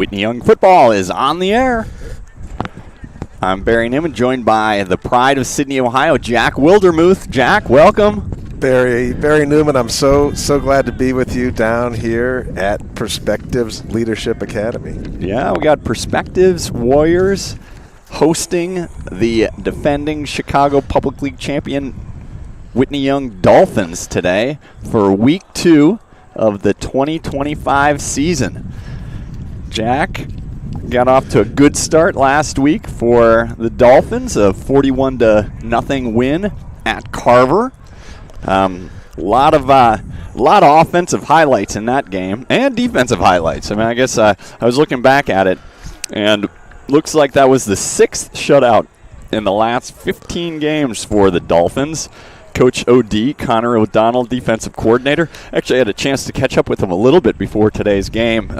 Whitney Young football is on the air. I'm Barry Newman, joined by the pride of Sydney, Ohio, Jack Wildermuth. Jack, welcome. Barry Newman, I'm so glad to be with you down here at Perspectives Leadership Academy. Yeah, we got Perspectives Warriors hosting the defending Chicago Public League champion Whitney Young Dolphins today for week 2 of the 2025 season. Jack got off to a good start last week for the Dolphins, a 41-0 win at Carver. A lot of offensive highlights in that game and defensive highlights. I mean, I guess I was looking back at it, and looks like that was the 6th shutout in the last 15 games for the Dolphins. Coach O.D., Connor O'Donnell, defensive coordinator. Actually, I had a chance to catch up with him a little bit before today's game.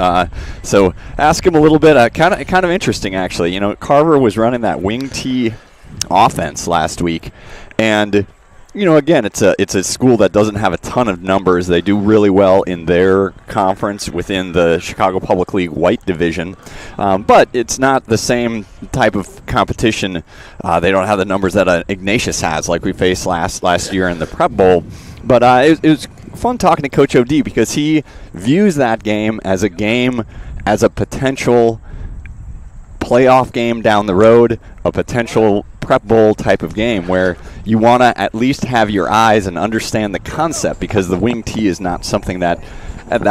So ask him a little bit. Kind of interesting, actually. You know, Carver was running that wing T offense last week, and you know, again, it's a school that doesn't have a ton of numbers. They do really well in their conference within the Chicago Public League White Division, but it's not the same type of competition. They don't have the numbers that Ignatius has, like we faced last year in the Prep Bowl. But it was fun talking to Coach O.D. because he views that game as a potential playoff game down the road, a potential Prep Bowl type of game where you want to at least have your eyes and understand the concept, because the wing T is not something that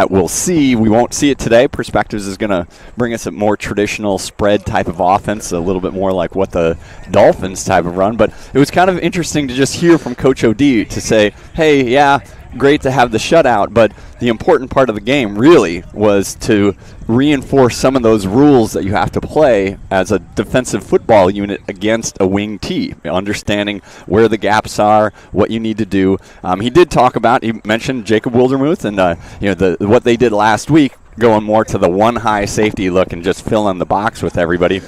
we'll see. We won't see it today. Perspectives is going to bring us a more traditional spread type of offense, a little bit more like what the Dolphins type of run. But it was kind of interesting to just hear from Coach O.D. to say, hey, yeah, great to have the shutout, but the important part of the game really was to reinforce some of those rules that you have to play as a defensive football unit against a wing T, understanding where the gaps are, what you need to do. He mentioned Jacob Wildermuth and what they did last week, going more to the one high safety look and just filling the box with everybody.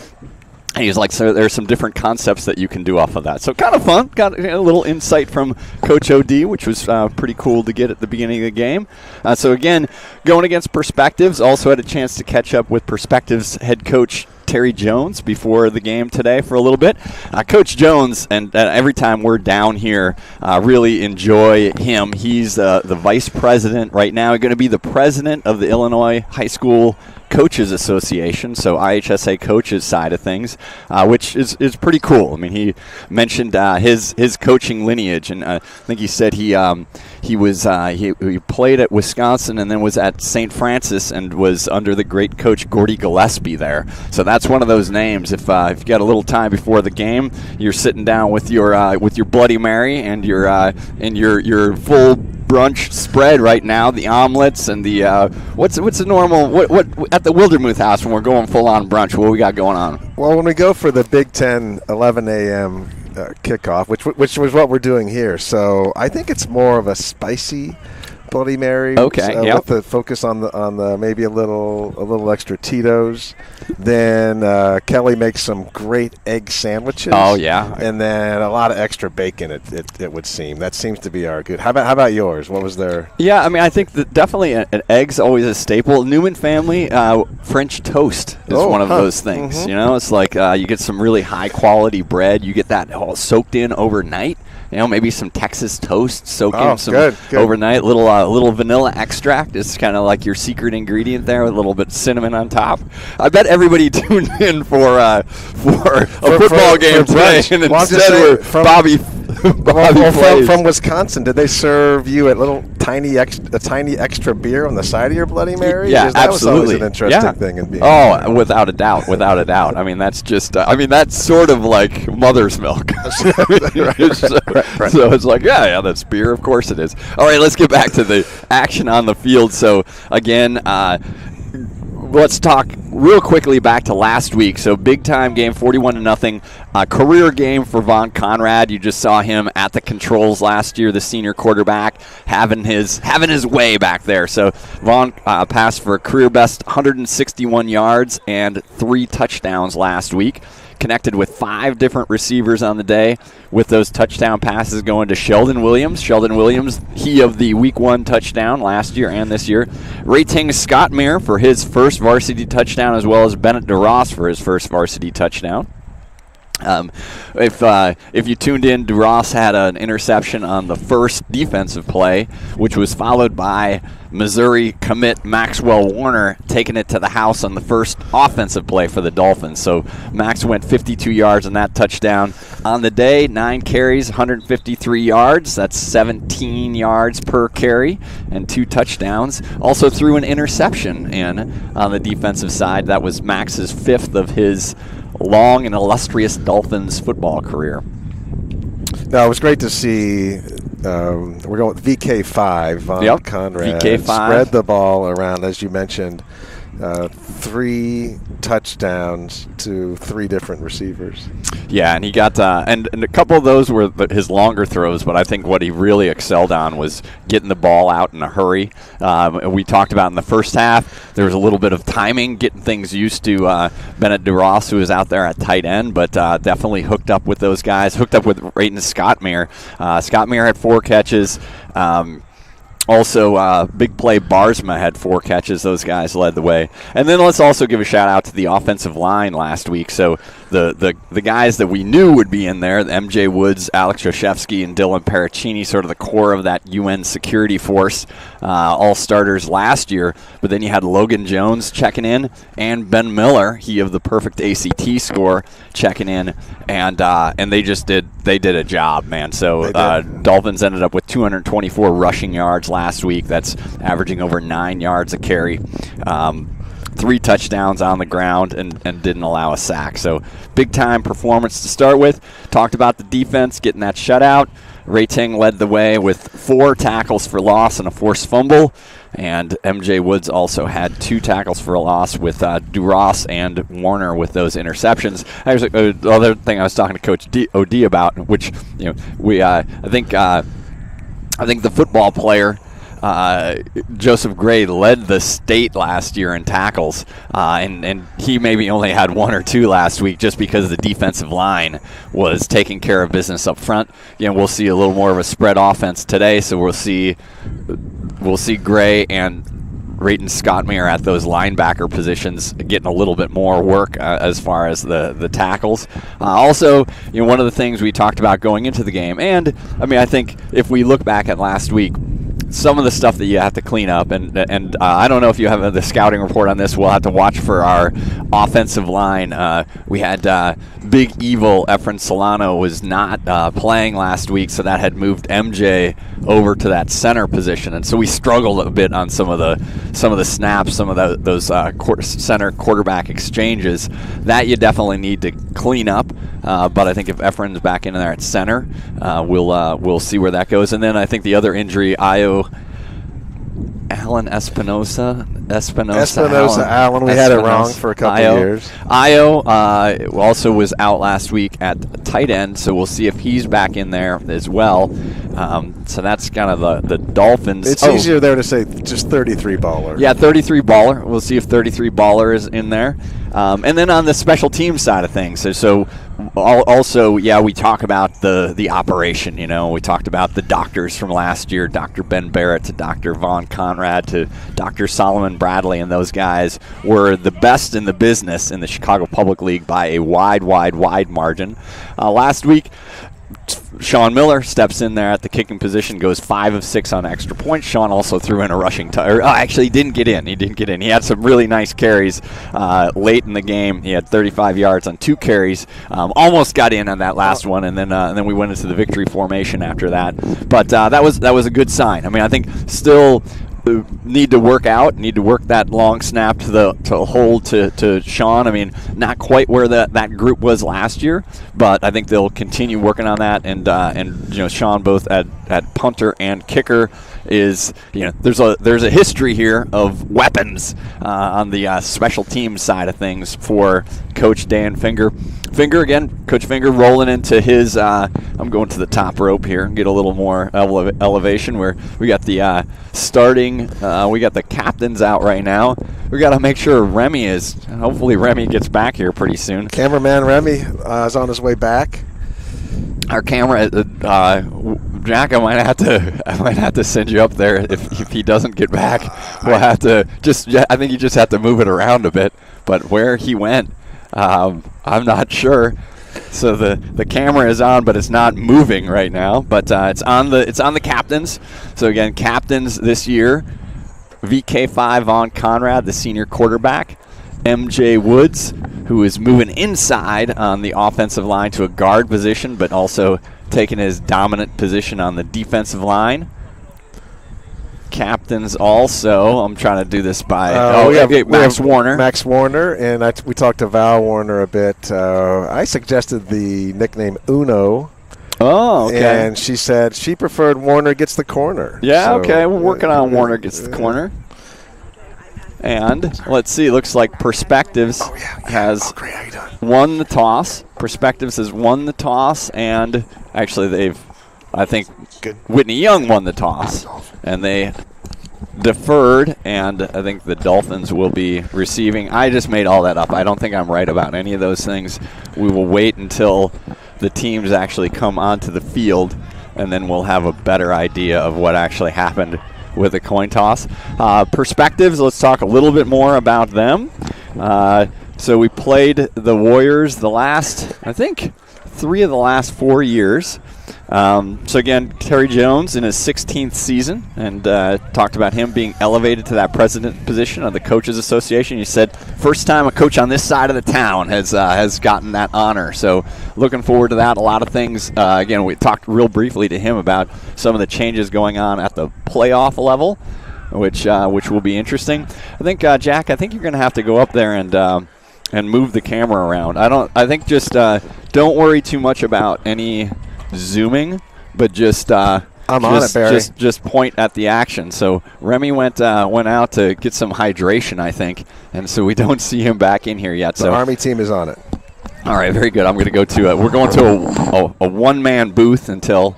And he's like, so there's some different concepts that you can do off of that. So kind of fun. Got a little insight from Coach O.D., which was pretty cool to get at the beginning of the game. So again, going against Perspectives. Also had a chance to catch up with Perspectives head coach Terry Jones before the game today for a little bit. Coach Jones, and every time we're down here, really enjoy him. He's the vice president right now. He's going to be the president of the Illinois High School Coaches Association, so IHSA coaches side of things, which is pretty cool. I mean, he mentioned his coaching lineage, and I think he said he played at Wisconsin and then was at St. Francis and was under the great coach Gordy Gillespie there. So that's one of those names. If you got a little time before the game, you're sitting down with your Bloody Mary and your full brunch spread right now, the omelets and the what's the normal what at the Wildermuth house when we're going full on brunch, what we got going on? Well, when we go for the Big Ten 11 a.m. Kickoff, which was what we're doing here, so I think it's more of a spicy Bloody Mary. Okay, with the focus on the maybe a little extra Tito's. Then Kelly makes some great egg sandwiches. Oh yeah, and then a lot of extra bacon. It would seem that seems to be our good. How about yours? What was there? Yeah, I mean, I think that definitely an egg's always a staple. Newman family French toast is one of those things. Mm-hmm. You know, it's like you get some really high quality bread. You get that all soaked in overnight. You know, maybe some Texas toast soaked in some good. Overnight. Little vanilla extract is kind of like your secret ingredient there, with a little bit of cinnamon on top. I bet everybody tuned in for a football game today, and instead we're Bobby from Wisconsin. Did they serve you a tiny extra beer on the side of your Bloody Mary? Yeah, that absolutely. Was always an interesting thing in being. Oh, without a doubt. I mean, that's just. That's sort of like mother's milk. Right. So it's like, yeah, that's beer. Of course it is. All right, let's get back to the action on the field. So again, let's talk real quickly back to last week. So big time game, 41-0, career game for Vaughn Conrad. You just saw him at the controls last year, the senior quarterback, having his way back there. So Vaughn passed for a career best 161 yards and 3 touchdowns last week. Connected with 5 different receivers on the day, with those touchdown passes going to Sheldon Williams. Sheldon Williams, he of the Week 1 touchdown last year and this year. Rating Scott Meir for his first varsity touchdown touchdown, as well as Bennett DeRoss for his first varsity touchdown. If you tuned in, DeRoss had an interception on the first defensive play, which was followed by Missouri commit Maxwell Warner taking it to the house on the first offensive play for the Dolphins. So Max went 52 yards on that touchdown. On the day, 9 carries, 153 yards. That's 17 yards per carry and 2 touchdowns. Also threw an interception in on the defensive side. That was Max's 5th of his long and illustrious Dolphins football career. No, it was great to see. We're going with VK5, Von Conrad. VK5. Spread the ball around, as you mentioned. 3 touchdowns to 3 different receivers. Yeah, and he got and a couple of those were his longer throws, but I think what he really excelled on was getting the ball out in a hurry. We talked about in the first half, there was a little bit of timing, getting things used to Bennett DeRoss, who was out there at tight end, but definitely hooked up with those guys, hooked up with Rayton Scottmere. Scottmere had 4 catches. Also, big play Barsma had 4 catches. Those guys led the way. And then let's also give a shout-out to the offensive line last week. So the guys that we knew would be in there, the MJ Woods, Alex Joshevsky, and Dylan Paracchini, sort of the core of that UN security force, all starters last year. But then you had Logan Jones checking in and Ben Miller, he of the perfect ACT score, checking in. And they did a job, man. So Dolphins ended up with 224 rushing yards last week. That's averaging over 9 yards a carry. 3 touchdowns on the ground and didn't allow a sack. So big-time performance to start with. Talked about the defense getting that shutout. Rating led the way with 4 tackles for loss and a forced fumble. And MJ Woods also had 2 tackles for a loss with DeRoss and Warner with those interceptions. There's the other thing I was talking to Coach OD about, which I think the football player Joseph Gray led the state last year in tackles, and he maybe only had 1 or 2 last week just because the defensive line was taking care of business up front. We'll see a little more of a spread offense today, so we'll see Gray and Rayton Scottmere at those linebacker positions getting a little bit more work as far as the tackles. Also, one of the things we talked about going into the game, and I think if we look back at last week, some of the stuff that you have to clean up, and I don't know if you have the scouting report on this. We'll have to watch for our offensive line. We had Big Evil Efren Solano was not playing last week, so that had moved MJ over to that center position, and so we struggled a bit on some of the snaps, some of those center quarterback exchanges that you definitely need to clean up. But I think if Efren's back in there at center, we'll see where that goes. And then I think the other injury, Alan Espinosa Allen. We had it wrong for a couple of years. Io also was out last week at tight end, so we'll see if he's back in there as well. So that's kind of the Dolphins. It's easier there to say just 33 baller. Yeah, 33 baller. We'll see if 33 baller is in there. And then on the special teams side of things, so also, we talk about the operation. We talked about the doctors from last year, Dr. Ben Barrett to Dr. Von Conrad to Dr. Solomon Bradley, and those guys were the best in the business in the Chicago Public League by a wide wide last week. Sean Miller steps in there at the kicking position, goes 5 of 6 on extra points. Sean also threw in a rushing actually, he didn't get in. He had some really nice carries late in the game. He had 35 yards on 2 carries. Almost got in on that last one, and then we went into the victory formation after that. But that was a good sign. I think still need to work that long snap to hold to Sean. Not quite where that group was last year, but I think they'll continue working on that. And Sean both at punter and kicker is there's a history here of weapons on the special teams side of things for Coach Dan Finger. Coach Finger rolling into his. I'm going to the top rope here and get a little more elevation where we got the starting. We got the captains out right now. We got to make sure Remy is. Hopefully Remy gets back here pretty soon. Cameraman Remy is on his way back. Our camera, Jack, I might have to send you up there if he doesn't get back. We'll have to I think you just have to move it around a bit. but where he went, I'm not sure. So the camera is on, but it's not moving right now. But it's on the captains. So again, captains this year: VK5 Vaughn Conrad, the senior quarterback; MJ Woods, who is moving inside on the offensive line to a guard position, but also taking his dominant position on the defensive line. Captains also, I'm trying to do this by Max Warner. Max Warner, and we talked to Val Warner a bit. I suggested the nickname Uno. Oh, okay. And she said she preferred Warner gets the corner. Yeah, so, okay. We're working on Warner gets the corner. And let's see, looks like Perspectives has won the toss. Perspectives has won the toss, and actually I think Whitney Young won the toss. And they deferred, and I think the Dolphins will be receiving. I just made all that up. I don't think I'm right about any of those things. We will wait until the teams actually come onto the field, and then we'll have a better idea of what actually happened with the coin toss. Perspectives, let's talk a little bit more about them. So we played the Warriors the last, I think, 3 of the last 4 years. So again, Terry Jones in his 16th season, and talked about him being elevated to that president position of the Coaches Association. He said, first time a coach on this side of the town has gotten that honor. So looking forward to that. A lot of things. Again, we talked real briefly to him about some of the changes going on at the playoff level, which will be interesting. I think, Jack, I think you're going to have to go up there and move the camera around. I think just don't worry too much about any zooming, but just I'm on it, Barry. Just point at the action. So Remy went out to get some hydration, I think, and so we don't see him back in here yet. The So Army team is on it. All right, very good. I'm going to go to we're going to a one-man booth until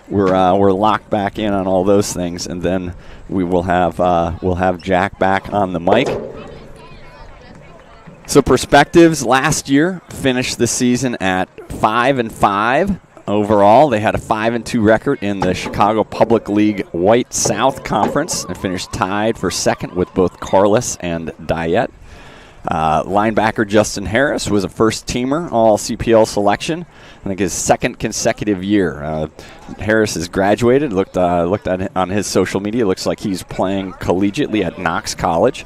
we're locked back in on all those things, and then we will have Jack back on the mic. So Perspectives last year finished the season at 5-5. Overall, they had a 5-2 record in the Chicago Public League White South Conference and finished tied for second with both Carless and Diet. Linebacker Justin Harris was a first-teamer, all-CPL selection. I think his second consecutive year. Harris has graduated. Looked at it on his social media. Looks like he's playing collegiately at Knox College.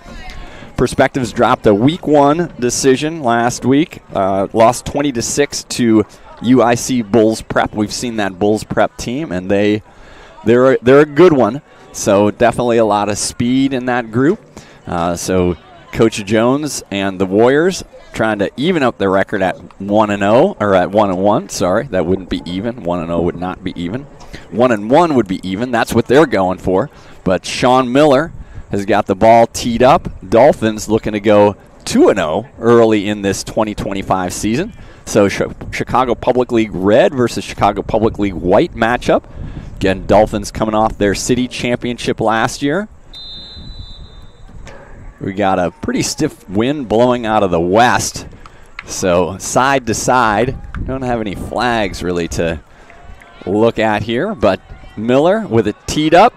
Perspectives dropped a Week 1 decision last week. Lost 20-6 to UIC Bulls Prep. We've seen that Bulls Prep team, and they're a good one. So definitely a lot of speed in that group. So Coach Jones and the Warriors trying to even up their record at 1-0, or at 1-1. Sorry, that wouldn't be even. 1-0 would not be even. 1-1 would be even. That's what they're going for. But Sean Miller has got the ball teed up. Dolphins looking to go 2-0 early in this 2025 season. So Chicago Public League Red versus Chicago Public League White matchup. Again, Dolphins coming off their city championship last year. We got a pretty stiff wind blowing out of the west. So side to side. Don't have any flags really to look at here. But Miller with it teed up,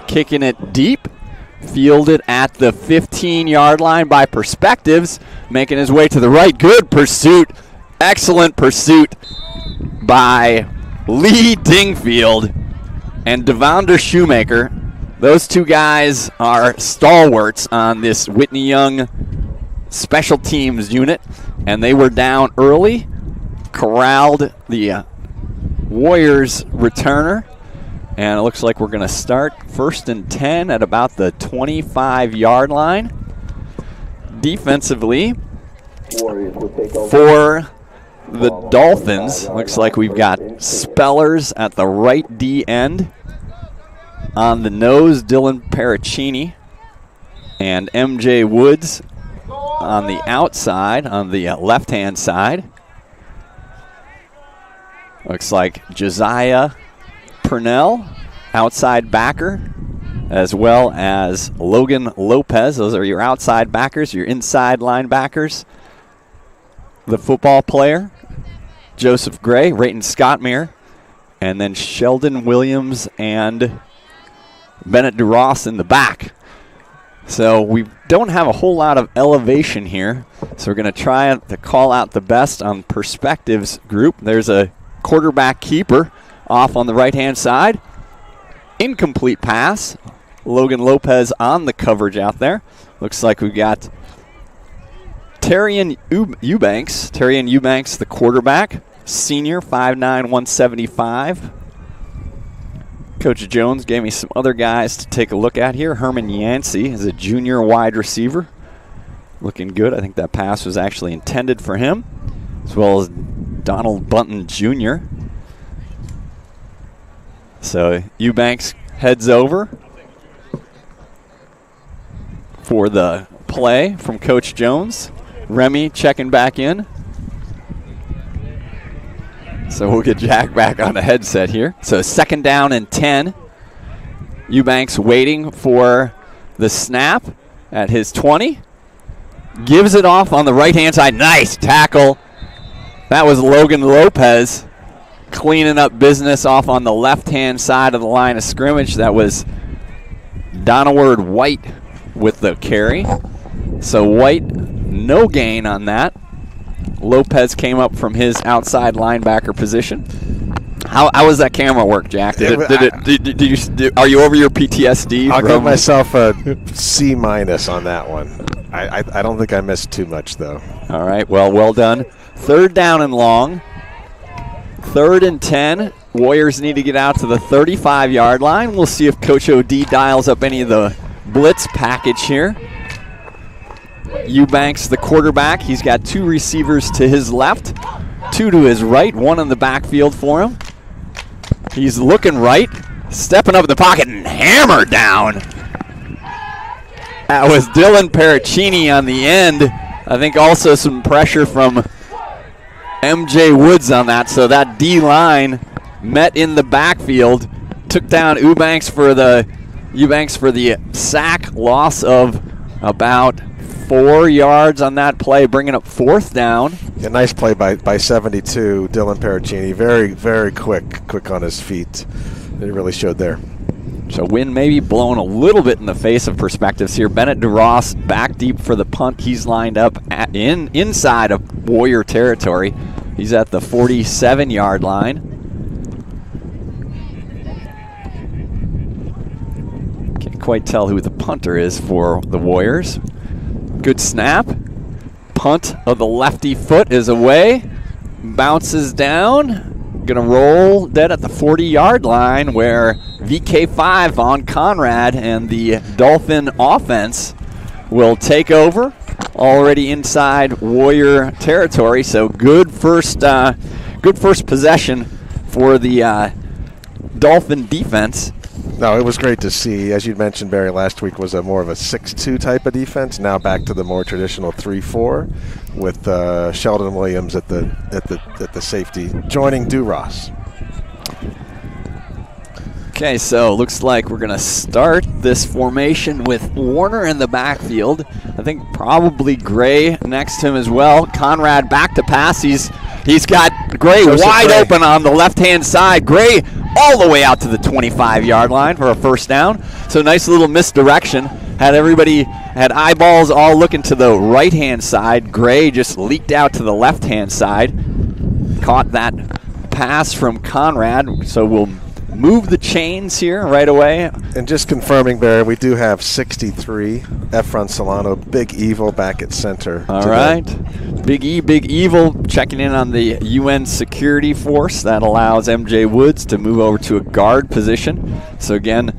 kicking it deep. Fielded at the 15-yard line by Perspectives, making his way to the right. Good pursuit. Excellent pursuit by Lee Dingfield and Devonder Shoemaker. Those two guys are stalwarts on this Whitney Young special teams unit, and they were down early, corralled the Warriors returner, and it looks like we're going to start 1st and 10 at about the 25-yard line. Defensively, for the Dolphins, looks like we've got Spellers at the right D end. On the nose, Dylan Paracchini. And MJ Woods on the outside, on the left-hand side. Looks like Josiah Purnell, outside backer, as well as Logan Lopez. Those are your outside backers, your inside linebackers. The football player, Joseph Gray, Rayton Scottmere, and then Sheldon Williams and Bennett DeRoss in the back. So we don't have a whole lot of elevation here. So we're going to try to call out the best on perspectives group. There's a quarterback keeper off on the right-hand side. Incomplete pass. Logan Lopez on the coverage out there. Looks like we've got Terrian Eubanks. Terrian Eubanks, the quarterback. Senior, 5'9", 175. Coach Jones gave me some other guys to take a look at here. Herman Yancey is a junior wide receiver. Looking good. I think that pass was actually intended for him, as well as Donald Bunton Jr. So Eubanks heads over for the play from Coach Jones. Remy checking back in. So we'll get Jack back on the headset here. So 2nd down and 10. Eubanks waiting for the snap at his 20. Gives it off on the right-hand side. Nice tackle. That was Logan Lopez cleaning up business off on the left-hand side of the line of scrimmage. That was Donaward White with the carry. So White, no gain on that. Lopez came up from his outside linebacker position. How was that camera work, Jack? Are you over your PTSD? I'll give myself a C- on that one. I don't think I missed too much, though. All right, well done. 3rd down and long. 3rd and 10. Warriors need to get out to the 35-yard line. We'll see if Coach O.D. dials up any of the blitz package here. Eubanks, the quarterback. He's got 2 receivers to his left, 2 to his right, 1 in the backfield for him. He's looking right, stepping up in the pocket and hammered down. That was Dylan Paracchini on the end. I think also some pressure from MJ Woods on that. So that D-line met in the backfield, took down Eubanks for the sack, loss of about 4 yards on that play, bringing up 4th down. A nice play by 72, Dylan Paracchini. Very, very quick on his feet. It really showed there. So wind maybe blowing a little bit in the face of perspectives here. Bennett DeRoss back deep for the punt. He's lined up inside of Warrior territory. He's at the 47-yard line. Can't quite tell who the punter is for the Warriors. Good snap. Punt of the lefty foot is away. Bounces down. Going to roll dead at the 40-yard line where VK5 on Conrad and the Dolphin offense will take over. Already inside Warrior territory, so good first possession for the Dolphin defense. No, it was great to see. As you mentioned, Barry, last week was more of a 6-2 type of defense. Now back to the more traditional 3-4 with Sheldon Williams at the safety, joining DeRoss. Okay, so looks like we're going to start this formation with Warner in the backfield. I think probably Gray next to him as well. Conrad back to pass. He's got Gray wide open on the left-hand side. Gray all the way out to the 25-yard line for a 1st down. So nice little misdirection. Had eyeballs all looking to the right-hand side. Gray just leaked out to the left-hand side. Caught that pass from Conrad. So we'll move the chains here right away. And just confirming, Barry, we do have 63, Efron Solano, Big Evil back at center. All right. Big Evil checking in on the UN security force. That allows MJ Woods to move over to a guard position. So again,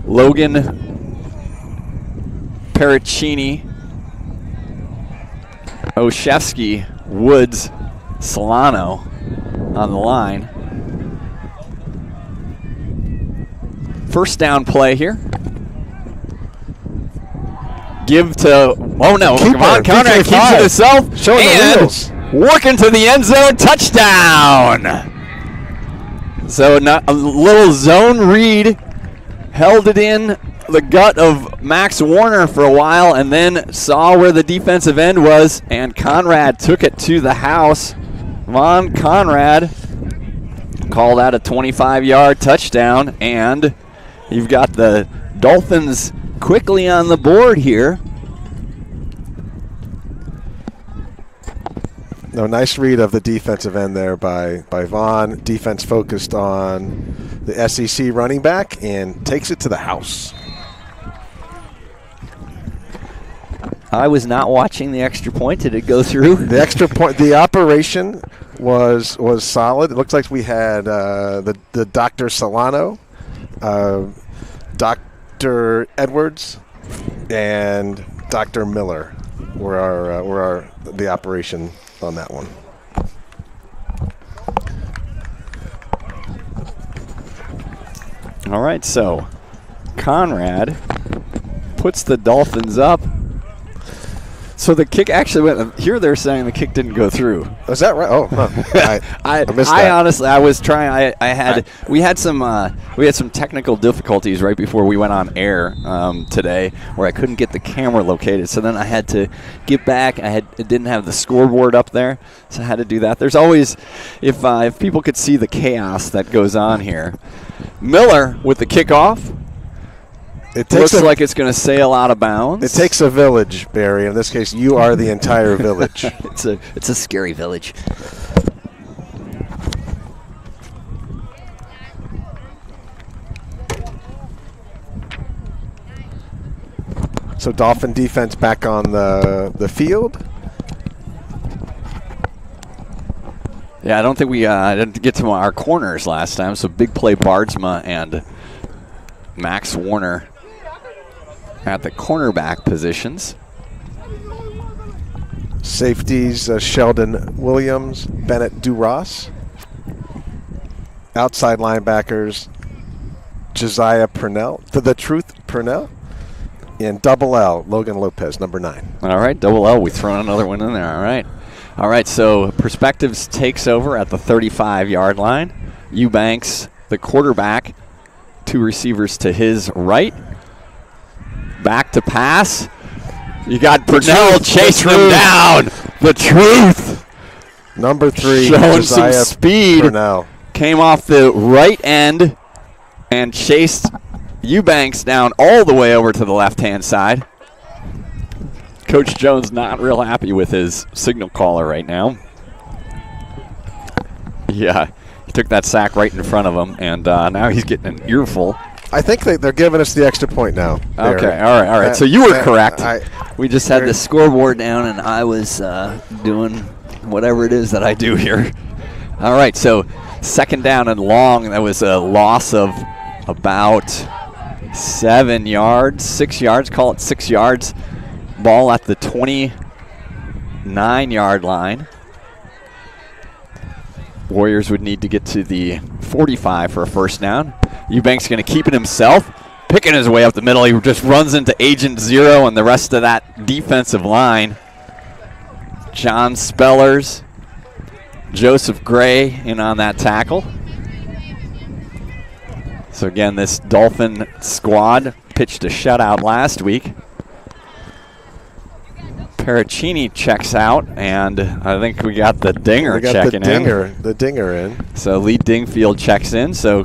Logan Paracchini, Oshevsky, Woods, Solano on the line. 1st down play here. Give to, oh no, come on, Conrad keeps it himself. Showing the wheels. Working to the end zone, touchdown. So a little zone read, held it in the gut of Max Warner for a while and then saw where the defensive end was, and Conrad took it to the house. Von Conrad called out a 25-yard touchdown, and you've got the Dolphins quickly on the board here. No, nice read of the defensive end there by Vaughn. Defense focused on the SEC running back and takes it to the house. I was not watching the extra point. Did it go through? The extra point, the operation was solid. It looks like we had the Dr. Solano, Dr. Edwards, and Dr. Miller were the operation on that one. All right, so Conrad puts the Dolphins up. So the kick actually went. Here they're saying the kick didn't go through. Is that right? Oh, no. I missed that. I honestly, I was trying. We had some technical difficulties right before we went on air today, where I couldn't get the camera located. So then I had to get back. It didn't have the scoreboard up there, so I had to do that. There's always, if people could see the chaos that goes on here. Miller with the kickoff. It looks like it's going to sail out of bounds. It takes a village, Barry. In this case, you are the entire village. It's a scary village. So Dolphin defense back on the field. Yeah, I don't think we didn't get to our corners last time. So big play Bardsma and Max Warner at the cornerback positions. Safeties, Sheldon Williams, Bennett Duras. Outside linebackers, Josiah Purnell, the Truth Purnell. And double L, Logan Lopez, number 9. All right, double L. We throw another one in there. All right, so Perspectives takes over at the 35-yard line. Eubanks, the quarterback, 2 receivers to his right. Back to pass. You got Purnell chasing him down. The Truth. Number 3, showing Josiah some speed. Purnell. Came off the right end and chased Eubanks down all the way over to the left-hand side. Coach Jones not real happy with his signal caller right now. Yeah, he took that sack right in front of him, and now he's getting an earful. I think they're giving us the extra point now. Okay, all right. So you were correct. We just had the scoreboard down, and I was doing whatever it is that I do here. All right, so second down and long. That was a loss of about 7 yards, 6 yards. Call it 6 yards. Ball at the 29-yard line. Warriors would need to get to the 45 for a first down. Eubanks going to keep it himself, picking his way up the middle. He just runs into Agent Zero and the rest of that defensive line. John Spellers, Joseph Gray in on that tackle. So again, this Dolphin squad pitched a shutout last week. Paracchini checks out, and I think we got the dinger checking in. The dinger in. So Lee Dingfield checks in. So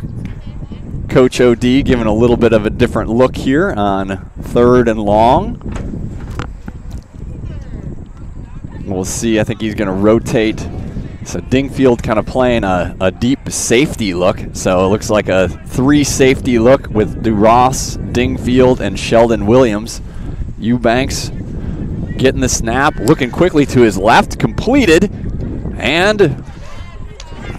Coach OD giving a little bit of a different look here on third and long. We'll see. I think he's going to rotate. So Dingfield kind of playing a deep safety look. So it looks like a 3 safety look with Duras, Dingfield, and Sheldon Williams. Eubanks getting the snap, looking quickly to his left, completed, and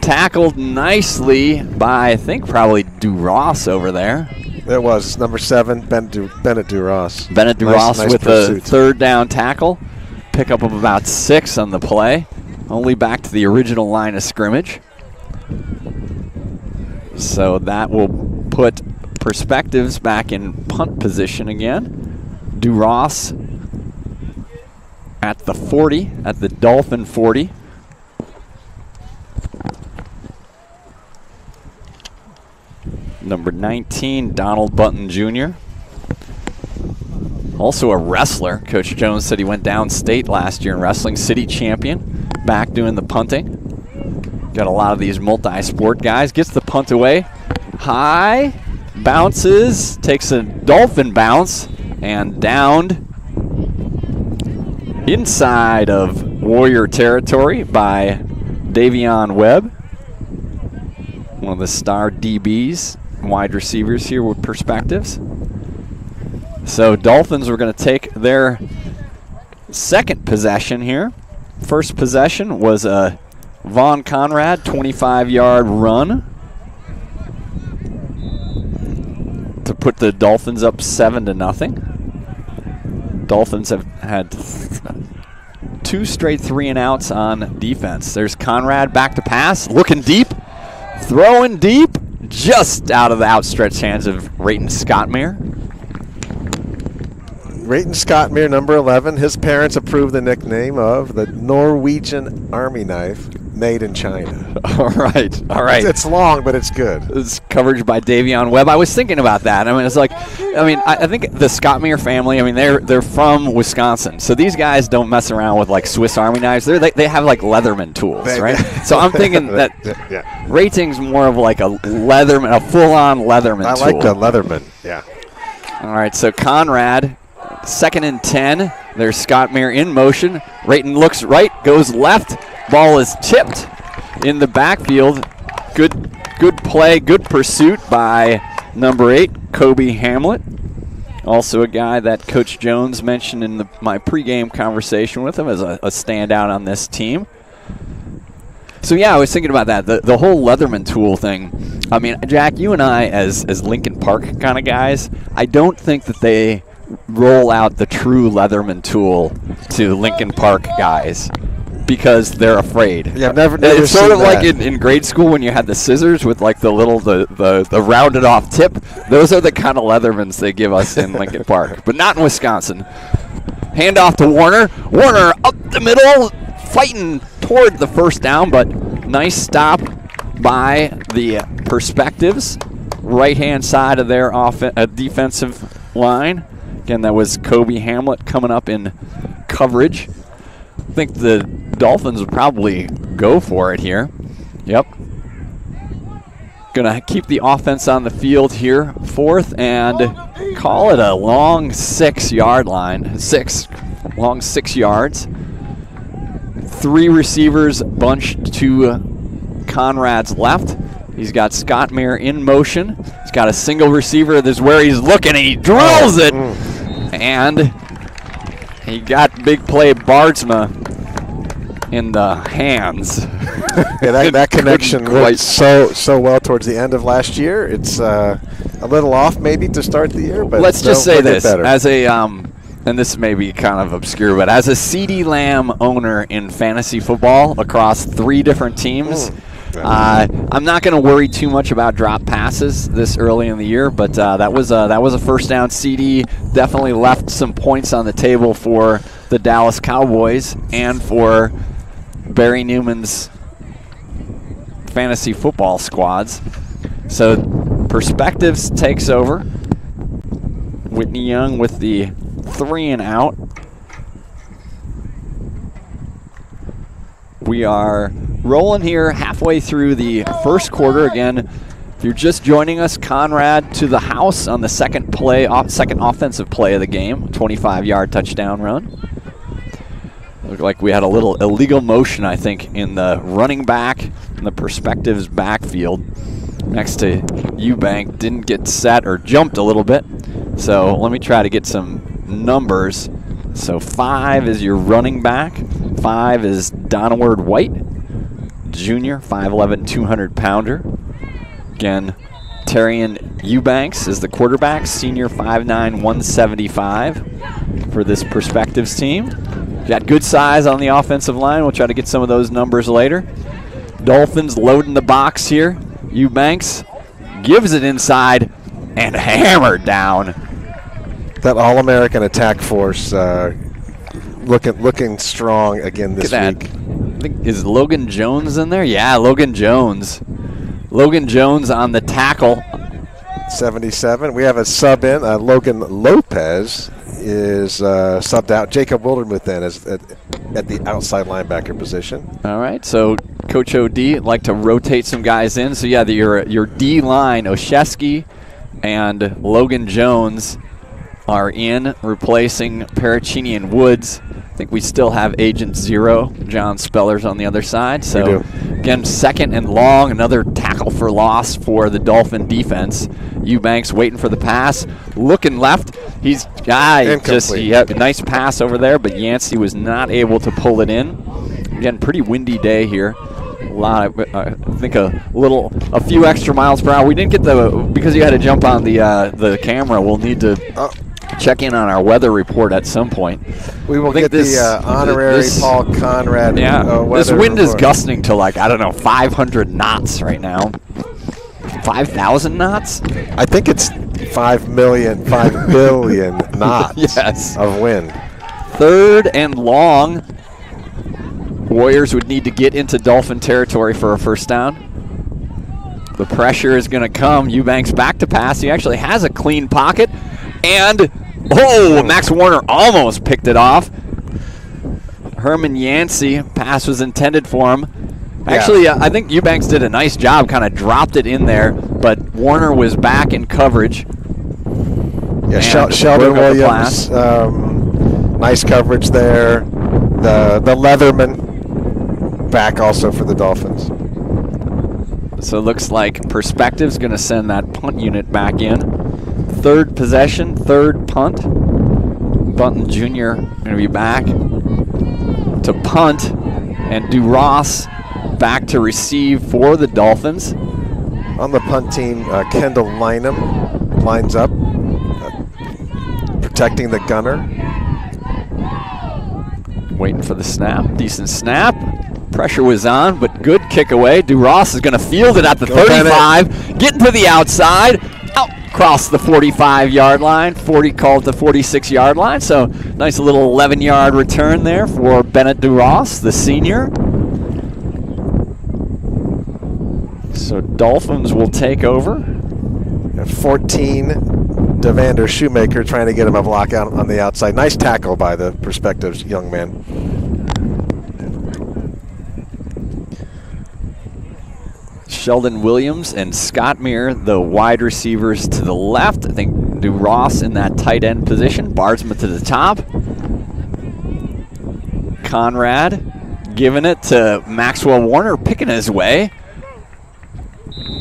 tackled nicely by, I think, probably Duras over there. It was number 7, Bennett Duras. Bennett Duras nice with pursuit. a third down tackle. Pickup of about 6 on the play. Only back to the original line of scrimmage. So that will put Perspectives back in punt position again. Duras at the 40, at the Dolphin 40. Number 19, Donald Button Jr. Also a wrestler. Coach Jones said he went downstate last year in wrestling, city champion. Back doing the punting. Got a lot of these multi-sport guys. Gets the punt away. High, bounces, takes a Dolphin bounce, and downed inside of Warrior territory by Davion Webb, one of the star DBs, wide receivers here with perspectives. So Dolphins were going to take their second possession here. First possession was a Vaughn Conrad 25-yard run to put the Dolphins up 7-0. Dolphins have had 2 straight 3-and-outs on defense. There's Conrad back to pass, looking deep, throwing deep, just out of the outstretched hands of Rayton Scottmere. Rayton Scottmere, number 11. His parents approved the nickname of the Norwegian Army knife made in China. All right. It's long, but it's good. It's coverage by Davion Webb. I was thinking about that. I mean, it's like, I think the Scottmere family, they're from Wisconsin. So these guys don't mess around with like Swiss Army knives. They have like Leatherman tools, right? So I'm thinking that Rating's more of like a Leatherman, a full-on Leatherman tool. I like the Leatherman, yeah. All right, so Conrad, 2nd and 10. There's Scottmere in motion. Rayton looks right, goes left. Ball is tipped in the backfield. Good play, good pursuit by number 8, Kobe Hamlet. Also a guy that Coach Jones mentioned in my pregame conversation with him as a standout on this team. So yeah, I was thinking about that, the whole Leatherman tool thing. I mean, Jack, you and I as Lincoln Park kind of guys, I don't think that they roll out the true Leatherman tool to Lincoln Park guys because they're afraid. Yeah, I've never it's sort of that. like in grade school when you had the scissors with like the little the rounded off tip. Those are the kind of Leathermans they give us in Lincoln Park, but not in Wisconsin. Handoff to Warner. Warner up the middle, fighting toward the first down, but nice stop by the Perspectives, right-hand side of their defensive line. Again, that was Kobe Hamlet coming up in coverage. I think the Dolphins would probably go for it here. Yep. Going to keep the offense on the field here, 4th, and call it a long 6-yard line. Long 6 yards. 3 receivers bunched to Conrad's left. He's got Scottmere in motion. He's got a single receiver. This is where he's looking, and he drills it. And he got big play Bardsma in the hands. Yeah, that connection went so well towards the end of last year. It's a little off maybe to start the year, but let's just say this as a and this may be kind of obscure, but as a CeeDee Lamb owner in fantasy football across 3 different teams. I'm not going to worry too much about drop passes this early in the year, but that was a first down CD. Definitely left some points on the table for the Dallas Cowboys and for Barry Newman's fantasy football squads. So Perspectives takes over. Whitney Young with the 3-and-out. We are rolling here halfway through the first quarter. Again, if you're just joining us, Conrad to the house on the second offensive play of the game, 25-yard touchdown run. Looked like we had a little illegal motion, I think, in the running back in the Perspectives backfield next to Eubank. Didn't get set or jumped a little bit. So let me try to get some numbers. So 5 is your running back. 5 is Donaward White, junior, 5'11", 200-pounder. Again, Terrian Eubanks is the quarterback, senior, 5'9", 175 for this Perspectives team. Got good size on the offensive line. We'll try to get some of those numbers later. Dolphins loading the box here. Eubanks gives it inside and hammered down. That All-American attack force looking strong again this week. I think, is Logan Jones in there? Yeah, Logan Jones. Logan Jones on the tackle. 77. We have a sub in. Logan Lopez is subbed out. Jacob Wildermuth then is at the outside linebacker position. All right, so Coach O.D. like to rotate some guys in. So, yeah, your D-line, Oshesky and Logan Jones are in, replacing Paracchini and Woods. I think we still have Agent Zero, John Spellers, on the other side. So, again, second and long, another tackle for loss for the Dolphin defense. Eubanks waiting for the pass, looking left. He's a nice pass over there, but Yancey was not able to pull it in. Again, pretty windy day here. I think a few extra miles per hour. We didn't get because you had to jump on the camera. We'll need to check in on our weather report at some point. We will get the honorary Paul Conrad. Yeah, this wind report. is gusting to 500 knots right now. 5,000 knots? I think it's 5 billion knots yes. of wind. Third and long. Warriors would need to get into Dolphin territory for a first down. The pressure is going to come. Eubanks back to pass. He actually has a clean pocket. And, Max Warner almost picked it off. Herman Yancey, pass was intended for him. Actually, I think Eubanks did a nice job, kind of dropped it in there, but Warner was back in coverage. Yeah, Sheldon Williams, nice coverage there. The Leatherman back also for the Dolphins. So it looks like Perspective's going to send that punt unit back in. Third possession, third punt. Bunton Jr. going to be back to punt, and DuRoss back to receive for the Dolphins. On the punt team, Kendall Lynham lines up, protecting the gunner. Waiting for the snap. Decent snap. Pressure was on, but good kick away. DuRoss is going to field it at the 35, getting to the outside, out across the 45-yard line. 40 called the 46-yard line, so nice little 11-yard return there for Bennett DuRoss, the senior. So Dolphins will take over. 14, Devander Shoemaker trying to get him a block out on the outside. Nice tackle by the Perspectives young man. Sheldon Williams and Scott Meir, the wide receivers to the left. I think DuRoss in that tight end position. Bardsma to the top. Conrad giving it to Maxwell Warner, picking his way.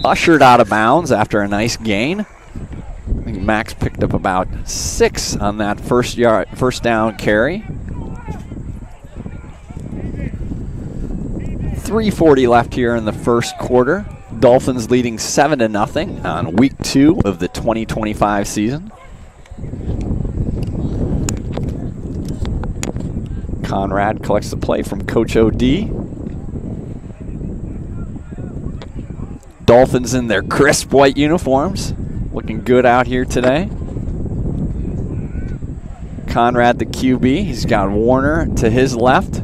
Ushered out of bounds after a nice gain. I think Max picked up about 6 on that first down carry. 3:40 left here in the first quarter. Dolphins leading 7-0 on week 2 of the 2025 season. Conrad collects the play from Coach O.D. Dolphins in their crisp white uniforms. Looking good out here today. Conrad, the QB. He's got Warner to his left.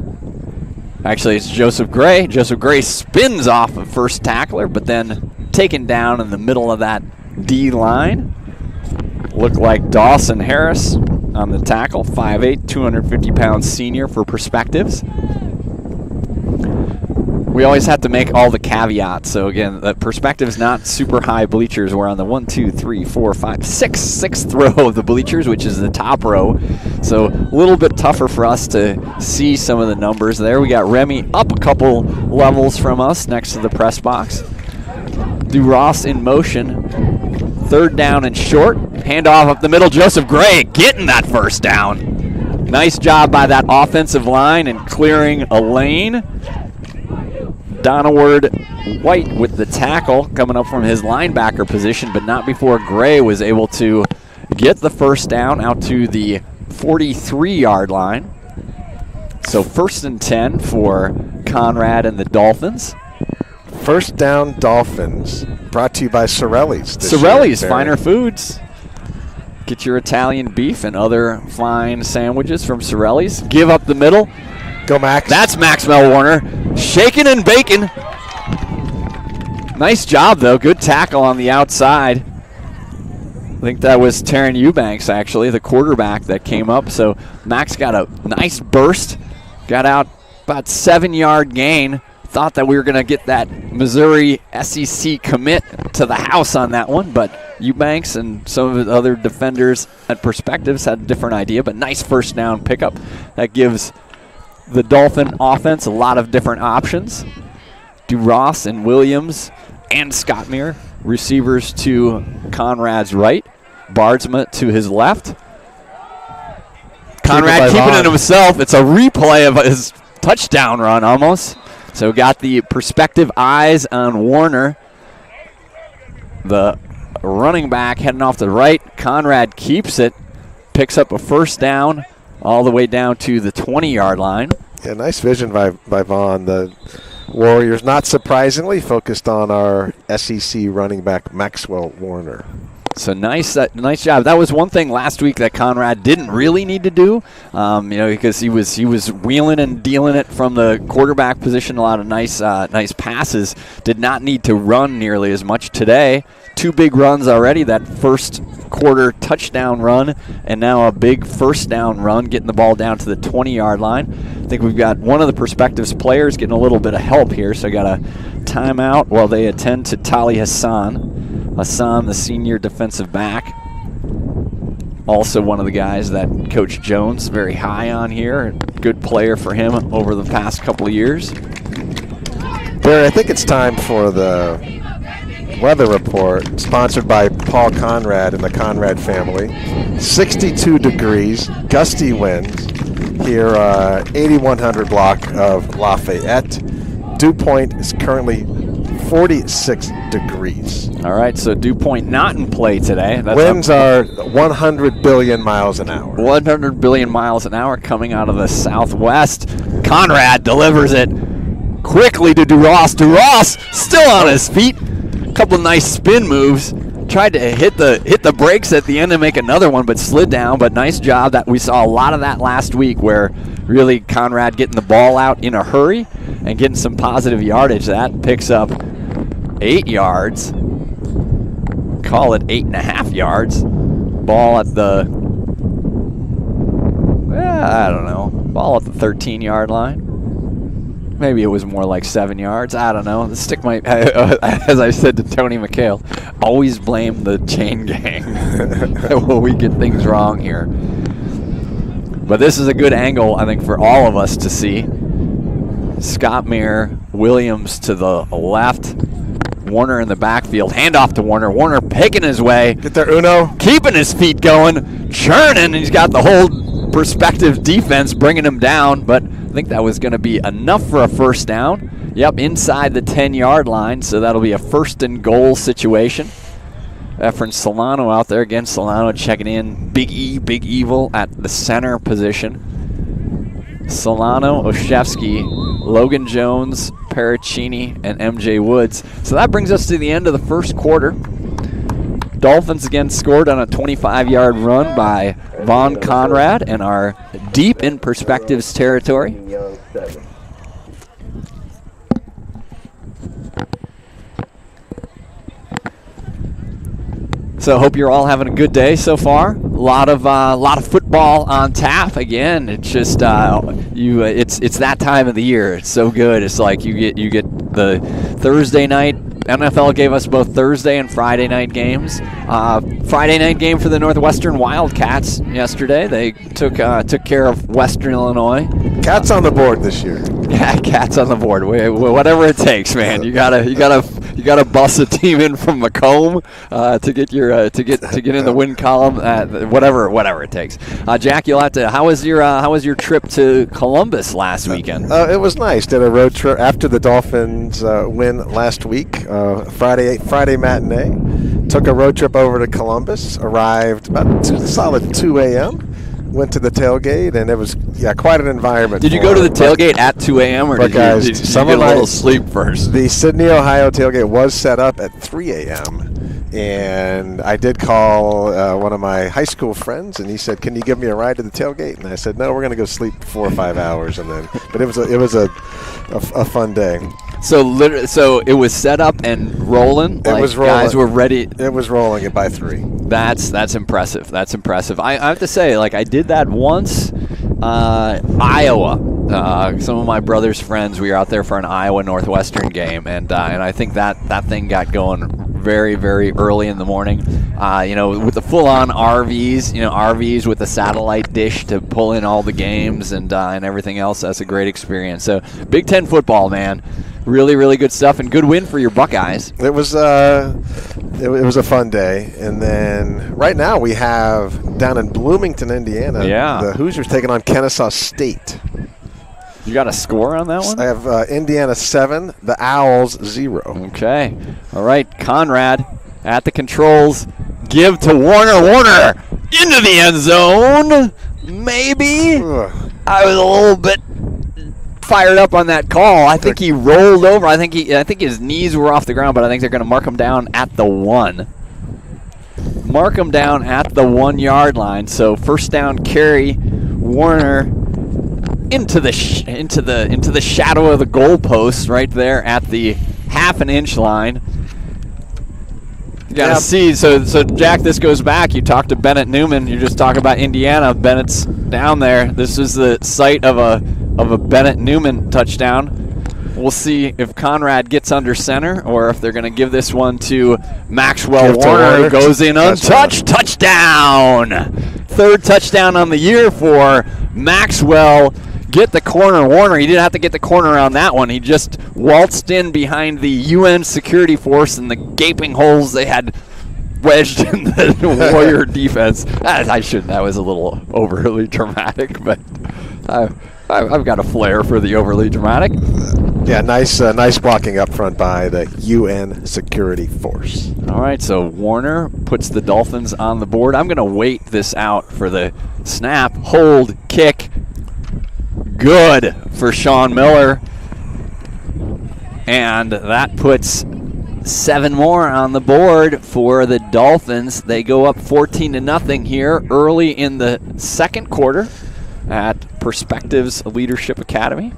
Actually, it's Joseph Gray. Joseph Gray spins off of first tackler, but then taken down in the middle of that D line. Looked like Dawson Harris on the tackle. 5'8", 250-pound senior for Perspectives. We always have to make all the caveats. So again, the Perspectives not super high bleachers. We're on the 1, 2, 3, 4, 5, 6th row of the bleachers, which is the top row. So a little bit tougher for us to see some of the numbers there. We got Remy up a couple levels from us next to the press box. DuRoss in motion. Third down and short. Handoff up the middle. Joseph Gray getting that first down. Nice job by that offensive line and clearing a lane. Donaward White with the tackle coming up from his linebacker position, but not before Gray was able to get the first down out to the 43-yard line. So 1st and 10 for Conrad and the Dolphins. First down Dolphins, brought to you by Sorelli's. Sorelli's Finer Foods. Get your Italian beef and other fine sandwiches from Sorelli's. Give up the middle. Go Max. That's Maxwell Warner. Shaking and baking. Nice job, though. Good tackle on the outside. I think that was Taryn Eubanks, actually, the quarterback that came up. So Max got a nice burst. Got out about 7-yard gain. Thought that we were going to get that Missouri SEC commit to the house on that one, but Eubanks and some of the other defenders at Perspectives had a different idea, but nice first down pickup. That gives the Dolphin offense a lot of different options. DuRoss and Williams and Scottmere, receivers to Conrad's right. Bardsma to his left. Conrad keeping it himself. It's a replay of his touchdown run almost. So got the Perspective eyes on Warner. The running back heading off to the right. Conrad keeps it. Picks up a first down all the way down to the 20-yard line. Yeah, nice vision by Vaughn. The Warriors, not surprisingly, focused on our SEC running back Maxwell Warner. So nice job. That was one thing last week that Conrad didn't really need to do, because he was wheeling and dealing it from the quarterback position. A lot of nice passes. Did not need to run nearly as much today. 2 big runs already. That first quarter touchdown run, and now a big first down run, getting the ball down to the 20-yard line. I think we've got one of the Perspectives players getting a little bit of help here, so got a timeout while they attend to Tali Hassan. Hassan, the senior defensive back, also one of the guys that Coach Jones very high on here. Good player for him over the past couple of years. Barry, I think it's time for the weather report, sponsored by Paul Conrad and the Conrad family. 62 degrees, gusty winds here, 8100 block of Lafayette. Dew point is currently 46 degrees. All right, so dew point not in play today. Winds are 100 billion miles an hour. 100 billion miles an hour coming out of the southwest. Conrad delivers it quickly to DuRoss. DuRoss still on his feet. A couple nice spin moves. Tried to hit the brakes at the end and make another one, but slid down. But nice job. That we saw a lot of that last week, where really Conrad getting the ball out in a hurry and getting some positive yardage. That picks up 8 yards. Call it 8.5 yards. Ball at the, I don't know. Ball at the 13-yard line. Maybe it was more like 7 yards. I don't know. The stick might, as I said to Tony McHale, always blame the chain gang when we get things wrong here. But this is a good angle, I think, for all of us to see. Scottmere, Williams to the left. Warner in the backfield. Handoff to Warner. Warner picking his way. Get there, Uno. Keeping his feet going. Churning. He's got the whole Perspective defense bringing him down. But I think that was going to be enough for a first down. Yep, inside the 10-yard line. So that'll be a first and goal situation. Efren Solano out there again. Solano checking in. Big E, Big Evil at the center position. Solano, Oshevsky, Logan Jones, Paracchini, and MJ Woods. So that brings us to the end of the first quarter. Dolphins again scored on a 25-yard run by Vaughn Conrad and are deep in Perspectives territory. So I hope you're all having a good day so far. A lot of football on tap again. It's just it's that time of the year. It's so good. It's like you get the Thursday night. NFL gave us both Thursday and Friday night games. Friday night game for the Northwestern Wildcats yesterday. They took care of Western Illinois. Cats on the board this year. Yeah, cats on the board. Whatever it takes, man. You gotta bust a team in from Macomb to get in the win column. Whatever it takes. Jack, you'll have to. How was your trip to Columbus last weekend? It was nice. Did a road trip after the Dolphins win last week. Friday matinee. Took a road trip over to Columbus. Arrived about solid 2 a.m. Went to the tailgate, and it was quite an environment. Did you go to the tailgate at 2 a.m. or did you get a little sleep first? The Sydney, Ohio tailgate was set up at 3 a.m. And I did call one of my high school friends, and he said, "Can you give me a ride to the tailgate?" And I said, "No, we're going to go sleep 4 or 5 hours." And then, but it was a fun day. So it was set up and rolling. It was rolling. Guys were ready. It was rolling by 3. That's impressive. That's impressive. I have to say, I did that once. Iowa. Some of my brother's friends. We were out there for an Iowa Northwestern game, and I think that thing got going very, very early in the morning. With the full-on RVs, RVs with a satellite dish to pull in all the games and everything else. That's a great experience. So Big Ten football, man. Really, really good stuff, and good win for your Buckeyes. It was it was a fun day, and then right now we have down in Bloomington, Indiana, the Hoosiers taking on Kennesaw State. You got a score on that one? I have Indiana 7, the Owls 0. Okay. All right, Conrad at the controls. Give to Warner. Warner into the end zone. Maybe. Ugh. I was a little bit fired up on that call. I think he rolled over. I think his knees were off the ground, but I think they're going to mark him down at the 1. Mark him down at the 1 yard line. So first down carry. Warner into the shadow of the goalpost right there at the half-an-inch line. You got to see. So Jack, this goes back. You talked to Bennett Newman. You just talk about Indiana. Bennett's down there. This is the site of a Bennett Newman touchdown. We'll see if Conrad gets under center or if they're going to give this one to Maxwell Warner, who goes in untouched. Touchdown! 3rd touchdown on the year for Maxwell. Get the corner, Warner. He didn't have to get the corner on that one. He just waltzed in behind the UN security force and the gaping holes they had wedged in the Warrior defense. That was a little overly dramatic, but I've got a flair for the overly dramatic. Yeah, nice blocking up front by the UN security force. All right, so Warner puts the Dolphins on the board. I'm going to wait this out for the snap, hold, kick. Good for Sean Miller. And that puts 7 more on the board for the Dolphins. They go up 14-0 here early in the second quarter at Perspectives Leadership Academy.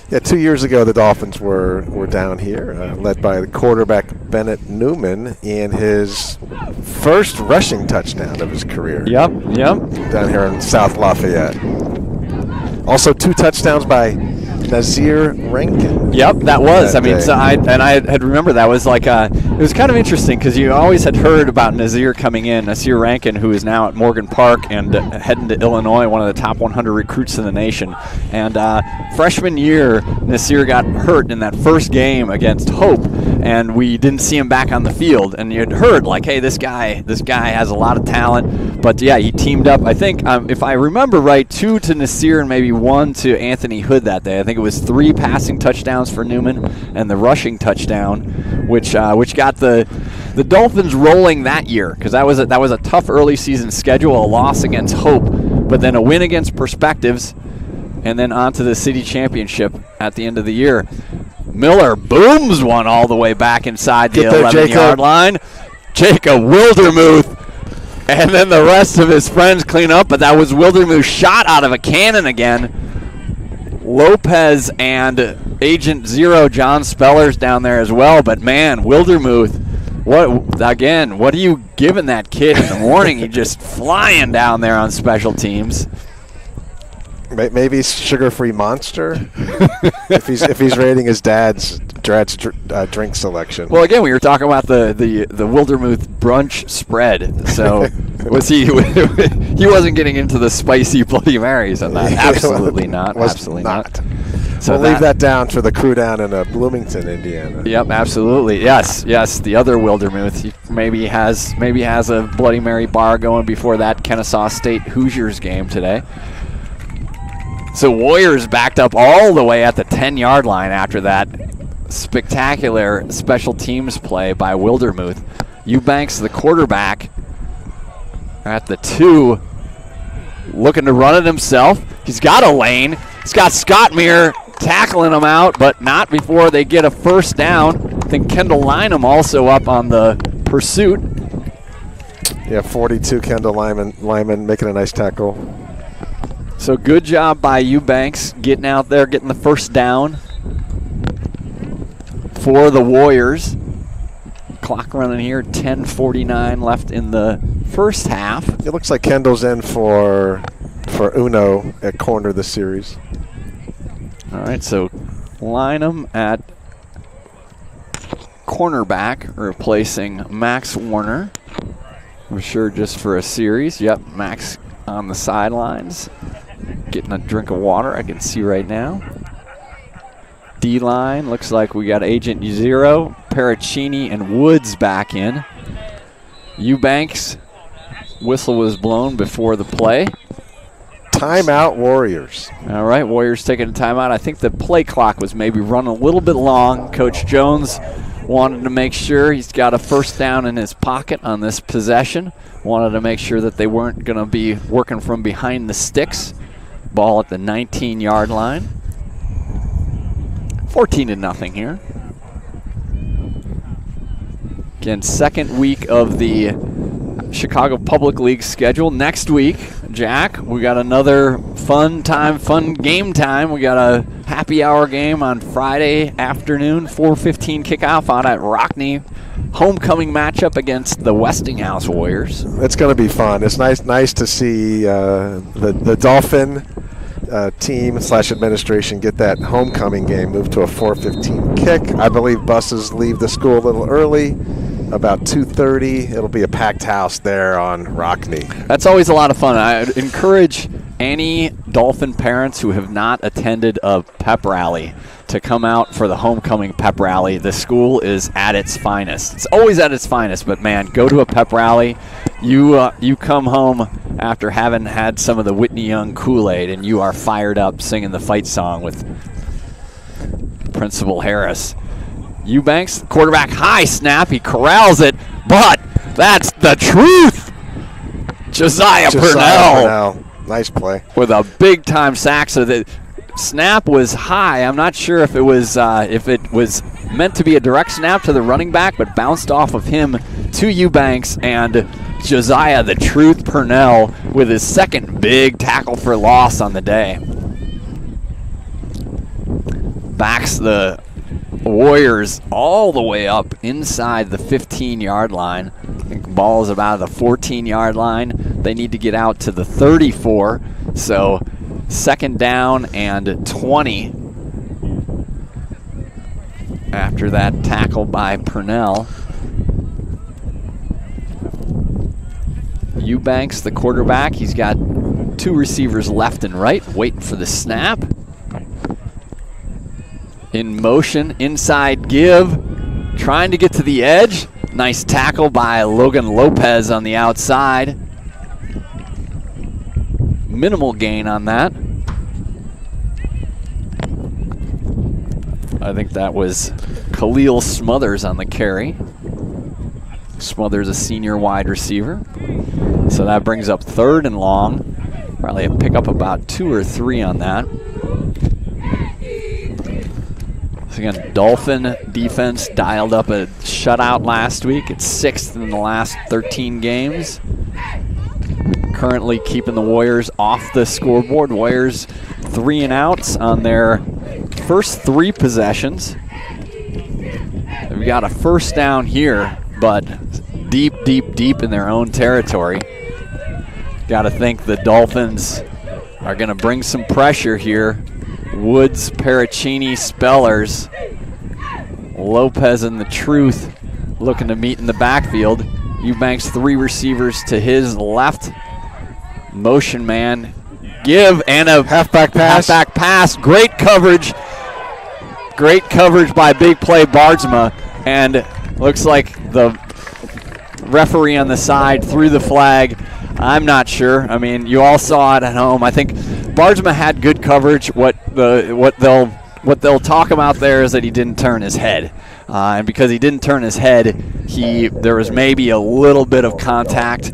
Yeah, 2 years ago the Dolphins were down here, led by the quarterback Bennett Newman in his first rushing touchdown of his career. Yep. Down here in South Lafayette. Also 2 touchdowns by Nazir Rankin. Yep, that was. I had remember that was like it was kind of interesting because you always had heard about Nazir coming in, Nazir Rankin, who is now at Morgan Park and heading to Illinois, one of the top 100 recruits in the nation. And freshman year, Nazir got hurt in that first game against Hope, and we didn't see him back on the field. And you had heard like, hey, this guy has a lot of talent. But yeah, he teamed up. I think if I remember right, 2 to Nazir and maybe 1 to Anthony Hood that day. I think it was 3 passing touchdowns for Newman and the rushing touchdown, which got the Dolphins rolling that year because that was a tough early season schedule, a loss against Hope, but then a win against Perspectives, and then on to the city championship at the end of the year. Miller booms one all the way back inside the 11-yard line. Jacob Wildermuth. And then the rest of his friends clean up, but that was Wildermuth shot out of a cannon again. Lopez and Agent Zero, John Spellers down there as well. But man, Wildermuth, what are you giving that kid in the morning? He's just flying down there on special teams. Maybe sugar-free Monster, if he's rating his dad's drink selection. Well, again, we were talking about the Wildermuth brunch spread. So was he? He wasn't getting into the spicy Bloody Marys on that. Absolutely not. Absolutely not. So we'll leave that down for the crew down in Bloomington, Indiana. Yep, absolutely. Yes. The other Wildermuth. He maybe has a Bloody Mary bar going before that Kennesaw State Hoosiers game today. So Warriors backed up all the way at the 10-yard line after that spectacular special teams play by Wildermuth. Eubanks, the quarterback, at the 2, looking to run it himself. He's got a lane. He's got Scott Meir tackling him out, but not before they get a first down. I think Kendall Lynham also up on the pursuit. Yeah, 42 Kendall Lyman making a nice tackle. So good job by Eubanks getting out there, getting the first down for the Warriors. Clock running here, 10:49 left in the first half. It looks like Kendall's in for Uno at corner this series. All right, so Lynham at cornerback, replacing Max Warner. I'm sure just for a series. Yep, Max on the sidelines, getting a drink of water, I can see right now. D-line, looks like we got Agent Zero, Paracchini, and Woods back in. Eubanks, whistle was blown before the play. Timeout, Warriors. All right, Warriors taking a timeout. I think the play clock was maybe running a little bit long. Coach Jones wanted to make sure he's got a first down in his pocket on this possession. Wanted to make sure that they weren't going to be working from behind the sticks. Ball at the 19-yard line. 14-0 here. Again, second week of the Chicago Public League schedule. Next week, Jack, we got another fun game time. We got a happy hour game on Friday afternoon, 4:15 kickoff out at Rockney. Homecoming matchup against the Westinghouse Warriors. It's going to be fun. It's nice to see the Dolphin team / administration get that homecoming game moved to a 4:15 kick. I believe buses leave the school a little early, about 2:30. It'll be a packed house there on Rockney. That's always a lot of fun. I encourage any Dolphin parents who have not attended a pep rally to come out for the homecoming pep rally. The school is at its finest. It's always at its finest, but man, go to a pep rally. You come home after having had some of the Whitney Young Kool-Aid, and you are fired up singing the fight song with Principal Harris. Eubanks, quarterback, high snap. He corrals it, but that's the truth. Josiah Purnell. Nice play. With a big-time sack. So the snap was high. I'm not sure if it was meant to be a direct snap to the running back, but bounced off of him to Eubanks, and Josiah the Truth Purnell with his second big tackle for loss on the day. Backs the Warriors all the way up inside the 15-yard line. I think the ball is about the 14-yard line. They need to get out to the 34. So second down and 20 after that tackle by Purnell. Eubanks, the quarterback, he's got two receivers left and right, waiting for the snap. In motion, inside give, trying to get to the edge. Nice tackle by Logan Lopez on the outside. Minimal gain on that. I think that was Khalil Smothers on the carry. Smothers, a senior wide receiver. So that brings up third and long. Probably pick up about 2 or 3 on that. So again, Dolphin defense dialed up a shutout last week. It's 6th in the last 13 games. Currently keeping the Warriors off the scoreboard. Warriors 3 and outs on their first 3 possessions. We've got a first down here, but deep in their own territory. Got to think the Dolphins are going to bring some pressure here. Woods, Paracchini, Spellers, Lopez and the Truth looking to meet in the backfield. Eubanks 3 receivers to his left. Motion man, give, and a halfback pass. Great coverage by big play Bardsma, and looks like the referee on the side threw the flag. I'm not sure. I mean, you all saw it at home. I think Bardsma had good coverage. What they'll talk about there is that he didn't turn his head, and because he didn't turn his head, there was maybe a little bit of contact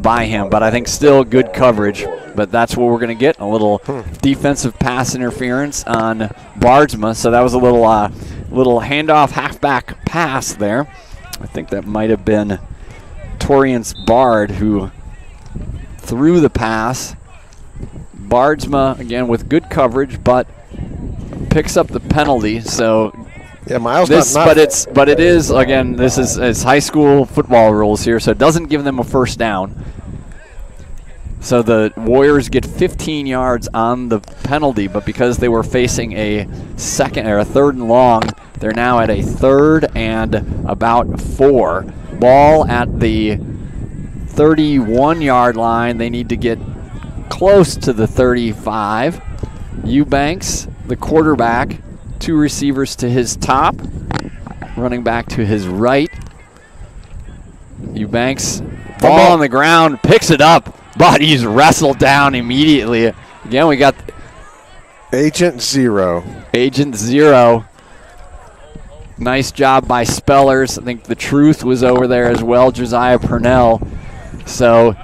by him. But I think still good coverage. But that's what we're going to get, a little defensive pass interference on Bardsma. So that was a little handoff halfback pass there. I think that might have been Torians Bard who threw the pass. Bardsma, again, with good coverage, but picks up the penalty. So yeah, Miles. But it is again. This is high school football rules here, so it doesn't give them a first down. So the Warriors get 15 yards on the penalty, but because they were facing a third and long, they're now at a 3rd and about 4. Ball at the 31-yard line. They need to get close to the 35. Eubanks, the quarterback, 2 receivers to his top, running back to his right. Eubanks, ball on the ground, picks it up, but he's wrestled down immediately. Again, we got Agent Zero. Agent Zero. Nice job by Spellers. I think the Truth was over there as well, Josiah Purnell. So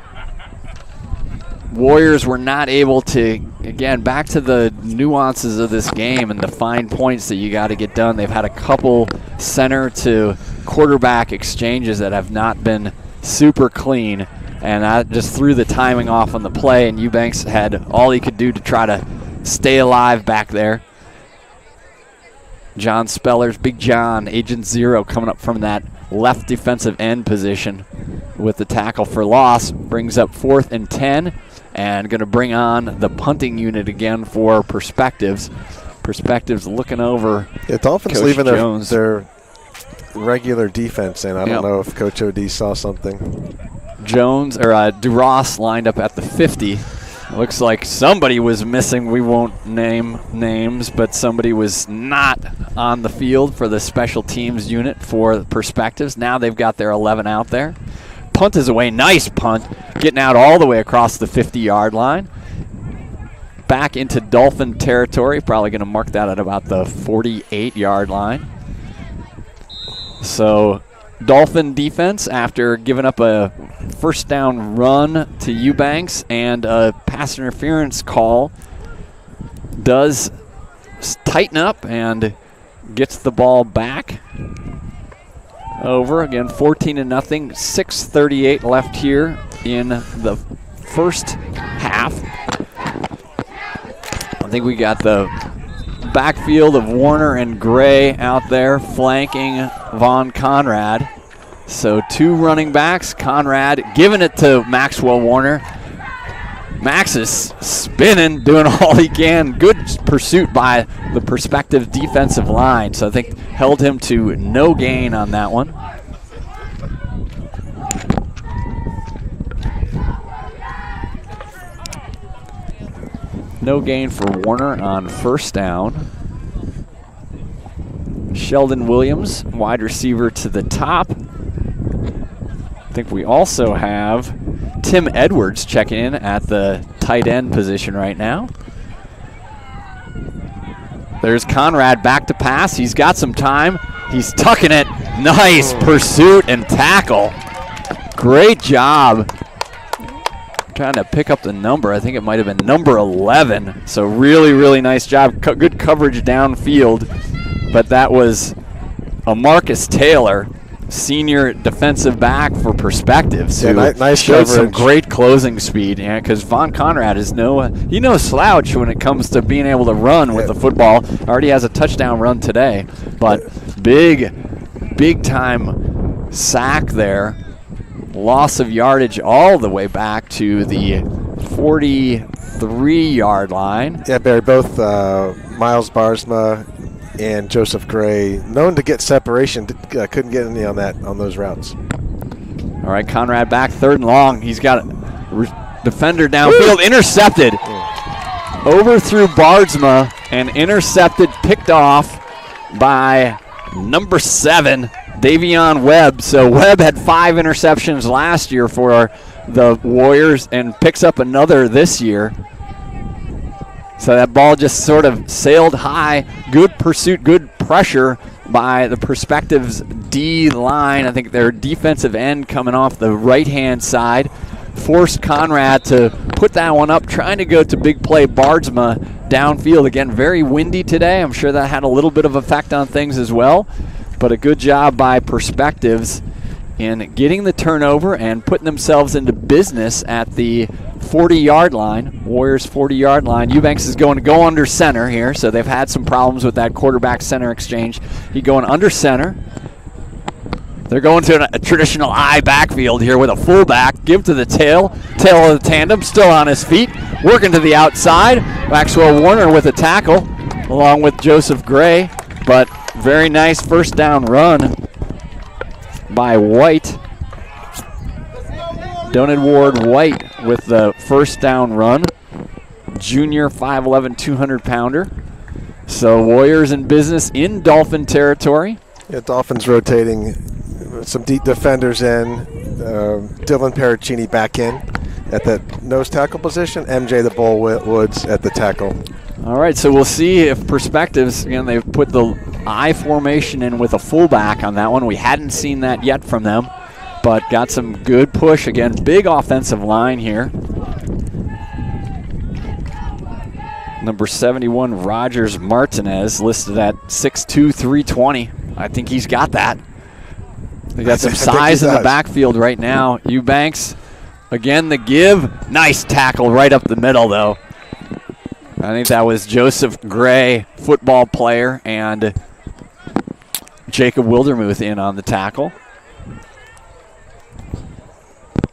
Warriors were not able to, again, back to the nuances of this game and the fine points that you got to get done. They've had a couple center to quarterback exchanges that have not been super clean, and that just threw the timing off on the play, and Eubanks had all he could do to try to stay alive back there. John Spellers, Big John, Agent Zero, coming up from that left defensive end position with the tackle for loss, brings up 4th and 10, and going to bring on the punting unit again for Perspectives. Perspectives looking over Dolphins Coach leaving Jones. their regular defense in. I don't know if Coach O.D. saw something. Duras lined up at the 50. Looks like somebody was missing. We won't name names, but somebody was not on the field for the special teams unit for Perspectives. Now they've got their 11 out there. Punt is away. Nice punt. Getting out all the way across the 50-yard line. Back into Dolphin territory. Probably going to mark that at about the 48-yard line. So Dolphin defense, after giving up a first down run to Eubanks and a pass interference call, does tighten up and gets the ball back over. Again, 14-0, 6:38 left here in the first half. I think we got the backfield of Warner and Gray out there flanking Von Conrad. So 2 running backs. Conrad giving it to Maxwell Warner. Max is spinning, doing all he can. Good pursuit by the Perspective defensive line. So I think held him to no gain on that one. No gain for Warner on first down. Sheldon Williams, wide receiver to the top. I think we also have Tim Edwards checking in at the tight end position right now. There's Conrad back to pass. He's got some time. He's tucking it. Nice pursuit and tackle. Great job. Trying to pick up the number. I think it might have been number 11. So really, really nice job. Good coverage downfield. But that was a Marcus Taylor, senior defensive back for Perspectives, who nice showed coverage. some great closing speed. Because Von Conrad is no slouch when it comes to being able to run with the football. Already has a touchdown run today, but big time sack there. Loss of yardage all the way back to the 43-yard line. Yeah, Barry, both Miles Barsma and Joseph Gray, known to get separation, couldn't get any on those routes. All right, Conrad back, 3rd and long. He's got a defender downfield, intercepted. Overthrew Barsma and intercepted, picked off by number 7, Davion Webb. So Webb had 5 interceptions last year for the Warriors and picks up another this year. So that ball just sort of sailed high. Good pursuit, good pressure by the Perspectives D line. I think their defensive end coming off the right-hand side forced Conrad to put that one up, trying to go to big play Barsma downfield. Again, very windy today. I'm sure that had a little bit of effect on things as well. But a good job by Perspectives in getting the turnover and putting themselves into business at the 40-yard line, Warriors 40-yard line. Eubanks is going to go under center here, so they've had some problems with that quarterback-center exchange. He's going under center. They're going to a traditional I backfield here with a fullback. Give to the tail of the tandem, still on his feet, working to the outside. Maxwell Warner with a tackle, along with Joseph Gray. But very nice first down run by White. Donald Ward White with the first down run. Junior 5'11", 200-pounder. So Warriors in business in Dolphin territory. Yeah, Dolphins rotating some deep defenders in. Dylan Pericini back in at the nose tackle position. MJ the Bull Woods at the tackle. All right, so we'll see if Perspectives, again, they've put the I formation in with a fullback on that one. We hadn't seen that yet from them, but got some good push. Again, big offensive line here. Number 71, Rogers Martinez, listed at 6'2", 320. I think he's got that. They got some size in the backfield right now. Eubanks, again, the give. Nice tackle right up the middle, though. I think that was Joseph Gray, football player, and Jacob Wildermuth in on the tackle.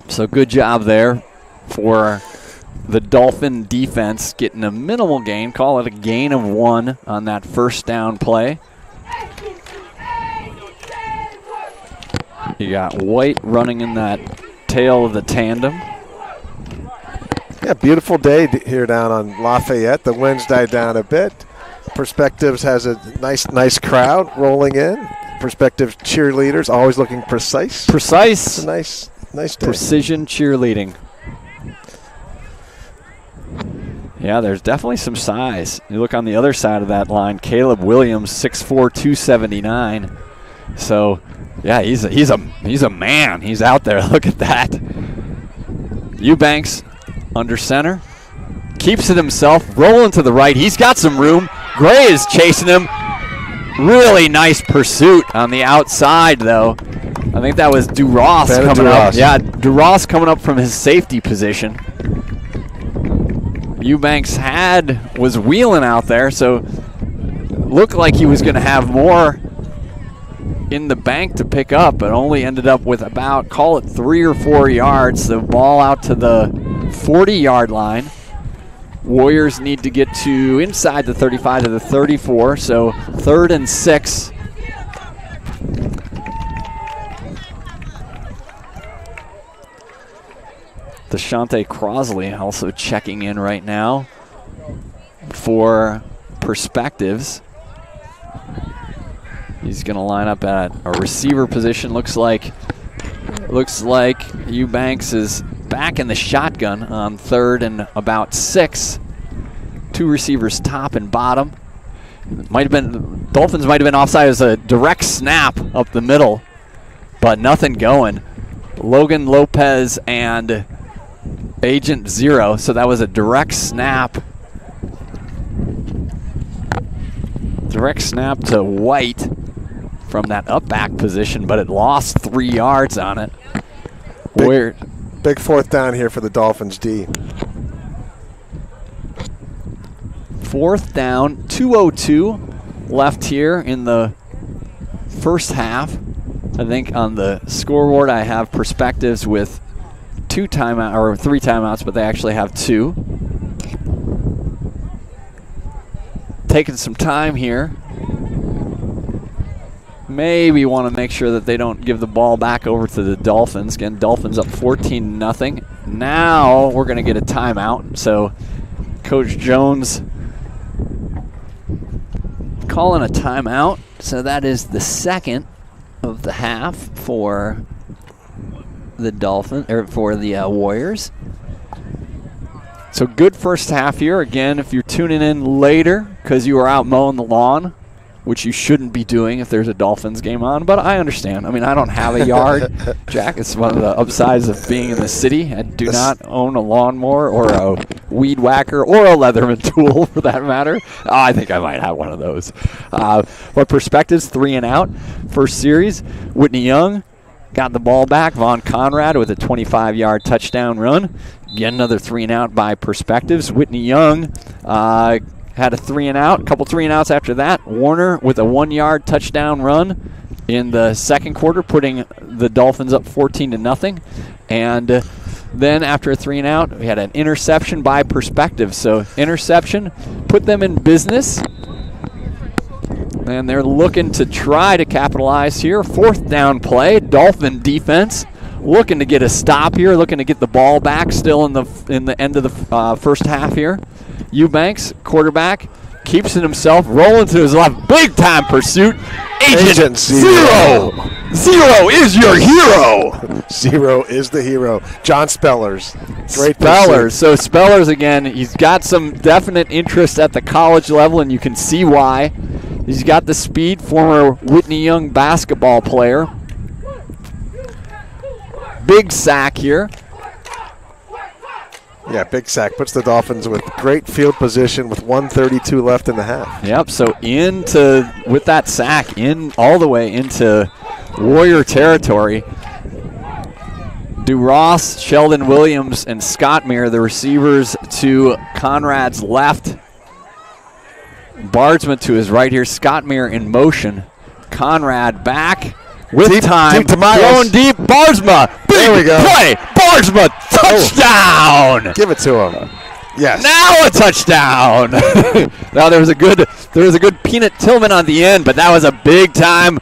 So good job there for the Dolphin defense, getting a minimal gain. Call it a gain of 1 on that first down play. You got White running in that tail of the tandem. Yeah, beautiful day here down on Lafayette. The wind's died down a bit. Perspectives has a nice crowd rolling in. Perspectives cheerleaders always looking precise. Precise. It's a nice day. Precision cheerleading. Yeah, there's definitely some size. You look on the other side of that line, Caleb Williams, 6'4", 279. So, yeah, he's a man. He's out there. Look at that. Eubanks under center. Keeps it himself. Rolling to the right. He's got some room. Gray is chasing him. Really nice pursuit on the outside, though. I think that was DuRoss coming up. Yeah, DuRoss coming up from his safety position. Eubanks was wheeling out there, so looked like he was going to have more in the bank to pick up, but only ended up with about, call it 3 or 4 yards. The ball out to the 40-yard line. Warriors need to get to inside the 35 to the 34, so 3rd and 6. DeShante Crosley also checking in right now for Perspectives. He's going to line up at a receiver position. Looks like Eubanks is back in the shotgun on 3rd and about 6. 2 receivers top and bottom. Dolphins might have been offside as a direct snap up the middle, but nothing going. Logan Lopez and Agent Zero, so that was a direct snap. Direct snap to White from that up back position, but it lost 3 yards on it. Big 4th down here for the Dolphins D. 4th down, 2:02 left here in the first half. I think on the scoreboard I have Perspectives with 3 timeouts, but they actually have 2. Taking some time here. Maybe want to make sure that they don't give the ball back over to the Dolphins. Again, Dolphins up 14-0. Now we're going to get a timeout. So Coach Jones calling a timeout. So that is the 2nd of the half for the Warriors. So good first half here. Again, if you're tuning in later because you were out mowing the lawn, which you shouldn't be doing if there's a Dolphins game on, but I understand. I mean, I don't have a yard, Jack. It's one of the upsides of being in the city. I do not own a lawnmower or a weed whacker or a Leatherman tool, for that matter. I think I might have one of those. But Perspectives, 3 and out. First series, Whitney Young got the ball back. Vaughn Conrad with a 25-yard touchdown run. Yet another 3 and out by Perspectives. Whitney Young had a 3 and out, a couple 3 and outs after that. Warner with a 1-yard touchdown run. in the second quarter, putting the Dolphins up 14-0. And then after a 3-and-out, we had an interception by Perspective. So interception put them in business. And they're looking to try to capitalize here. Fourth down play, Dolphin defense looking to get a stop here, looking to get the ball back still in the end of the first half here. Eubanks, quarterback, keeps it himself, rolling to his left. Big-time pursuit. Agent Zero. Zero is your hero. Zero is the hero. John Spellers. Great Spellers. So Spellers, again, he's got some definite interest at the college level, and you can see why. He's got the speed, former Whitney Young basketball player. Big sack here. Yeah, big sack. Puts the Dolphins with great field position with 1:32 left in the half. Yep, so with that sack, all the way into Warrior territory. DuRoss, Sheldon Williams, and Scott Meir, the receivers to Conrad's left. Bardsman to his right here. Scott Meir in motion. Conrad back with deep, time. deep to Miles. Going deep. Bardsma. Big There we go. play. Bardsma. Touchdown. Give it to him. Yes. Now a touchdown. Now there was a good Peanut Tillman on the end, but that was a big time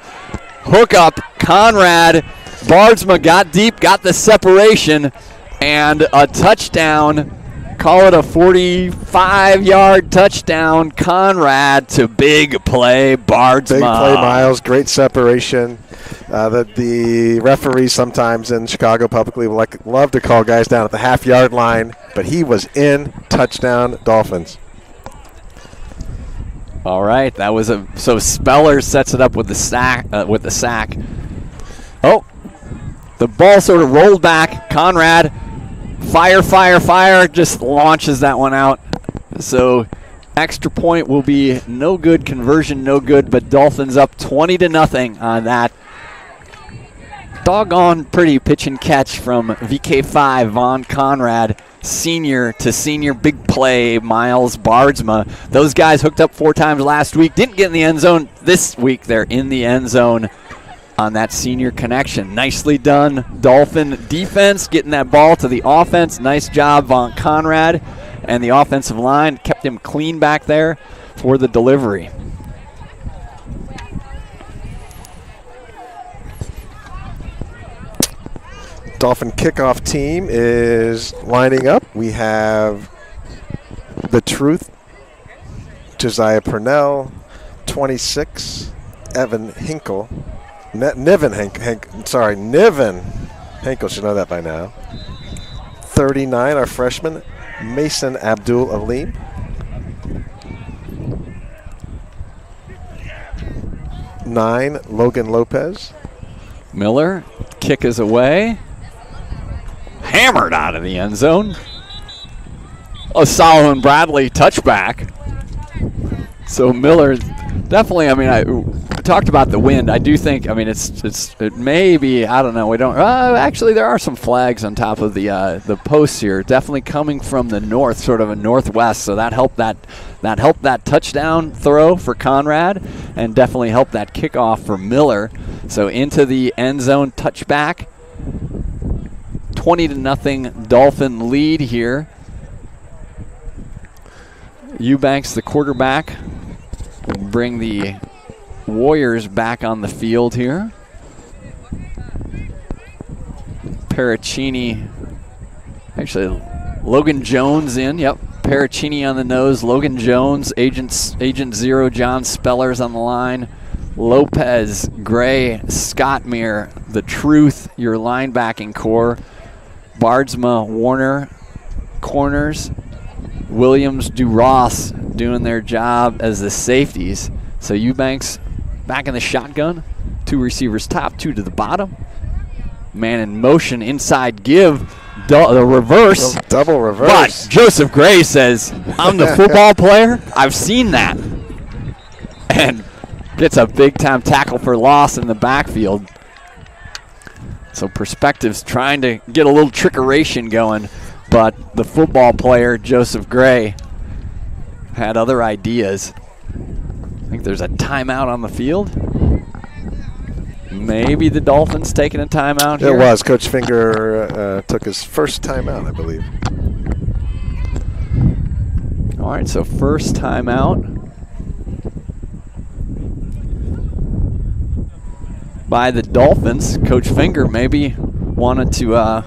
hookup. Conrad. Bardsma got deep, got the separation, and a touchdown. Call it a 45-yard touchdown. Conrad to big play Bardsma. Big play, Miles. Great separation. The referees sometimes in Chicago publicly love to call guys down at the half-yard line, but he was in. Touchdown, Dolphins. All right, that was so Speller sets it up with the sack. Oh, the ball sort of rolled back. Conrad, fire, just launches that one out. So extra point will be no good. Conversion no good, but Dolphins up 20-0 on that. Doggone pretty pitch and catch from VK5 Vaughn Conrad, senior to senior. Big play Miles Bardsma. Those guys hooked up 4 times last week, didn't get in the end zone. This week they're in the end zone on that senior connection. Nicely done, Dolphin defense, getting that ball to the offense. Nice job, Vaughn Conrad, and the offensive line kept him clean back there for the delivery. Dolphin kickoff team is lining up. We have the Truth, Josiah Purnell, 26, Evan Hinkle. Niven Hinkle should know that by now. 39, our freshman, Mason Abdul Alim. Nine, Logan Lopez. Miller, kick is away. Hammered out of the end zone. A Solomon Bradley touchback. So Miller, definitely, I talked about the wind. I do think, it may be, I don't know, we don't, actually there are some flags on top of the posts here, definitely coming from the north, sort of a northwest, so that helped that touchdown throw for Conrad, and definitely helped that kickoff for Miller. So into the end zone touchback, 20-0 Dolphin lead here. Eubanks, the quarterback, will bring the Warriors back on the field here. Paracchini, actually Logan Jones in, yep. Paracchini on the nose, Logan Jones, Agent Zero, John Spellers on the line. Lopez, Gray, Scott Meir, the Truth, your linebacking core. Bardsma, Warner, corners. Williams, DuRoss doing their job as the safeties. So Eubanks back in the shotgun. 2 receivers top, 2 to the bottom. Man in motion, inside give, the reverse. Double reverse. But Joseph Gray says, I'm the football player. I've seen that. And gets a big-time tackle for loss in the backfield. So Perspective's trying to get a little trickeration going, but the football player, Joseph Gray, had other ideas. I think there's a timeout on the field. Maybe the Dolphins taking a timeout here. It was. Coach Finger took his first timeout, I believe. All right, so first timeout by the Dolphins. Coach Finger maybe wanted to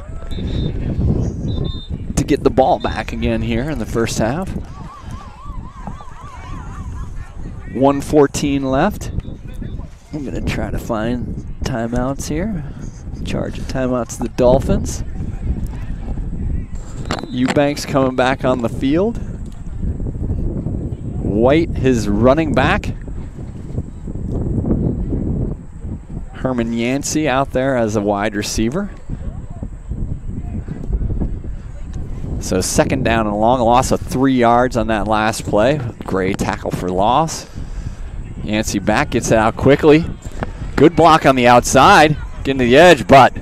get the ball back again here in the first half. 1:14 left. I'm going to try to find timeouts here. Charge of timeouts to the Dolphins. Eubanks coming back on the field. White, his running back. Herman Yancey out there as a wide receiver. So second down and long, a loss of 3 yards on that last play. Gray tackle for loss. Yancey back, gets it out quickly. Good block on the outside, getting to the edge, but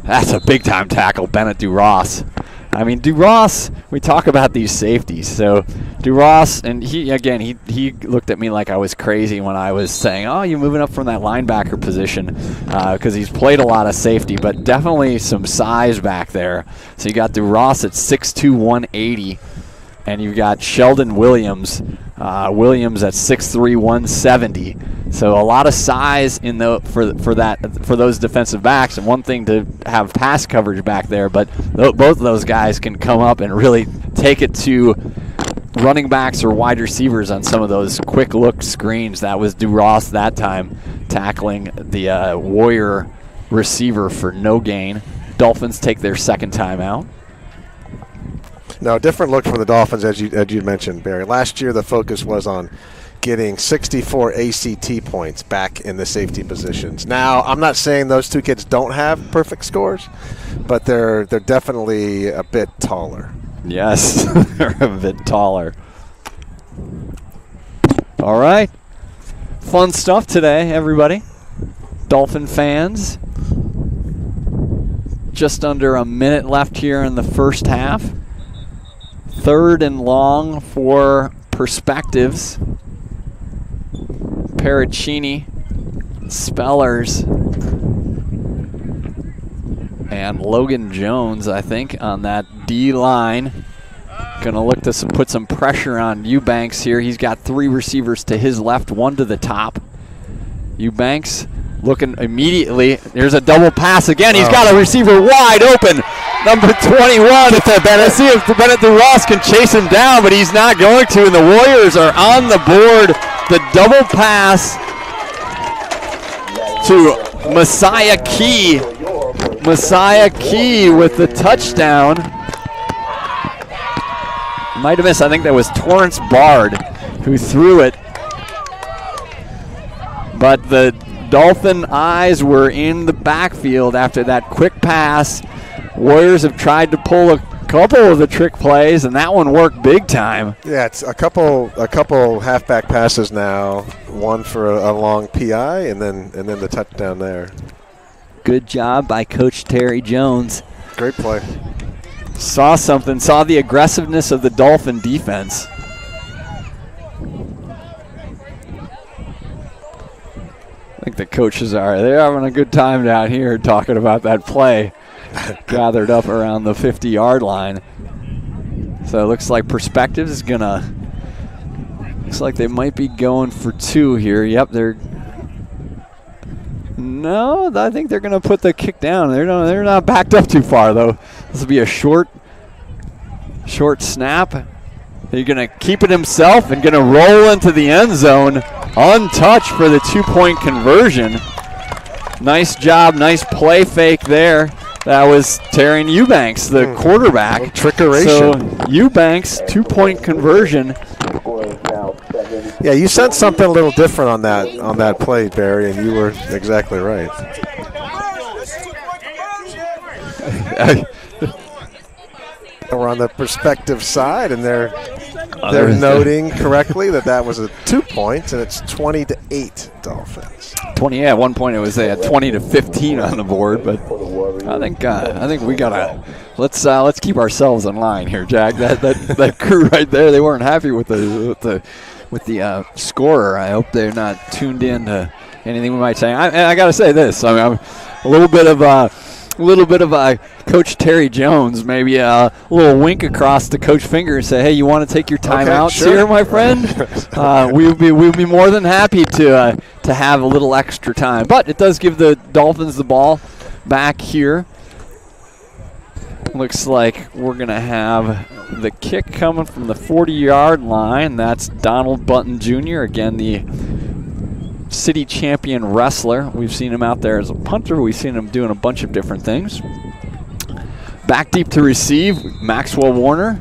that's a big-time tackle, Bennett DuRoss. I mean, DuRoss, we talk about these safeties. So DuRoss, and he looked at me like I was crazy when I was saying, oh, you're moving up from that linebacker position, because he's played a lot of safety, but definitely some size back there. So you got DuRoss at 6'2", 180, and you've got Sheldon Williams, Williams at 6'3", 170. So a lot of size in for those defensive backs, and one thing to have pass coverage back there, but both of those guys can come up and really take it to running backs or wide receivers on some of those quick look screens. That was DuRoss that time, tackling the Warrior receiver for no gain. Dolphins take their second timeout. No, different look from the Dolphins, as you mentioned, Barry. Last year, the focus was on getting 64 ACT points back in the safety positions. Now, I'm not saying those two kids don't have perfect scores, but they're definitely a bit taller. Yes, they're a bit taller. All right. Fun stuff today, everybody. Dolphin fans. Just under a minute left here in the first half. Third and long for Perspectives. Paracchini, Spellers, and Logan Jones, I think, on that D line. Going to look to put some pressure on Eubanks here. He's got 3 receivers to his left, 1 to the top. Eubanks looking immediately. There's a double pass again. He's got a receiver wide open. Number 21. Let's see if Bennett DuRoss can chase him down, but he's not going to, and the Warriors are on the board. The double pass to Messiah Key. Messiah Key with the touchdown. Might have missed. I think that was Torrance Bard who threw it. But the Dolphin eyes were in the backfield after that quick pass. Warriors have tried to pull a couple of the trick plays, and that one worked big time. Yeah, it's a couple halfback passes now. One for a long PI, and then the touchdown there. Good job by Coach Terry Jones. Great play. Saw the aggressiveness of the Dolphin defense. I think the coaches they're having a good time down here talking about that play. Gathered up around the 50-yard line. So it looks like Perspectives is looks like they might be going for 2 here. Yep, no, I think they're gonna put the kick down. They're not backed up too far though. This will be a short snap. He's gonna keep it himself and gonna roll into the end zone untouched for the 2-point conversion. Nice job, nice play fake there. That was Terry Eubanks, the quarterback. Trickeration. So Eubanks, 2-point conversion. Yeah, you sent something a little different on that play, Barry, and you were exactly right. We're on the Perspective side, and they're noting correctly that was a 2 points, and it's 20-8 Dolphins. 20. Yeah, at one point it was 20-15 on the board, but I think we gotta let's keep ourselves in line here, Jack. That crew right there, they weren't happy with the scorer. I hope they're not tuned in to anything we might say. I got to say this. I mean, I'm a little bit of Coach Terry Jones, maybe a little wink across the coach finger and say, hey, you want to take your timeouts here, my friend? We'd be more than happy to have a little extra time. But it does give the Dolphins the ball back here. Looks like we're going to have the kick coming from the 40-yard line. That's Donald Button Jr., again, the city champion wrestler. We've seen him out there as a punter. We've seen him doing a bunch of different things. Back deep to receive, Maxwell Warner.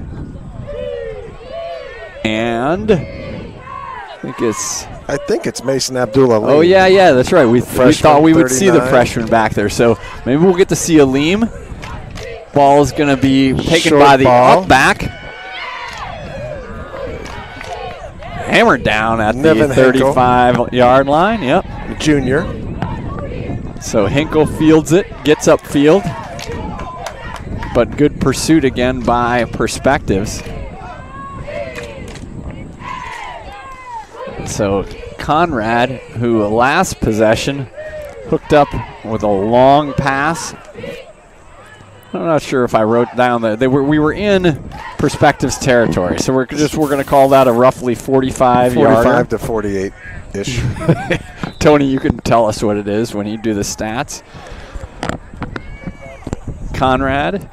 And I think it's Mason Abdullah. Oh, yeah, that's right. We thought we would see the freshman back there. So maybe we'll get to see Aleem. Ball is going to be taken Short by the ball. up back. Hammered down at the 35-yard line. Yep. Junior. So Hinkle fields it, gets upfield. But good pursuit again by Perspectives. So Conrad, who last possession hooked up with a long pass. I'm not sure if I wrote down that we were in Perspectives territory, so we're going to call that a roughly 45-yarder. 45 to 48-ish. Tony, you can tell us what it is when you do the stats. Conrad,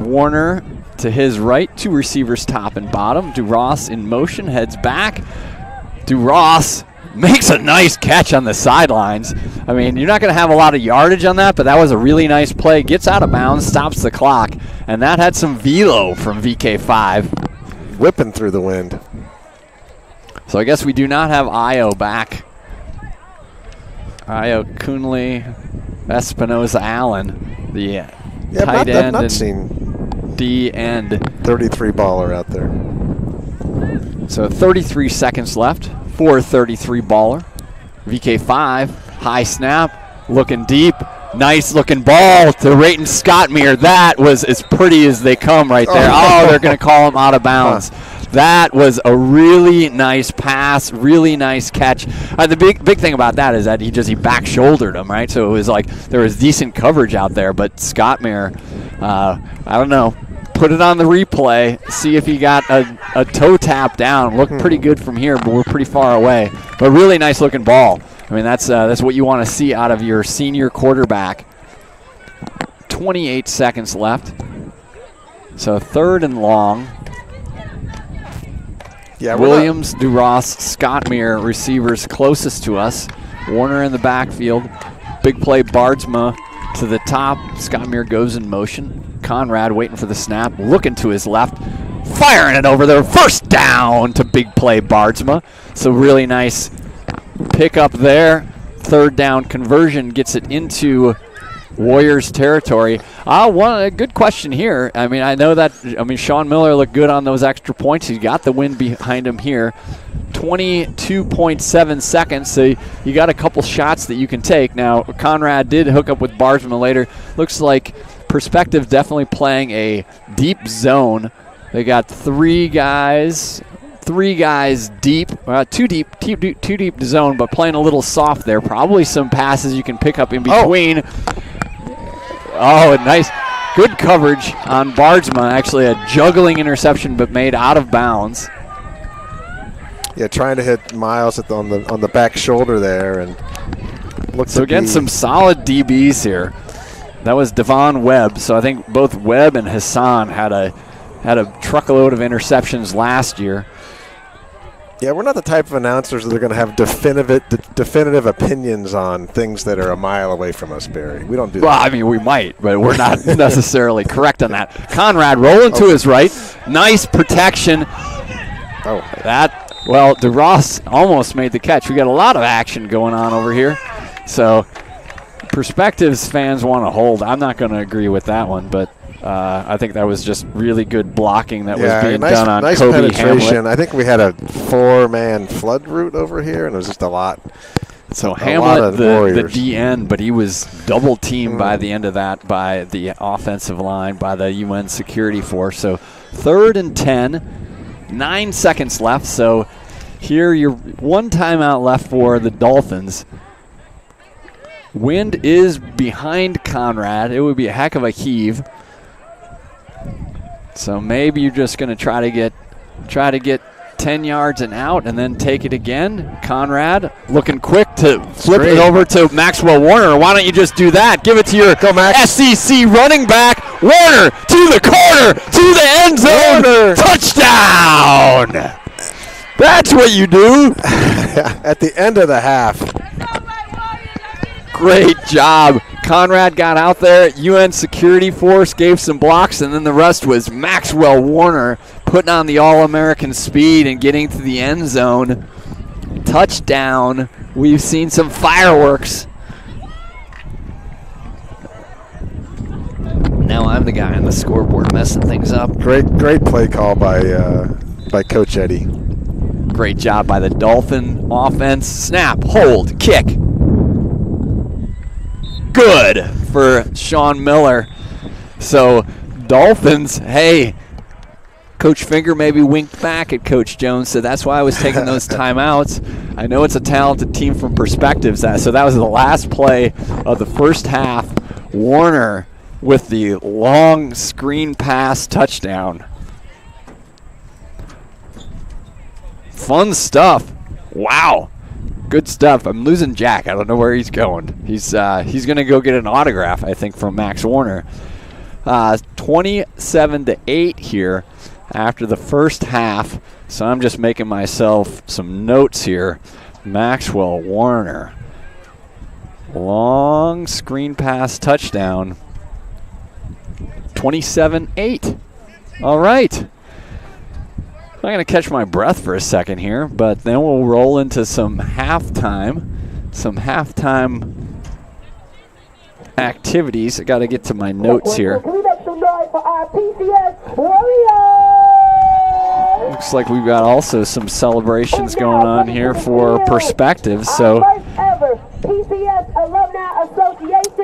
Warner to his right, two receivers top and bottom. DuRoss in motion, heads back. DuRoss makes a nice catch on the sidelines. I mean, you're not going to have a lot of yardage on that, but that was a really nice play. Gets out of bounds, stops the clock, and that had some velo from VK5. Whipping through the wind. So I guess we do not have Io back. Io Coonley, Espinoza Allen, the tight end not and seen D end. 33 baller out there. So 33 seconds left for 33 baller. VK5, high snap, looking deep. Nice looking ball to Rayton Scottmere. That was as pretty as they come right there. Oh, they're going to call him out of bounds. That was a really nice pass, really nice catch. The big thing about that is that he back shouldered him, right? So it was like there was decent coverage out there, but Scottmere, I don't know, put it on the replay, see if he got a toe tap down. Looked pretty good from here, but we're pretty far away. But really nice looking ball. I mean, that's what you want to see out of your senior quarterback. 28 seconds left. So 3rd and long. Yeah, Williams, DuRoss, Scottmere, receivers closest to us. Warner in the backfield. Big play, Bardsma to the top. Scottmere goes in motion. Conrad waiting for the snap, looking to his left, firing it over there. First down to big play, Bardsma. So really nice pick up there. 3rd down conversion gets it into Warriors territory. A good question here. I mean, I know that. Sean Miller looked good on those extra points. He got the win behind him here. 22.7 seconds. So you got a couple shots that you can take. Now Conrad did hook up with Bardsma later. Looks like Perspective definitely playing a deep zone. They got three guys deep, too deep to zone, but playing a little soft there. Probably some passes you can pick up in between. Nice. Good coverage on Bardsma. Actually a juggling interception, but made out of bounds. Yeah, trying to hit Miles on the back shoulder there, and so again, some solid DBs here. That was Devon Webb. So I think both Webb and Hassan had a truckload of interceptions last year. Yeah, we're not the type of announcers that are going to have definitive opinions on things that are a mile away from us, Barry. We don't do that. Well, I mean, we might, but we're not necessarily correct on that. Conrad rolling to his right. Nice protection. DeRoss almost made the catch. We got a lot of action going on over here. So Perspectives fans want to hold. I'm not going to agree with that one, but I think that was just really good blocking that was being done on nice Kobe penetration. Hamlet. I think we had a 4-man flood route over here, and it was just a lot. So Hamlet, the DN, but he was double teamed by the end of that by the offensive line, by the UN security force. So 3rd and 10, 9 seconds left. So Here, your one timeout left for the Dolphins. Wind is behind Conrad. It would be a heck of a heave. So maybe you're just going to try to get 10 yards and out and then take it again. Conrad looking quick to flip it over to Maxwell Warner. Why don't you just do that? Give it to your SEC running back. Warner to the corner, to the end zone. Warner. Touchdown! That's what you do. At the end of the half. Great job. Conrad got out there. UN security force gave some blocks, and then the rest was Maxwell Warner putting on the All-American speed and getting to the end zone. Touchdown. We've seen some fireworks. Now I'm the guy on the scoreboard messing things up. Great play call by Coach Eddie. Great job by the Dolphin offense. Snap, hold, kick. Good for Sean Miller. So Dolphins, hey, Coach Finger maybe winked back at Coach Jones, so that's why I was taking those timeouts. I know it's a talented team from perspectives. So that was the last play of the first half. Warner with the long screen pass touchdown. Fun stuff. Wow. Good stuff. I'm losing Jack. I don't know where he's going. He's going to go get an autograph, I think, from Max Warner. 27-8 here after the first half. So I'm just making myself some notes here. Maxwell Warner. Long screen pass touchdown. 27-8. All right. I'm going to catch my breath for a second here, but then we'll roll into some halftime activities. I got to get to my notes here. Looks like we've got also some celebrations going on here for perspectives. So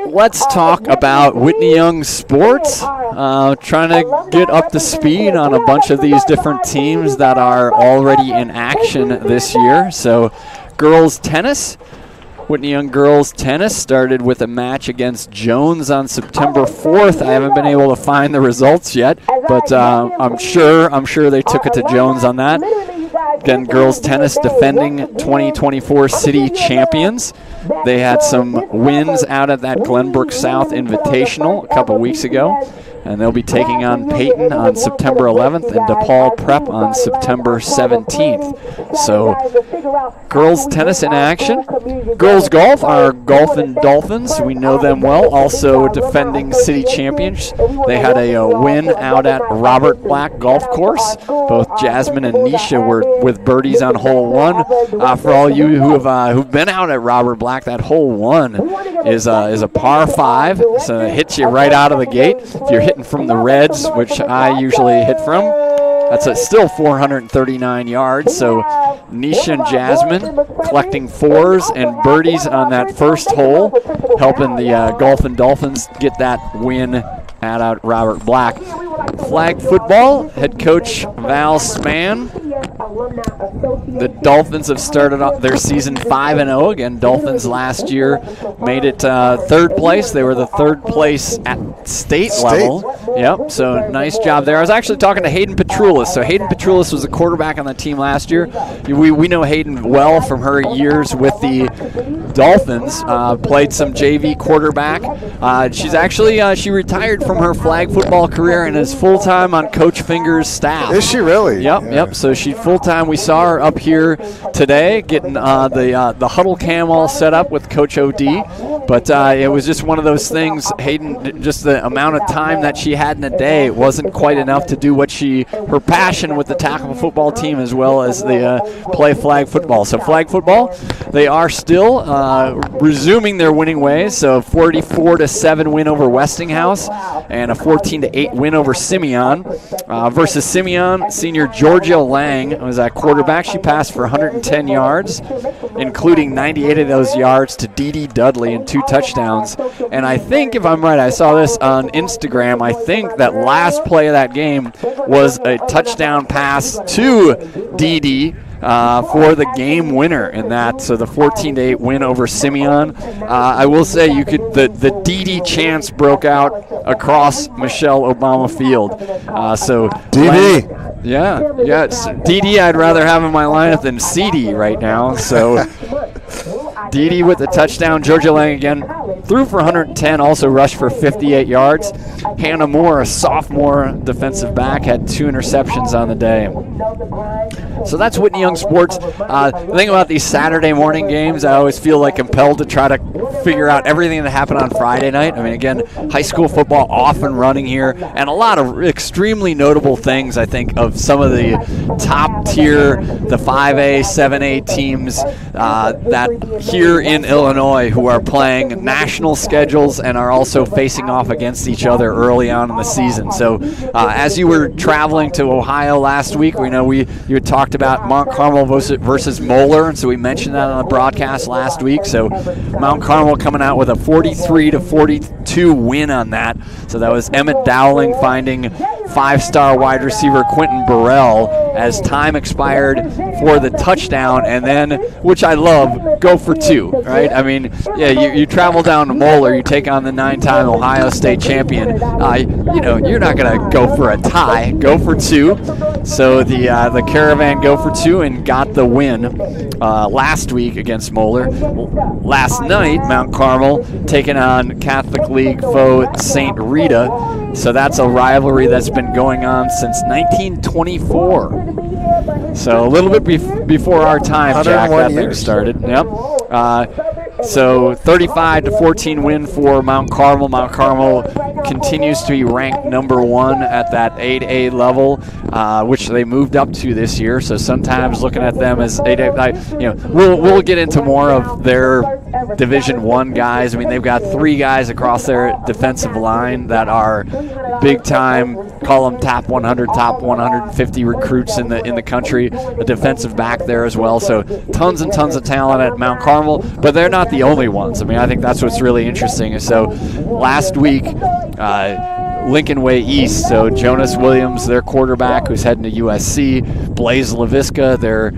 let's talk about Whitney Young sports. Trying to get up to speed on a bunch of these different teams that are already in action this year. So girls tennis. Whitney Young girls tennis started with a match against Jones on September 4th. I haven't been able to find the results yet, but I'm sure they took it to Jones on that. Again, girls tennis defending 2024 city champions. They had some wins out at that Glenbrook South Invitational a couple weeks ago. And they'll be taking on Peyton on September 11th and DePaul Prep on September 17th. So, girls tennis in action. Girls golf are Golfin' Dolphins. We know them well. Also defending city champions. They had a win out at Robert Black Golf Course. Both Jasmine and Nisha were with birdies on hole one. For all you who've been out at Robert Black, that hole one is a par 5. So it hits you right out of the gate. If you're hitting from the reds, which I usually hit from, that's still 439 yards. So Nisha and Jasmine collecting 4s and birdies on that first hole, helping the Golfin' Dolphins get that win at Robert Black. Flag football, head coach Val Spann. The Dolphins have started off their season 5-0. Again, Dolphins last year made it third place. They were the third place at state level. Yep, so nice job there. I was actually talking to Hayden Petrulis. So Hayden Petrulis was the quarterback on the team last year. We know Hayden well from her years with the Dolphins. Played some JV quarterback. She's actually she retired from her flag football career and is full-time on Coach Finger's staff. Is she really? Yep, yeah. Yep. So she's full-time. We saw her up here today getting the huddle cam all set up with Coach OD. But it was just one of those things, Hayden, just the amount of time that she had in a day wasn't quite enough to do what her passion with the tackle football team as well as the play flag football. So flag football, they are still resuming their winning ways. So 44-7 win over Westinghouse and a 14-8 win over Simeon. Versus Simeon, senior Georgia Lang was at quarterback. She passed for 110 yards, including 98 of those yards to Dee Dudley and 2 touchdowns. And I think, if I'm right, I saw this on Instagram, I think that last play of that game was a touchdown pass to Dee for the game winner in that. So the 14-8 win over Simeon. I will say the DD chants broke out across Michelle Obama Field. So DD. Yeah. It's DD I'd rather have in my lineup than CD right now. So DD with the touchdown. Georgia Lang again threw for 110, also rushed for 58 yards. Hannah Moore, a sophomore defensive back, had 2 interceptions on the day. So that's Whitney Young Sports. The thing about these Saturday morning games, I always feel like compelled to try to figure out everything that happened on Friday night. I mean, again, high school football off and running here, and a lot of extremely notable things, I think, of some of the top tier, the 5A, 7A teams that here in Illinois who are playing national schedules and are also facing off against each other early on in the season. So as you were traveling to Ohio last week, we know you had talked about Mount Carmel versus Moeller, and so we mentioned that on the broadcast last week. So Mount Carmel coming out with a 43-42 win on that. So that was Emmett Dowling finding 5-star wide receiver Quentin Burrell as time expired for the touchdown, and then, which I love, go for 2, right? I mean, yeah, you travel down to Moeller, you take on the 9-time Ohio State champion. You're not going to go for a tie, go for 2. So the Caravan go for 2 and got the win last week against Moeller. Last night, Mount Carmel taking on Catholic League foe St. Rita. So that's a rivalry that's been going on since 1924. So a little bit before our time, Jack, that thing started. Yep. So 35-14 win for Mount Carmel. Mount Carmel continues to be ranked number 1 at that 8A level, which they moved up to this year. So sometimes looking at them as 8A, we'll get into more of their Division I guys. I mean, they've got 3 guys across their defensive line that are big time, call them top 100, top 150 recruits in the country. A defensive back there as well. So tons and tons of talent at Mount Carmel, but they're not the only ones. I mean, I think that's what's really interesting. So last week, Lincoln Way East, so Jonas Williams, their quarterback, who's heading to USC, Blaze LaVisca, their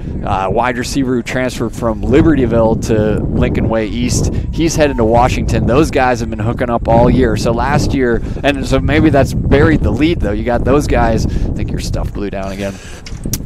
wide receiver who transferred from Libertyville to Lincoln Way East, he's heading to Washington. Those guys have been hooking up all year. So last year, and so maybe that's buried the lead, though. You got those guys. I think your stuff blew down again.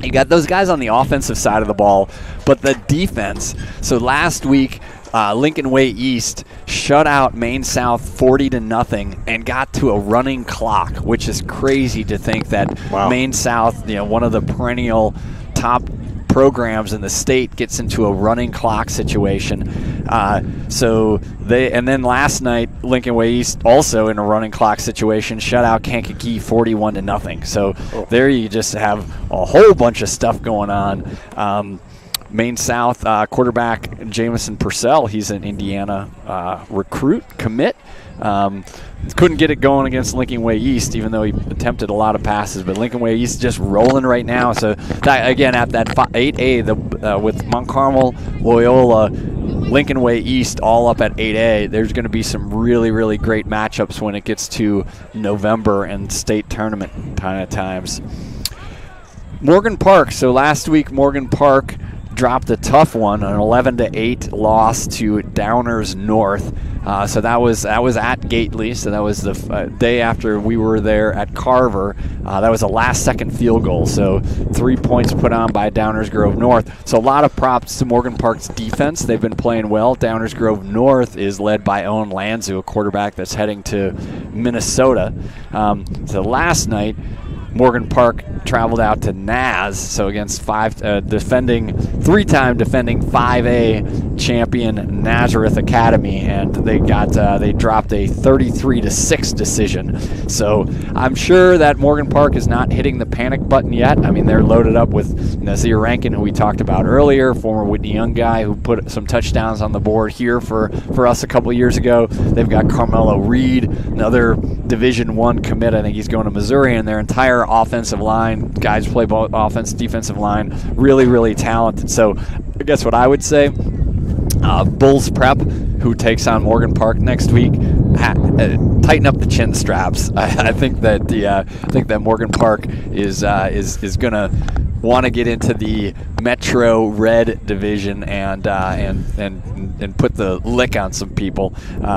You got those guys on the offensive side of the ball, but the defense. So last week, Lincoln Way East shut out Maine South 40-0 and got to a running clock, which is crazy to think that Maine South, one of the perennial top programs in the state, gets into a running clock situation. And then last night, Lincoln Way East also in a running clock situation shut out Kankakee 41-0. So there you just have a whole bunch of stuff going on. Maine South quarterback Jamison Purcell, he's an Indiana recruit, commit. Couldn't get it going against Lincoln Way East, even though he attempted a lot of passes. But Lincoln Way East just rolling right now. So, again, at that 8A, with Mount Carmel, Loyola, Lincoln Way East all up at 8A, there's going to be some really, really great matchups when it gets to November and state tournament kind of times. Morgan Park. So last week, Morgan Park dropped a tough one, an 11-8 loss to Downers North. So that was at Gately. So that was the day after we were there at Carver. That was a last-second field goal. So 3 points put on by Downers Grove North. So a lot of props to Morgan Park's defense. They've been playing well. Downers Grove North is led by Owen Lanzu, a quarterback that's heading to Minnesota. So last night, Morgan Park traveled out to Naz, so against three-time defending 5A champion Nazareth Academy, and they dropped a 33-6 decision. So I'm sure that Morgan Park is not hitting the panic button yet. I mean, they're loaded up with Nazir Rankin, who we talked about earlier, former Whitney Young guy who put some touchdowns on the board here for us a couple years ago. They've got Carmelo Reed, another Division I commit. I think he's going to Missouri, and their entire offensive line, guys play both offense, defensive line, really, really talented. So I guess what I would say, Bulls Prep, who takes on Morgan Park next week, tighten up the chin straps. I think that Morgan Park is going to want to get into the Metro Red division and put the lick on some people.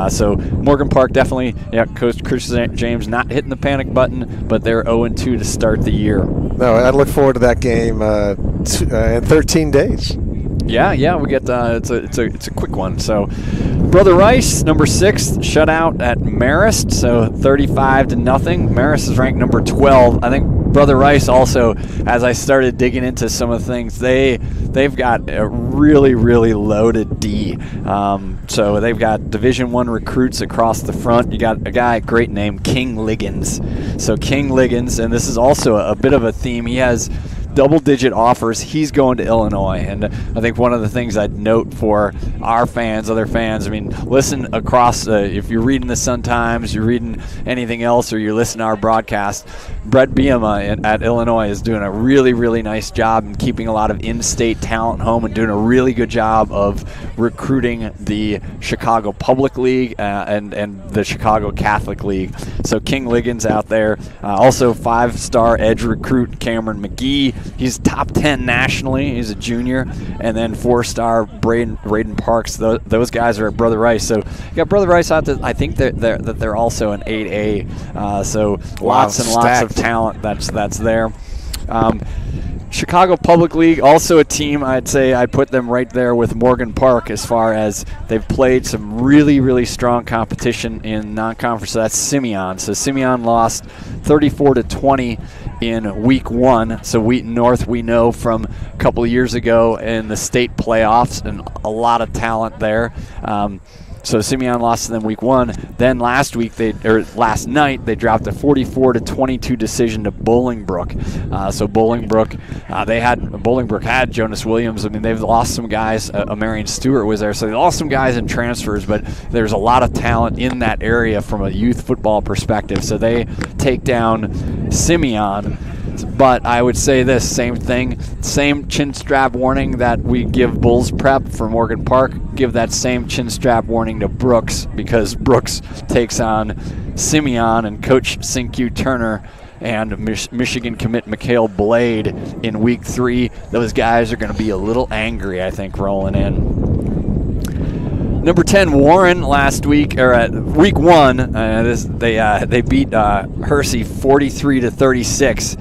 So Morgan Park definitely, Coach Chris James not hitting the panic button, but they're 0-2 to start the year. No, I look forward to that game in 13 days. Yeah, we get it's a quick one. So, Brother Rice, number 6, shutout at Marist, so 35-0. Marist is ranked number 12. I think Brother Rice also, as I started digging into some of the things, they've got a really, really loaded D. So they've got Division I recruits across the front. You got a guy, great name, King Liggins. So King Liggins, and this is also a bit of a theme. He has double-digit offers. He's going to Illinois, and I think one of the things I'd note for our fans, other fans, I mean, listen across, if you're reading the Sun-Times, you're reading anything else, or you're listening to our broadcast, Brett Biema at Illinois is doing a really, really nice job in keeping a lot of in-state talent home and doing a really good job of recruiting the Chicago Public League and the Chicago Catholic League. So King Liggins out there. Also 5-star edge recruit Cameron McGee. He's top 10 nationally. He's a junior. And then 4-star Braden Parks. Those guys are at Brother Rice. So you got Brother Rice out there. I think that they're also an 8A. So lots and lots of talent that's there. Chicago Public League, also a team I'd say I'd put them right there with Morgan Park as far as they've played some really, really strong competition in non-conference. So that's Simeon. So Simeon lost 34-20 in week 1. So Wheaton North we know from a couple of years ago in the state playoffs, and a lot of talent there. So Simeon lost to them week 1. Then last night dropped a 44-22 decision to Bolingbrook. So Bolingbrook had Jonas Williams. I mean, they've lost some guys. Marion Stewart was there, so they lost some guys in transfers. But there's a lot of talent in that area from a youth football perspective. So they take down Simeon. But I would say this, same thing, same chin strap warning that we give Bulls Prep for Morgan Park, give that same chin strap warning to Brooks, because Brooks takes on Simeon and Coach Sinkyu Turner and Michigan commit Mikhail Blade in week 3. Those guys are going to be a little angry, I think, rolling in. Number 10, Warren last week, or at week 1, they beat Hersey 43-36.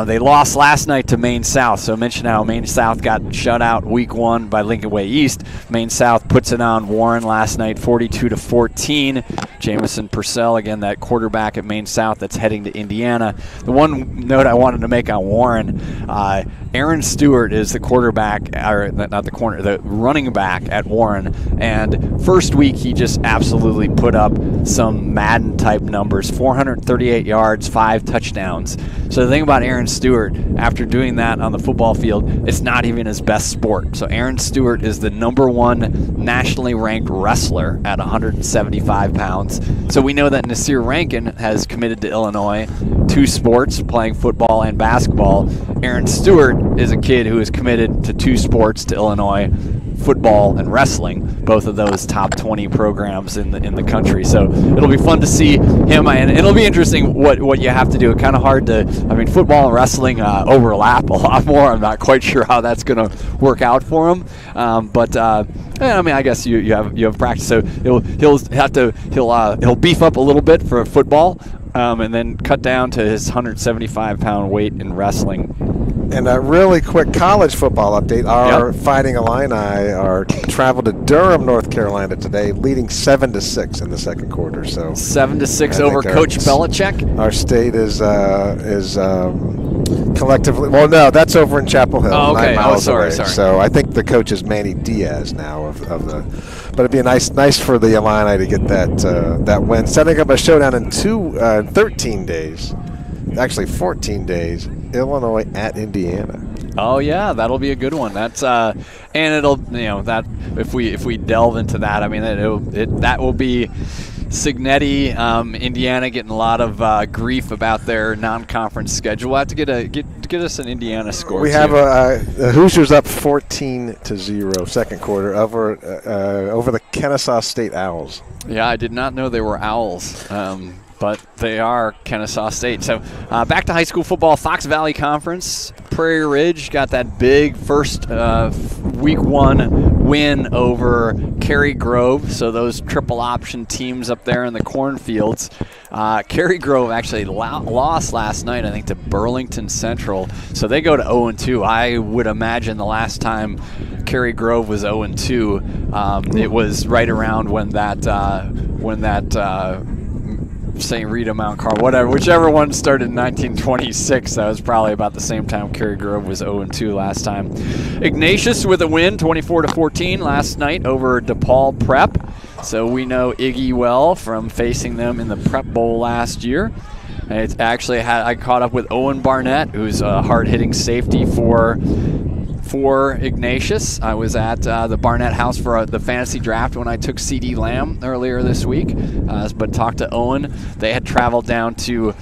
They lost last night to Maine South. So I mentioned how Maine South got shut out week 1 by Lincoln Way East. Maine South puts it on Warren last night, 42-14. Jamison Purcell, again, that quarterback at Maine South that's heading to Indiana. The one note I wanted to make on Warren, Aaron Stewart is the quarterback, or not the corner, the running back at Warren. And first week, he just absolutely put up some Madden-type numbers, 438 yards, 5 touchdowns. So the thing about Aaron Stewart, after doing that on the football field, it's not even his best sport. So Aaron Stewart is the number 1 nationally ranked wrestler at 175 pounds. So we know that Nasir Rankin has committed to Illinois, 2 sports, playing football and basketball. Aaron Stewart is a kid who is committed to 2 sports to Illinois, football and wrestling, both of those top 20 programs in the country. So it'll be fun to see him, and it'll be interesting what you have to do. It's kind of hard to, I mean, football and wrestling overlap a lot more. I'm not quite sure how that's going to work out for him, but I mean, I guess you have practice. So he'll beef up a little bit for football, and then cut down to his 175-pound weight in wrestling. And a really quick college football update. Our Fighting Illini are traveled to Durham, North Carolina today, leading 7-6 in the second quarter. So 7-6 over Coach Belichick. Our state is collectively. Well, no, that's over in Chapel Hill, 9 miles away. Sorry. So I think the coach is Manny Diaz now of the. But it'd be nice for the Illini to get that win, setting up a showdown in 13 days. Actually 14 days, Illinois at Indiana. Oh yeah, that'll be a good one. That's and it'll, that if we delve into that, I mean that will be Signetti, Indiana getting a lot of grief about their non-conference schedule. We'll have to get us an Indiana score. We have the Hoosiers up 14-0 second quarter over the Kennesaw State Owls. Yeah, I did not know they were Owls. But they are Kennesaw State. So back to high school football. Fox Valley Conference Prairie Ridge got that big first week 1 win over Cary Grove. So those triple option teams up there in the cornfields. Cary Grove actually lost last night, I think, to Burlington Central. So they go to 0-2. I would imagine the last time Cary Grove was 0-2, it was right around when that St. Rita, Mount Carmel, whichever one started in 1926. That was probably about the same time Cary Grove was 0-2 last time. Ignatius with a win, 24-14 last night over DePaul Prep. So we know Iggy well from facing them in the Prep Bowl last year. And it's actually I caught up with Owen Barnett, who's a hard-hitting safety for Ignatius. I was at the Barnett house for the fantasy draft when I took C.D. Lamb earlier this week, but talked to Owen. They had traveled down to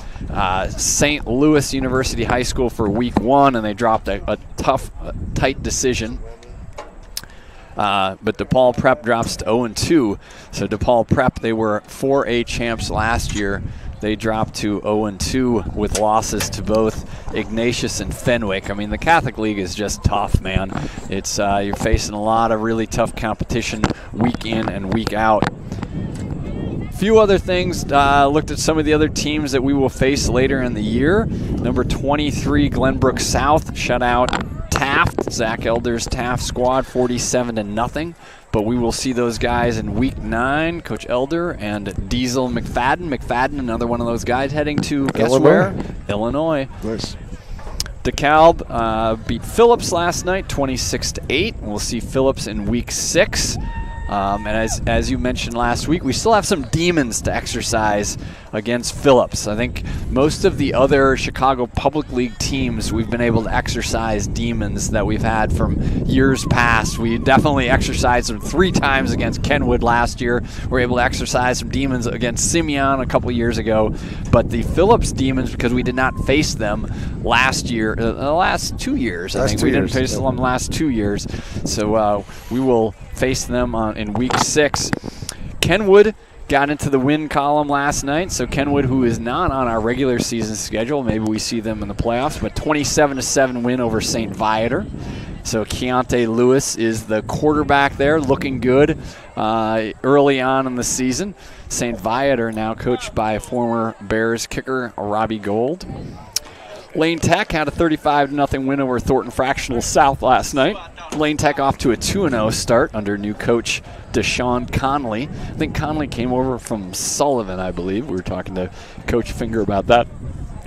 St. Louis University High School for week 1, and they dropped a tough, tight decision. But DePaul Prep drops to 0-2. So DePaul Prep, they were 4A champs last year. They dropped to 0-2 with losses to both Ignatius and Fenwick. I mean, the Catholic League is just tough, man. It's you're facing a lot of really tough competition week in and week out. Few other things. Looked at some of the other teams that we will face later in the year. Number 23, Glenbrook South shut out Taft, Zach Elder's Taft squad, 47-0. But we will see those guys in week 9, Coach Elder and Diesel McFadden. McFadden, another one of those guys heading to, guess where? Illinois. Nice. DeKalb beat Phillips last night, 26-8. We'll see Phillips in week 6. And as you mentioned last week, we still have some demons to exercise against Phillips. I think most of the other Chicago Public League teams, we've been able to exercise demons that we've had from years past. We definitely exercised them 3 times against Kenwood last year. We were able to exercise some demons against Simeon a couple years ago. But the Phillips demons, because we did not face them last year, the last 2 years, I think. We didn't face them the last 2 years. So we will face them in week 6. Kenwood got into the win column last night, so Kenwood, who is not on our regular season schedule, maybe we see them in the playoffs, but 27-7 win over St. Viator. So Keontae Lewis is the quarterback there, looking good early on in the season. St. Viator now coached by former Bears kicker Robbie Gold. Lane Tech had a 35-0 win over Thornton Fractional South last night. Lane Tech off to a 2-0 start under new coach Deshaun Conley. I think Conley came over from Sullivan, I believe. We were talking to Coach Finger about that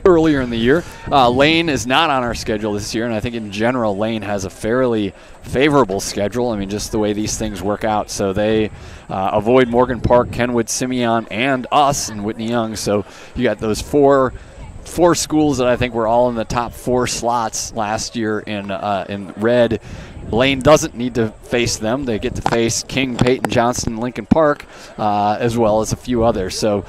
earlier in the year. Lane is not on our schedule this year, and I think in general Lane has a fairly favorable schedule. I mean, just the way these things work out. So they avoid Morgan Park, Kenwood, Simeon, and us in Whitney Young. So you got those four schools that I think were all in the top 4 slots last year in red. Lane doesn't need to face them. They get to face King, Peyton, Johnston, Lincoln Park, as well as a few others. So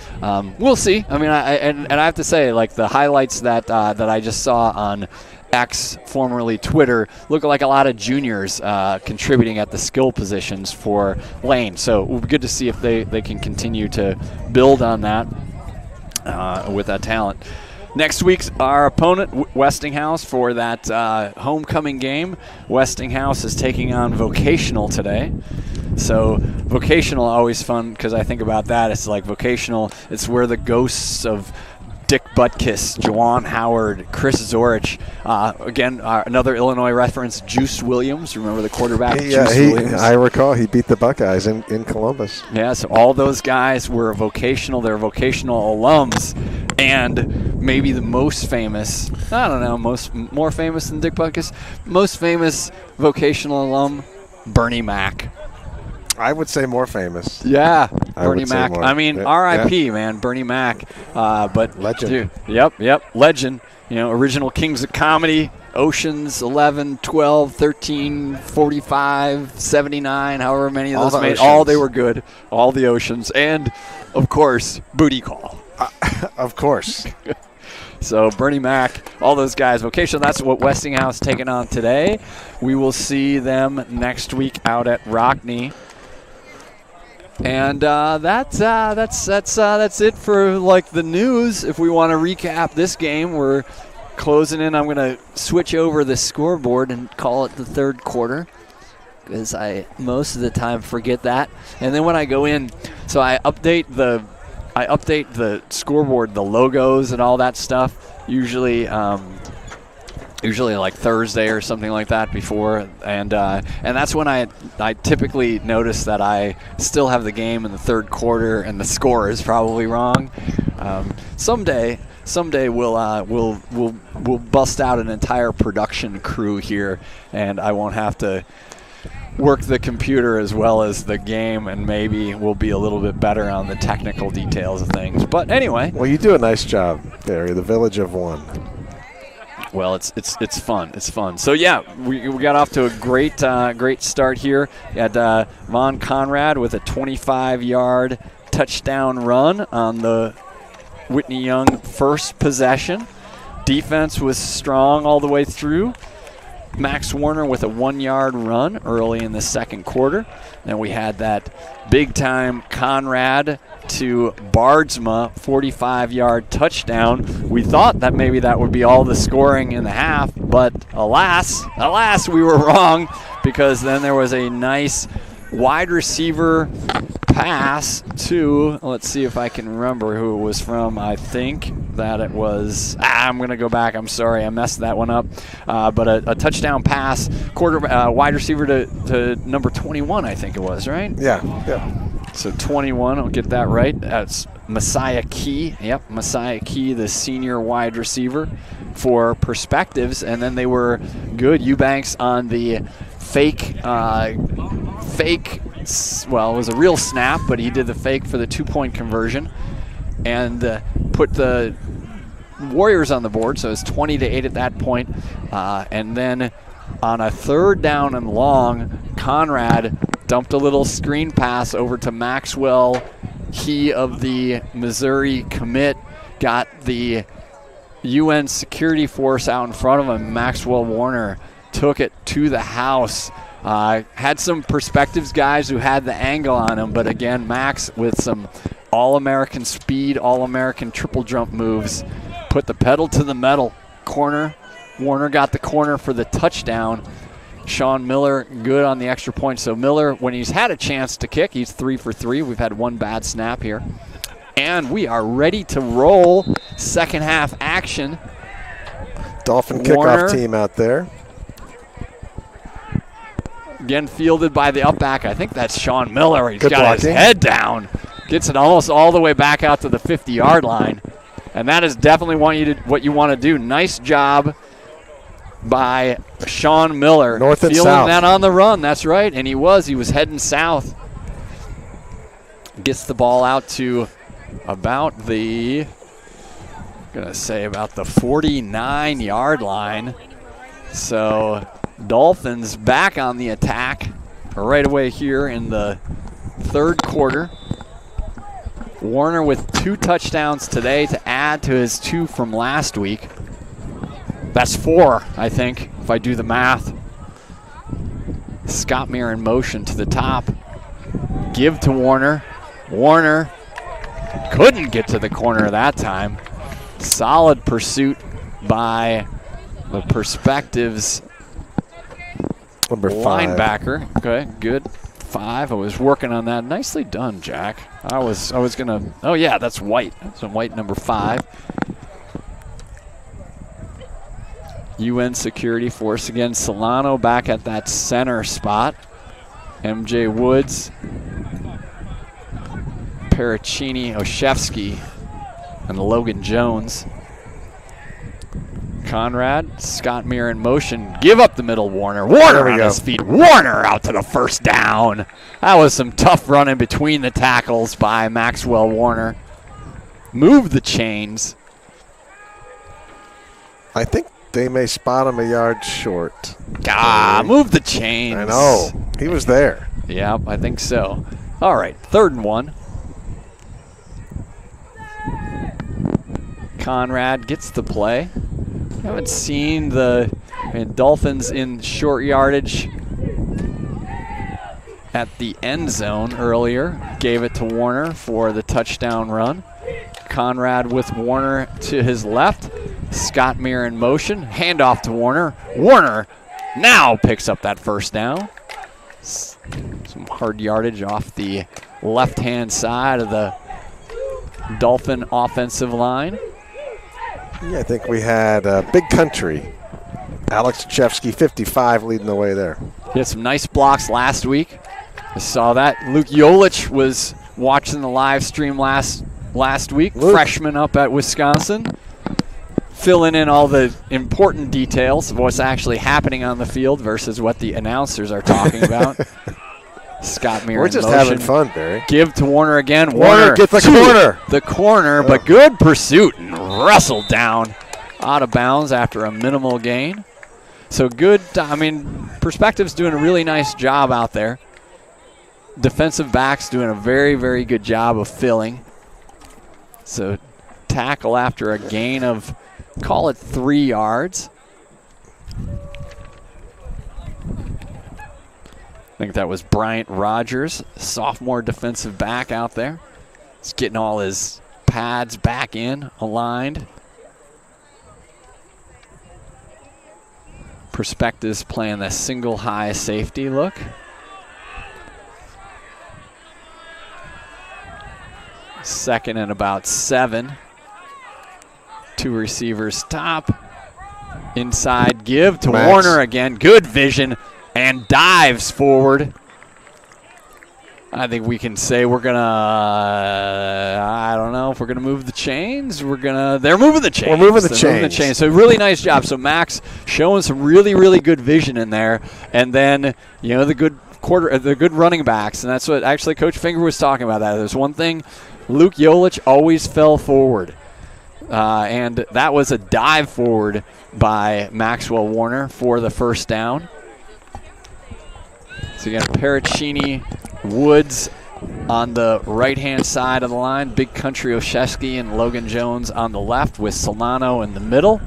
we'll see. I mean, I have to say, like, the highlights that I just saw on X, formerly Twitter, look like a lot of juniors contributing at the skill positions for Lane. So it will be good to see if they can continue to build on that with that talent. Next week's our opponent, Westinghouse, for that homecoming game. Westinghouse is taking on Vocational today. So Vocational, always fun because I think about that. It's like Vocational, it's where the ghosts of Dick Butkus, Jawan Howard, Chris Zorich, again, another Illinois reference, Juice Williams. Remember the quarterback, Juice Williams? I recall he beat the Buckeyes in Columbus. Yeah, so all those guys were Vocational. They're Vocational alums. And maybe the most famous, I don't know, more famous than Dick Butkus, most famous Vocational alum, Bernie Mac. I would say more famous. Yeah, Bernie Mac. I mean, yeah, R.I.P., yeah. Man, Bernie Mac. But legend. Dude, yep, legend. You know, original Kings of Comedy, Oceans 11, 12, 13, 45, 79, however many of those made. All they were good. All the Oceans. And, of course, Booty Call. Of course. So Bernie Mac, all those guys, Vocational, that's what Westinghouse taking on today. We will see them next week out at Rockney. And that's it for like the news. If we want to recap this game, we're a closing in. I'm going to switch over the scoreboard and call it the third quarter, because I most of the time forget that. And then when I go in, so I update the scoreboard, the logos and all that stuff, usually like Thursday or something like that before, and that's when I typically notice that I still have the game in the third quarter and the score is probably wrong. Someday we'll bust out an entire production crew here, and I won't have to work the computer as well as the game, and maybe we'll be a little bit better on the technical details of things. But anyway. Well, you do a nice job, Barry. The Village of One. Well, it's fun. It's fun. So yeah, we got off to a great start here. We had Von Conrad with a 25-yard touchdown run on the Whitney Young first possession. Defense was strong all the way through. Max Warner with a 1-yard run early in the second quarter. Then we had that big-time Conrad to Bardsma 45-yard touchdown. We thought that maybe that would be all the scoring in the half, but alas, we were wrong, because then there was a nice wide receiver pass to, let's see if I can remember who it was from. I think that it was, I'm going to go back. I'm sorry, I messed that one up. But a touchdown pass, wide receiver to number 21, I think it was, right? Yeah. So 21, I'll get that right. That's Messiah Key. Yep, Messiah Key, the senior wide receiver for Perspectives. And then they were good. Eubanks on the fake, well, it was a real snap, but he did the fake for the 2-point conversion and put the Warriors on the board. So it's 20-8 at that point. And then on a third down and long, Conrad dumped a little screen pass over to Maxwell. He of the Missouri commit got the UN security force out in front of him. Maxwell Warner took it to the house. Had some Perspectives guys who had the angle on him, but again, Max with some All-American speed, All-American triple jump moves, put the pedal to the metal. Corner. Warner got the corner for the touchdown. Sean Miller good on the extra point. So Miller, when he's had a chance to kick, he's 3 for 3. We've had one bad snap here. And we are ready to roll second half action. Dolphin Warner, kickoff team out there. Again, fielded by the up back. I think that's Sean Miller. He's Good got blocking. his head down. Gets it almost all the way back out to the 50-yard line. And that is definitely what you want to do. Nice job by Sean Miller. North and fielding south. that on the run. That's right. And he was heading south. Gets the ball out to about the 49-yard line. So Dolphins back on the attack right away here in the third quarter. Warner with 2 touchdowns today to add to his 2 from last week. That's 4, I think, if I do the math. Scott Meir in motion to the top. Give to Warner. Warner couldn't get to the corner that time. Solid pursuit by the Perspectives Number 5. linebacker. Okay, good. 5. I was working on that. Nicely done, Jack. I was gonna. Oh yeah, that's White. That's a White number 5. UN security force again. Solano back at that center spot. MJ Woods, Paracchini, Oshevsky, and Logan Jones. Conrad, Scott Meir in motion. Give up the middle, Warner. Warner on his feet. Warner out to the first down. That was some tough running between the tackles by Maxwell Warner. Move the chains. I think they may spot him a yard short. Move the chains. I know. He was there. Yeah, I think so. All right, 3rd and 1. Conrad gets the play. Haven't seen the Dolphins in short yardage at the end zone earlier. Gave it to Warner for the touchdown run. Conrad with Warner to his left. Scott Meir in motion. Handoff to Warner. Warner now picks up that first down. Some hard yardage off the left-hand side of the Dolphin offensive line. Yeah, I think we had Big Country. Alex Chevsky, 55, leading the way there. He had some nice blocks last week. I saw that. Luke Jolich was watching the live stream last week. Luke. Freshman up at Wisconsin. Filling in all the important details of what's actually happening on the field versus what the announcers are talking about. Scott Meir We're in just motion. having fun, Barry. Give to Warner again. Warner, get the to corner. The corner, but good pursuit and wrestled down out of bounds after a minimal gain. So good. I mean, Perspective's doing a really nice job out there. Defensive backs doing a very, very good job of filling. So tackle after a gain of, call it 3 yards. I think that was Bryant Rogers, sophomore defensive back out there. He's getting all his pads back in, aligned. Perspectives playing the single high safety look. Second and about 7. 2 receivers top. Inside give to Max. Warner again. Good vision and dives forward. I think we can say we're going to, I don't know if we're going to move the chains. They're moving the chains. We're moving the They're moving the chains. So really nice job. So Max showing some really, really good vision in there. And then, you know, the good running backs. And that's what actually Coach Finger was talking about. That there's one thing, Luke Jolich always fell forward. And that was a dive forward by Maxwell Warner for the first down. So you got Parachini, Woods on the right-hand side of the line. Big Country Oshesky and Logan Jones on the left with Solano in the middle.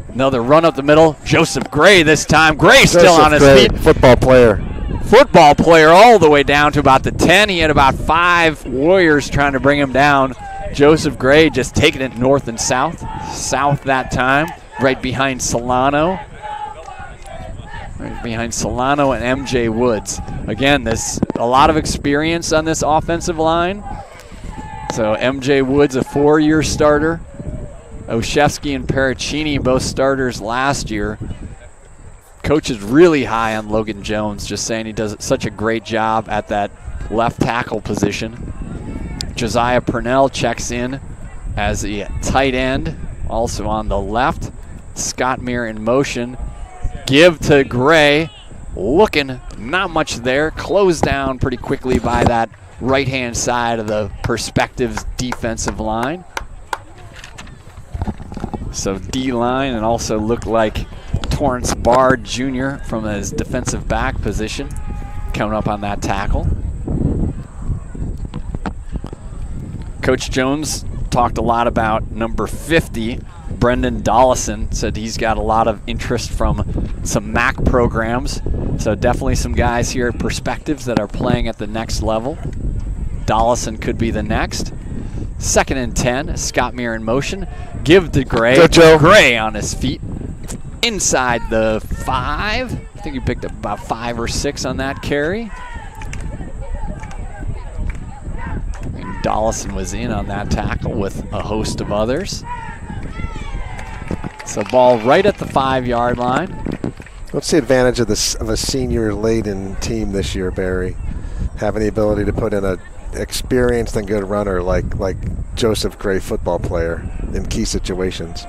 Another run up the middle. Joseph Gray this time. Gray still on his feet. Football player. Football player all the way down to about the 10. He had about 5 Warriors trying to bring him down. Joseph Gray just taking it north and south. South that time. Right behind Solano. Right behind Solano and MJ Woods. Again, there's a lot of experience on this offensive line. So MJ Woods, a 4-year starter. Oshesky and Parachini, both starters last year. Coach is really high on Logan Jones, just saying he does such a great job at that left tackle position. Josiah Purnell checks in as the tight end, also on the left. Scott Meir in motion. Give to Gray. Looking, not much there. Closed down pretty quickly by that right-hand side of the Perspectives defensive line. So D-line, and also looked like Torrance Bard Jr. from his defensive back position coming up on that tackle. Coach Jones talked a lot about number 50, Brendan Dollison. Said he's got a lot of interest from some MAC programs. So definitely some guys here at Perspectives that are playing at the next level. Dollison could be the next. 2nd and 10, Scott Meir in motion. Give to Gray. Go, Joe. Gray on his feet. Inside the 5. I think he picked up about 5 or 6 on that carry. And Dollison was in on that tackle with a host of others. So ball right at the 5-yard line. What's the advantage of a senior-laden team this year, Barry? Having the ability to put in a experienced and good runner like Joseph Gray, football player, in key situations.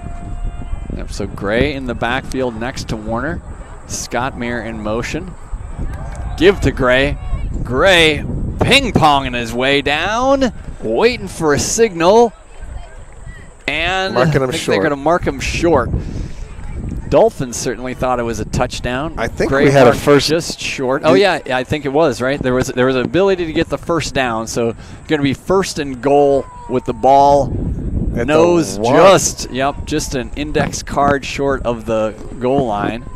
Yep, so Gray in the backfield next to Warner. Scott Meir in motion. Give to Gray. Gray ping-ponging his way down, waiting for a signal. And Marking him I think short. they're going to mark him short. Dolphins certainly thought it was a touchdown. I think Gray we had a marked first. just short. Oh yeah, I think it was right. There was an ability to get the first down, so going to be 1st and goal with the ball. At Nose the one. just an index card short of the goal line.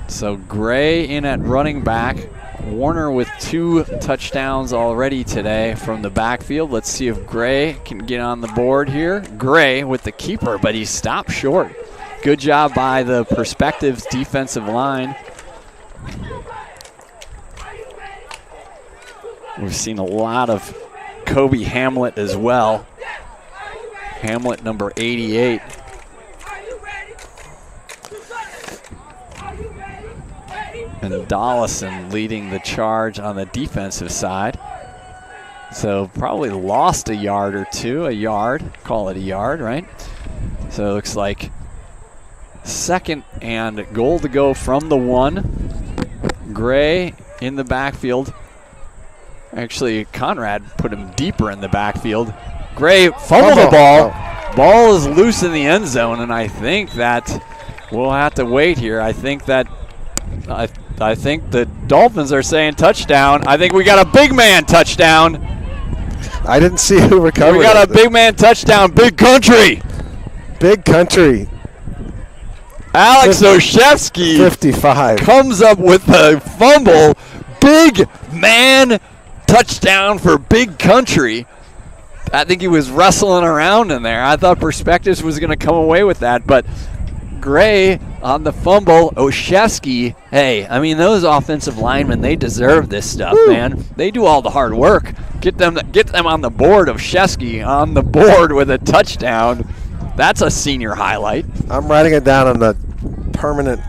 So Gray in at running back Warner with 2 touchdowns already today from the backfield. Let's see if Gray can get on the board here. Gray with the keeper, but he stopped short. Good job by the Perspectives defensive line. We've seen a lot of Kobe Hamlet as well. Hamlet, number 88. And Dollison leading the charge on the defensive side. So probably lost a yard or two, call it a yard, right? So it looks like 2nd and goal to go from the 1. Gray in the backfield. Actually, Conrad put him deeper in the backfield. Gray fumbled the ball. Ball is loose in the end zone, and I think that we'll have to wait here. I think that I think the Dolphins are saying touchdown. I think we got a big man touchdown. I didn't see who recovered. We got a big man touchdown. Big country. Big country. Alex Oshevsky 55 comes up with a fumble. Big man touchdown for Big Country. I think he was wrestling around in there. I thought Perspectives was going to come away with that, but Gray on the fumble. Oshevsky, hey, I mean, those offensive linemen, they deserve this stuff, man. They do all the hard work. Get them on the board. Oshevsky on the board with a touchdown. That's a senior highlight. I'm writing it down on the permanent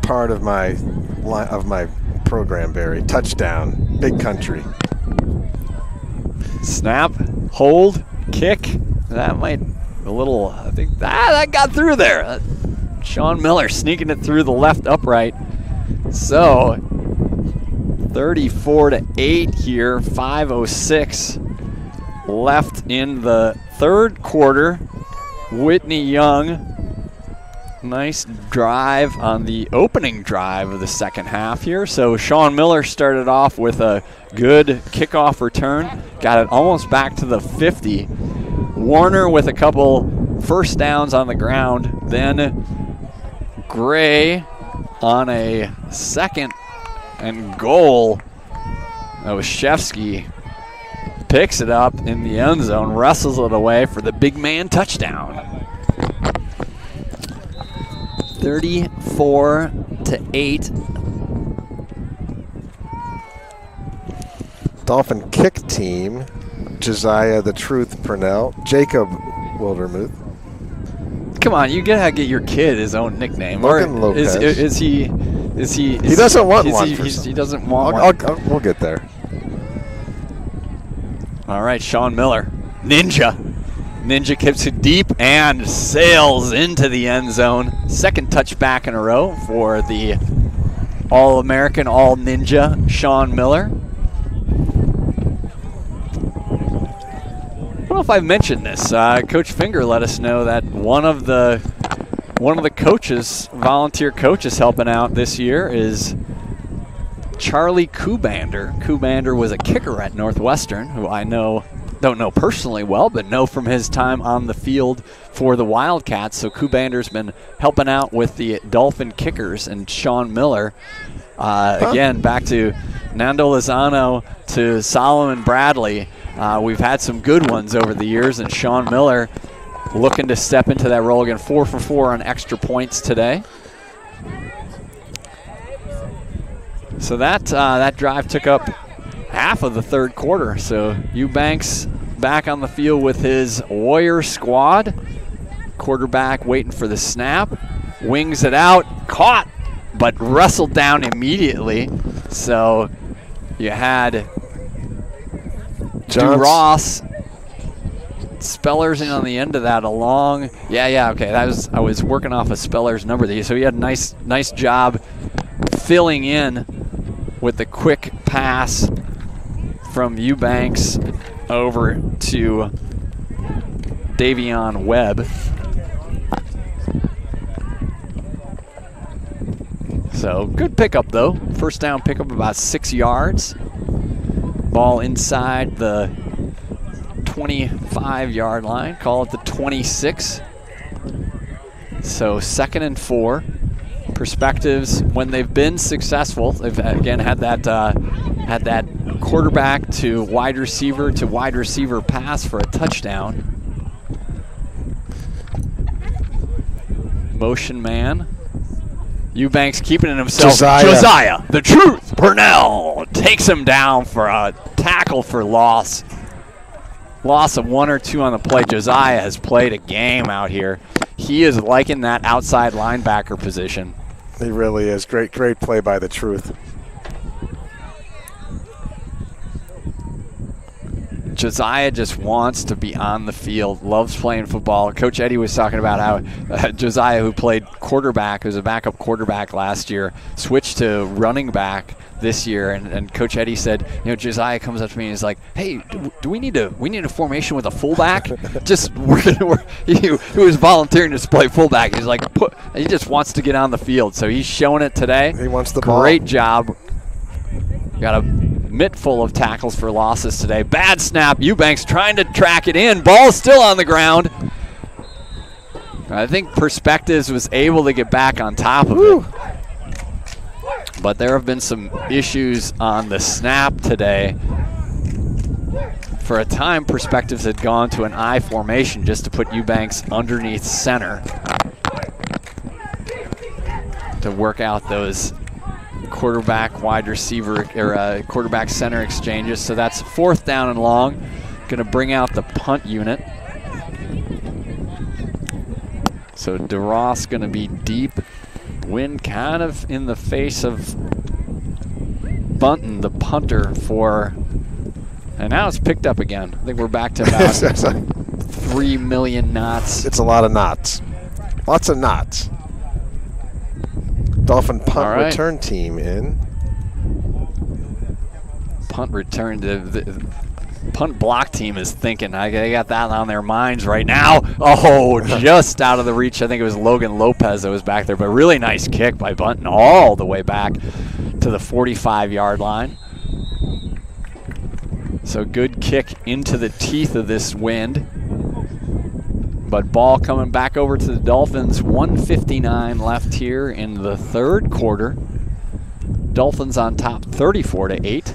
part of my program, Barry. Touchdown, Big Country. Snap, hold, kick. That might a little. I think that got through there. Sean Miller sneaking it through the left upright. So 34-8 here. 5:06 left in the 3rd quarter. Whitney Young. Nice drive on the opening drive of the 2nd half here. So Sean Miller started off with a good kickoff return. Got it almost back to the 50. Warner with a couple first downs on the ground. Then Gray on a 2nd and goal. Oshevsky picks it up in the end zone, wrestles it away for the big man touchdown. 34-8. Dolphin kick team: Josiah the Truth Purnell, Jacob Wildermuth. Come on, you gotta get your kid his own nickname. Logan or Lopez. Is he? He doesn't want one. He doesn't want one. We'll get there. All right, Sean Miller, Ninja. Ninja kicks it deep and sails into the end zone. 2nd touchback in a row for the All-American, All-Ninja Sean Miller. I don't know if I've mentioned this. Coach Finger let us know that one of the coaches, volunteer coaches helping out this year is Charlie Kubander. Kubander was a kicker at Northwestern, who I don't know personally well, but know from his time on the field for the Wildcats. So Kubander's been helping out with the Dolphin kickers, and Sean Miller. Again, back to Nando Lozano to Solomon Bradley. We've had some good ones over the years, and Sean Miller looking to step into that role again. 4 for 4 on extra points today. So that drive took up half of the 3rd quarter. So Eubanks back on the field with his Warrior squad. Quarterback waiting for the snap. Wings it out. Caught, but wrestled down immediately. So you had Ross. Spellers in on the end of that along. Okay. I was working off of Spellers' number there. So he had a nice job filling in with the quick pass from Eubanks over to Davion Webb. So good pickup though. First down pickup about 6 yards. Ball inside the 25-yard line. Call it the 26. So 2nd and 4. Perspectives, when they've been successful, they've again had that quarterback to wide receiver pass for a touchdown. Motion man. Eubanks keeping it himself. Josiah, the truth. Purnell takes him down for a tackle for loss. Loss of 1 or 2 on the play. Josiah has played a game out here. He is liking that outside linebacker position. He really is. Great play by the truth. Josiah just wants to be on the field, loves playing football. Coach Eddie was talking about how Josiah, who played quarterback, who was a backup quarterback last year, switched to running back this year. And Coach Eddie said, Josiah comes up to me and is like, "Hey, do we need a formation with a fullback?" He was volunteering to play fullback. He's like, he just wants to get on the field. So he's showing it today. He wants the ball. Great job. Got a mitt full of tackles for losses today. Bad snap. Eubanks trying to track it in. Ball still on the ground. I think Perspectives was able to get back on top of it. But there have been some issues on the snap today. For a time, Perspectives had gone to an I formation just to put Eubanks underneath center to work out those quarterback wide receiver or quarterback center exchanges. So that's 4th down and long. Going to bring out the punt unit. So DeRoss going to be deep. Wind kind of in the face of Bunton, the punter, and now it's picked up again. I think we're back to about 3 million knots. It's a lot of knots. Lots of knots. Dolphin punt return team in. Punt return. The punt block team is thinking. They got that on their minds right now. Oh, just out of the reach. I think it was Logan Lopez that was back there. But really nice kick by Bunton all the way back to the 45-yard line. So good kick into the teeth of this wind. But ball coming back over to the Dolphins. 1:59 left here in the 3rd quarter. Dolphins on top 34-8.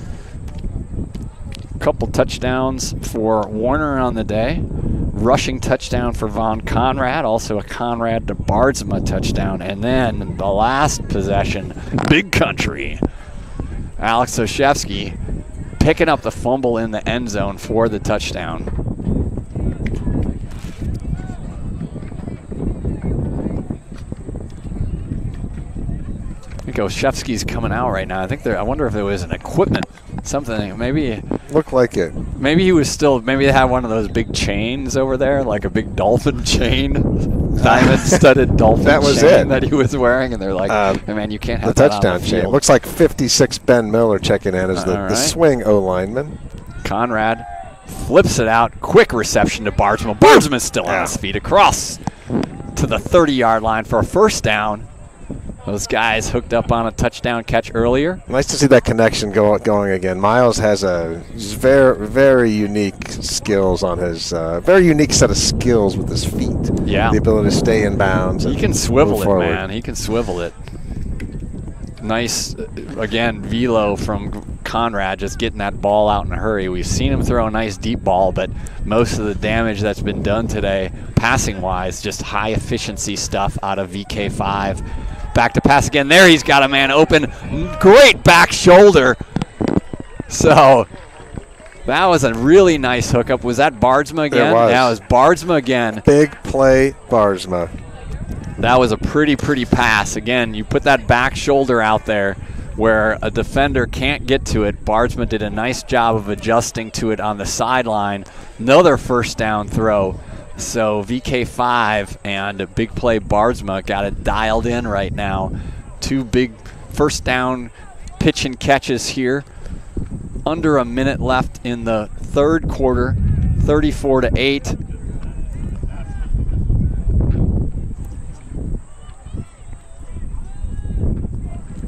Couple touchdowns for Warner on the day. Rushing touchdown for Von Conrad. Also a Conrad to Bardsma touchdown. And then the last possession, Big Country. Alex Oshevsky picking up the fumble in the end zone for the touchdown. I think Oshevsky's coming out right now. I wonder if there was an equipment, something. Maybe looked like it. Maybe he was still. Maybe they had one of those big chains over there, like a big dolphin chain, diamond-studded dolphin. That was chain it that he was wearing, and they're like, "Hey man, you can't have the that touchdown on the chain." field. Looks like 56 Ben Miller checking in as the swing O lineman. Conrad flips it out. Quick reception to Bardsma. Bardsma's still on his feet across to the 30-yard line for a 1st down. Those guys hooked up on a touchdown catch earlier. Nice to see that connection going again. Miles has a very, very unique skills on his very unique set of skills with his feet. Yeah, the ability to stay in bounds. He can swivel it, man. He can swivel it. Nice, again, velo from Conrad, just getting that ball out in a hurry. We've seen him throw a nice deep ball, but most of the damage that's been done today, passing-wise, just high-efficiency stuff out of VK5. Back to pass again. There he's got a man open. Great back shoulder. So that was a really nice hookup. Was that Bardsma again? It was. That was Bardsma again. Big play, Bardsma. That was a pretty pass. Again, you put that back shoulder out there where a defender can't get to it. Bardsma did a nice job of adjusting to it on the sideline. Another 1st down throw. So VK5 and a big play Bardsma got it dialed in right now. 2 big 1st down pitch and catches here. Under a minute left in the 3rd quarter. 34-8.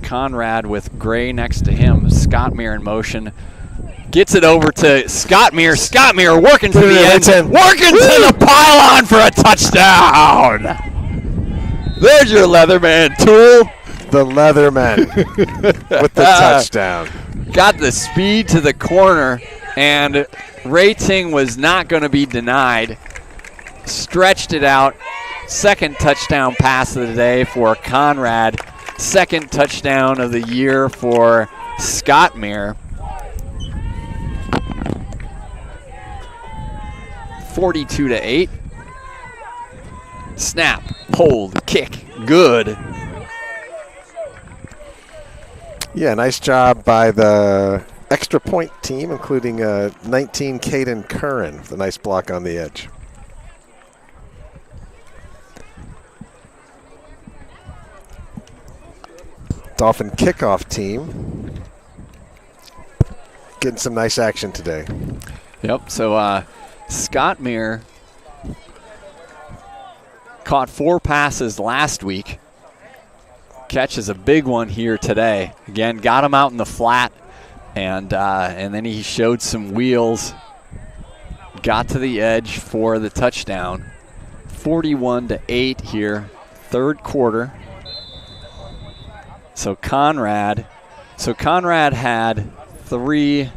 Conrad with Gray next to him. Scottmere in motion. Gets it over to Scottmere. Scottmere working to the end. Working to the pylon for a touchdown. There's your Leatherman tool. The Leatherman with the touchdown. Got the speed to the corner, and Rating was not going to be denied. Stretched it out. Second touchdown pass of the day for Conrad. Second touchdown of the year for Scott Meir. 42-8. Snap, hold, kick, good. Yeah, nice job by the extra point team, including 19 Caden Curran with a nice block on the edge. Dolphin kickoff team getting some nice action today. Yep, so Scott Meir caught 4 passes last week. Catches a big one here today. Again, got him out in the flat, and then he showed some wheels. Got to the edge for the touchdown. 41-8 here, third quarter. So Conrad had 3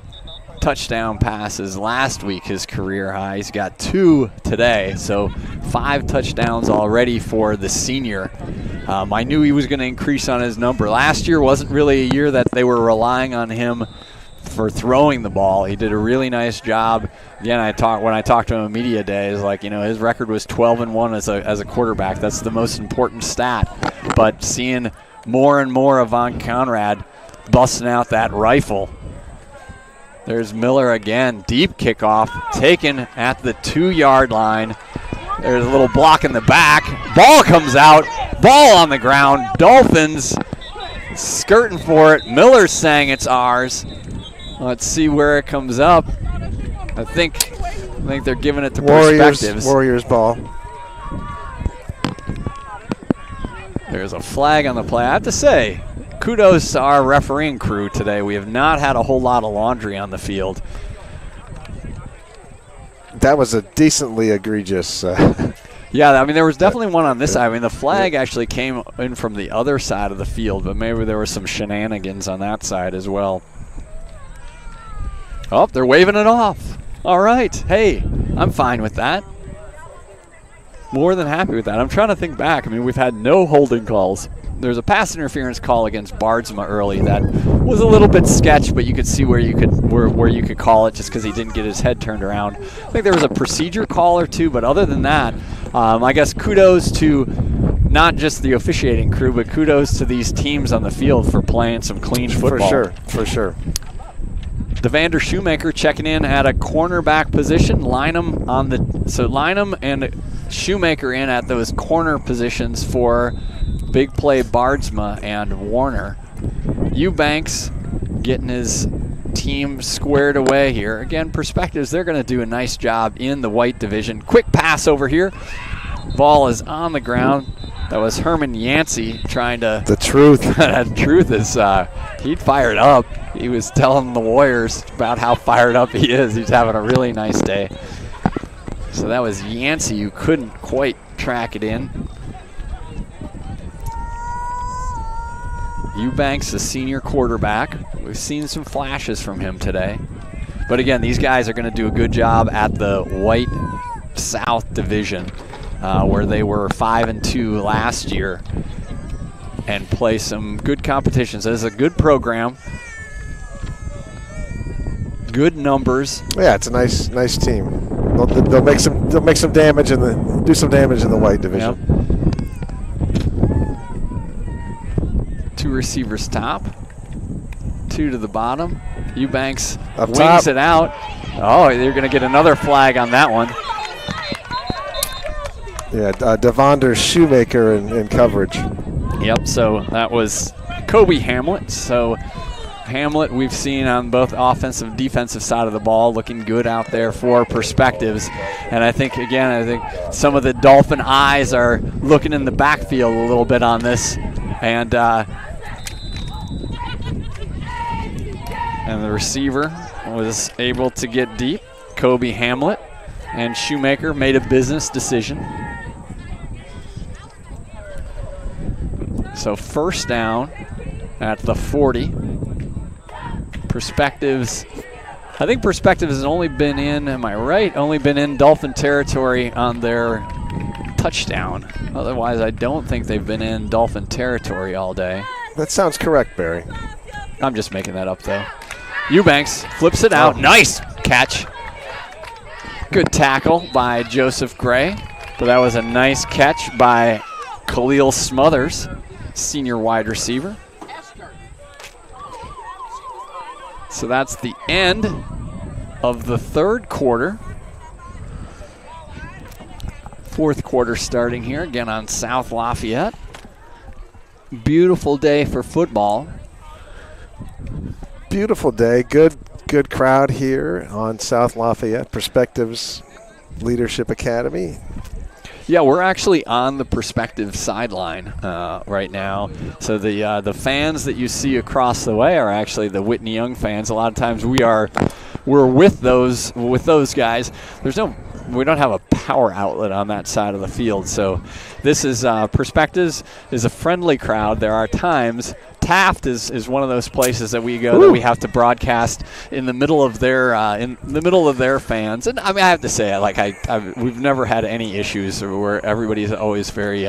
touchdown passes last week, his career high. He's got 2 today, so 5 touchdowns already for the senior. I knew he was going to increase on his number. Last year wasn't really a year that they were relying on him for throwing the ball. He did a really nice job. Again, when I talked to him on media days, his record was 12-1 as a quarterback. That's the most important stat. But seeing more and more of Von Conrad busting out that rifle. There's Miller again. Deep kickoff taken at the 2-yard line. There's a little block in the back. Ball comes out. Ball on the ground. Dolphins skirting for it. Miller's saying it's ours. Let's see where it comes up. I think they're giving it to Perspectives. Warriors ball. There's a flag on the play. I have to say, kudos to our refereeing crew today. We have not had a whole lot of laundry on the field. That was a decently egregious. Yeah, there was definitely one on this side. The flag actually came in from the other side of the field, but maybe there were some shenanigans on that side as well. Oh, they're waving it off. All right. Hey, I'm fine with that. More than happy with that. I'm trying to think back. We've had no holding calls. There's a pass interference call against Bardsma early that was a little bit sketch, but you could see where you could call it just because he didn't get his head turned around. I think there was a procedure call or two, but other than that, I guess kudos to not just the officiating crew, but kudos to these teams on the field for playing some clean football. For sure. Devander Shoemaker checking in at a cornerback position. Lynham and Shoemaker in at those corner positions for big play Bardsma and Warner. Eubanks getting his team squared away here. Again, Perspectives, they're going to do a nice job in the white division. Quick pass over here. Ball is on the ground. That was Herman Yancey trying to... The truth. The truth is he'd fired up. He was telling the Warriors about how fired up he is. He's having a really nice day. So that was Yancey who couldn't quite track it in. Eubanks, a senior quarterback. We've seen some flashes from him today. But again, these guys are going to do a good job at the White South Division, where they were 5-2 last year, and play some good competitions. This is a good program. Good numbers. Yeah, it's a nice team. They'll make some damage do some damage in the white division. Yep. 2 receivers top, 2 to the bottom. Eubanks Up wings top. it out. Oh, they're going to get another flag on that one. Yeah, Devander Shoemaker in coverage. Yep, so that was Kobe Hamlet. So Hamlet we've seen on both offensive and defensive side of the ball looking good out there for Perspectives. And I think some of the Dolphin eyes are looking in the backfield a little bit on this. And the receiver was able to get deep, Kobe Hamlet, and Shoemaker made a business decision. So first down at the 40. Perspectives. I think Perspectives has only been in, am I right? Only been in Dolphin territory on their touchdown. Otherwise, I don't think they've been in Dolphin territory all day. That sounds correct, Barry. I'm just making that up, though. Eubanks flips it out. Nice catch. Good tackle by Joseph Gray. But that was a nice catch by Khalil Smothers, senior wide receiver. So that's the end of the third quarter. Fourth quarter starting here, again on South Lafayette. Beautiful day for football. Beautiful day. Good crowd here on South Lafayette. Perspectives Leadership Academy. Yeah, we're actually on the Perspective sideline right now. So the fans that you see across the way are actually the Whitney Young fans. A lot of times we're with those guys. We don't have a power outlet on that side of the field. So this is Perspectives is a friendly crowd. There are times Taft is one of those places that we go that we have to broadcast in the middle of their fans. And I mean, I have to say, like we've never had any issues where everybody's always very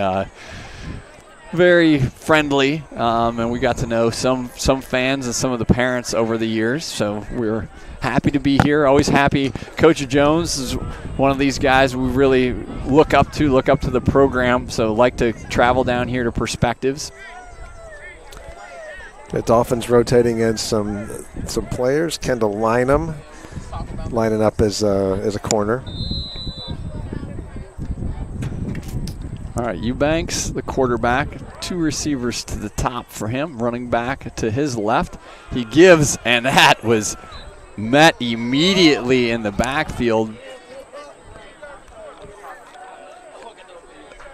very friendly, and we got to know some fans and some of the parents over the years. So we're happy to be here. Always happy. Coach Jones is one of these guys we really look up to the program. So like to travel down here to Perspectives. The Dolphins rotating in some players. Kendall Lynham lining up as a corner. All right, Eubanks, the quarterback, two receivers to the top for him, running back to his left. He gives, and that was met immediately in the backfield.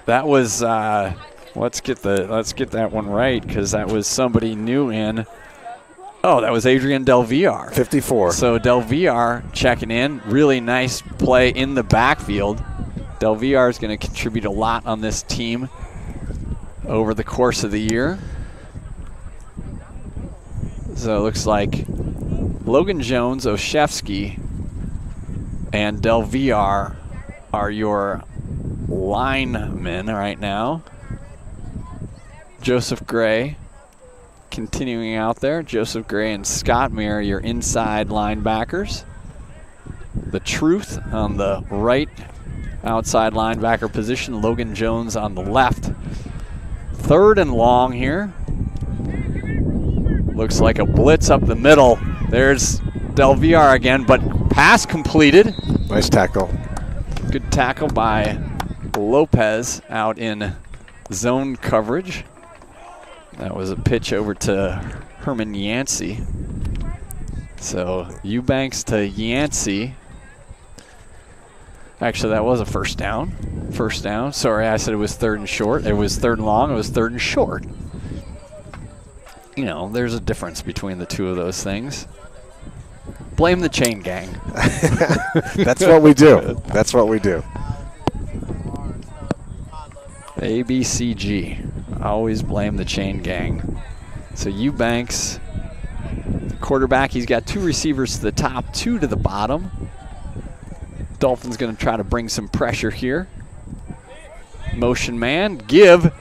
That was let's get that one right, because that was somebody new in. Oh, that was Adrian Del Villar. 54. So Del Villar checking in. Really nice play in the backfield. Del Villar is going to contribute a lot on this team over the course of the year. So it looks like Logan Jones, Oshevsky, and Del Villar are your linemen right now. Joseph Gray continuing out there. Joseph Gray and Scott Muir, your inside linebackers. The Truth on the right outside linebacker position. Logan Jones on the left. Third and long here. Looks like a blitz up the middle. There's Del Villar again, but pass completed. Nice tackle. Good tackle by Lopez out in zone coverage. That was a pitch over to Herman Yancey. So Eubanks to Yancey. Actually, that was a first down. First down. Sorry, I said it was third and short. It was third and long. It was third and short. You know, there's a difference between the two of those things. Blame the chain gang. That's what we do. That's what we do. ABCG. Always blame the chain gang. So Eubanks, the quarterback, he's got two receivers to the top, two to the bottom. Dolphins going to try to bring some pressure here. Motion man, give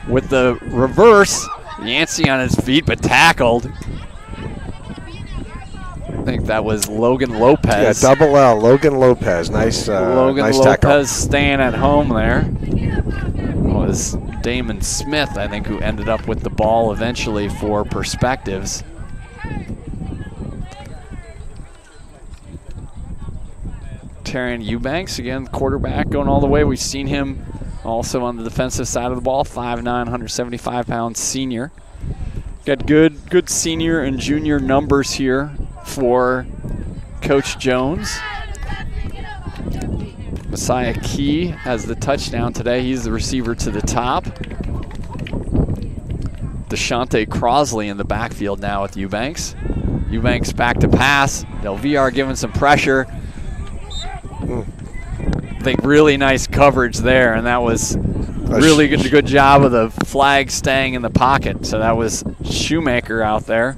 with the reverse. Yancey on his feet, but tackled. I think that was Logan Lopez. Yeah, double L, Logan Lopez. Nice Logan nice Lopez tackle. staying at home there. It was Damon Smith, I think, who ended up with the ball eventually for Perspectives. Terrian Eubanks, again, quarterback going all the way. We've seen him also on the defensive side of the ball, 5'9", 175-pound senior. Got good senior and junior numbers here for Coach Jones. Messiah Key has the touchdown today. He's the receiver to the top. Deshante Crosley in the backfield now with Eubanks. Eubanks back to pass. Del Villar giving some pressure. I think really nice coverage there, and that was really good job of the flag staying in the pocket. So that was Shoemaker out there.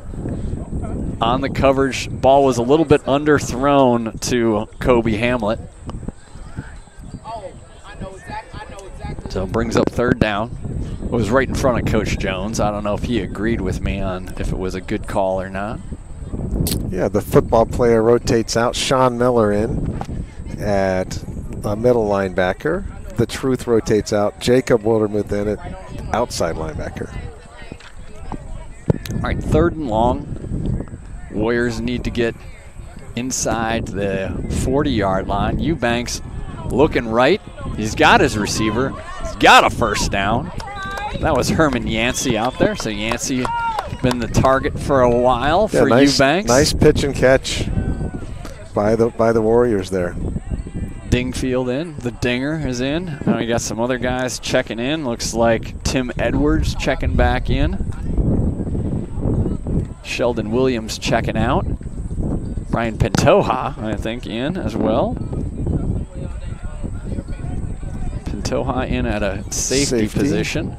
On the coverage, ball was a little bit underthrown to Kobe Hamlet. So it brings up third down. It was right in front of Coach Jones. I don't know if he agreed with me on if it was a good call or not. Yeah, the football player rotates out. Sean Miller in at a middle linebacker. The Truth rotates out. Jacob Wildermuth in at outside linebacker. All right, third and long. Warriors need to get inside the 40-yard line. Eubanks looking right. He's got his receiver. He's got a first down. That was Herman Yancey out there. So Yancey been the target for a while for Eubanks. Nice pitch and catch by the Warriors there. Dingfield in. The dinger is in. Now we got some other guys checking in. Looks like Tim Edwards checking back in. Sheldon Williams checking out. Brian Pantoja, I think, in as well. Pantoja in at a safety position.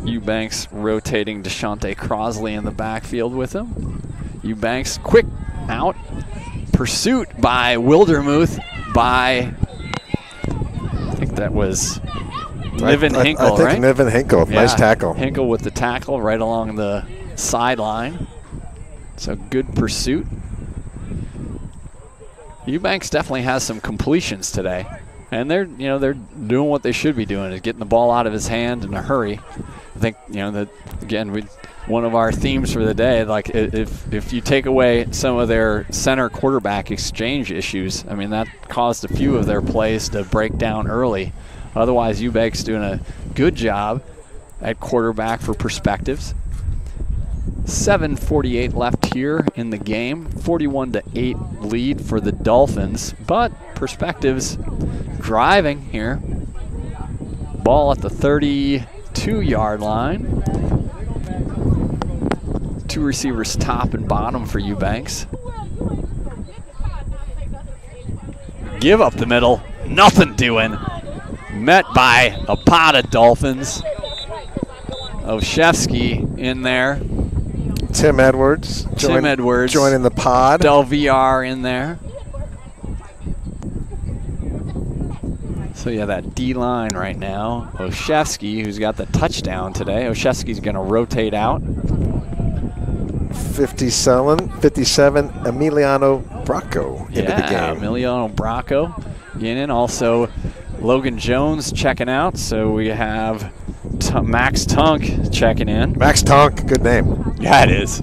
Eubanks rotating Deshaunte Crosley in the backfield with him. Eubanks quick out. Pursuit by Wildermuth by, I think that was Niven Hinkle, I think right? Niven Hinkle, Yeah, nice tackle. Hinkle with the tackle right along the sideline. So good pursuit. Eubanks definitely has some completions today. And they're doing what they should be doing, is getting the ball out of his hand in a hurry. I think, that again, one of our themes for the day, like if you take away some of their center quarterback exchange issues, I mean, that caused a few of their plays to break down early. Otherwise, Eubanks doing a good job at quarterback for perspectives. 7:48 left here in the game. 41-8 lead for the Dolphins, but perspectives driving here. Ball at the 32-yard line. Two receivers top and bottom for Eubanks. Give up the middle. Nothing doing. Met by a pot of Dolphins. Oshevsky in there. Tim Edwards. Joining the pod. Del VR in there. So yeah, that D-line right now. Oshevsky, who's got the touchdown today. Oshevsky's going to rotate out. 57, Emiliano Bracco into the game. Emiliano Bracco getting in. Also, Logan Jones checking out. So we have Max Tunk checking in. Max Tunk, good name. Yeah, it is.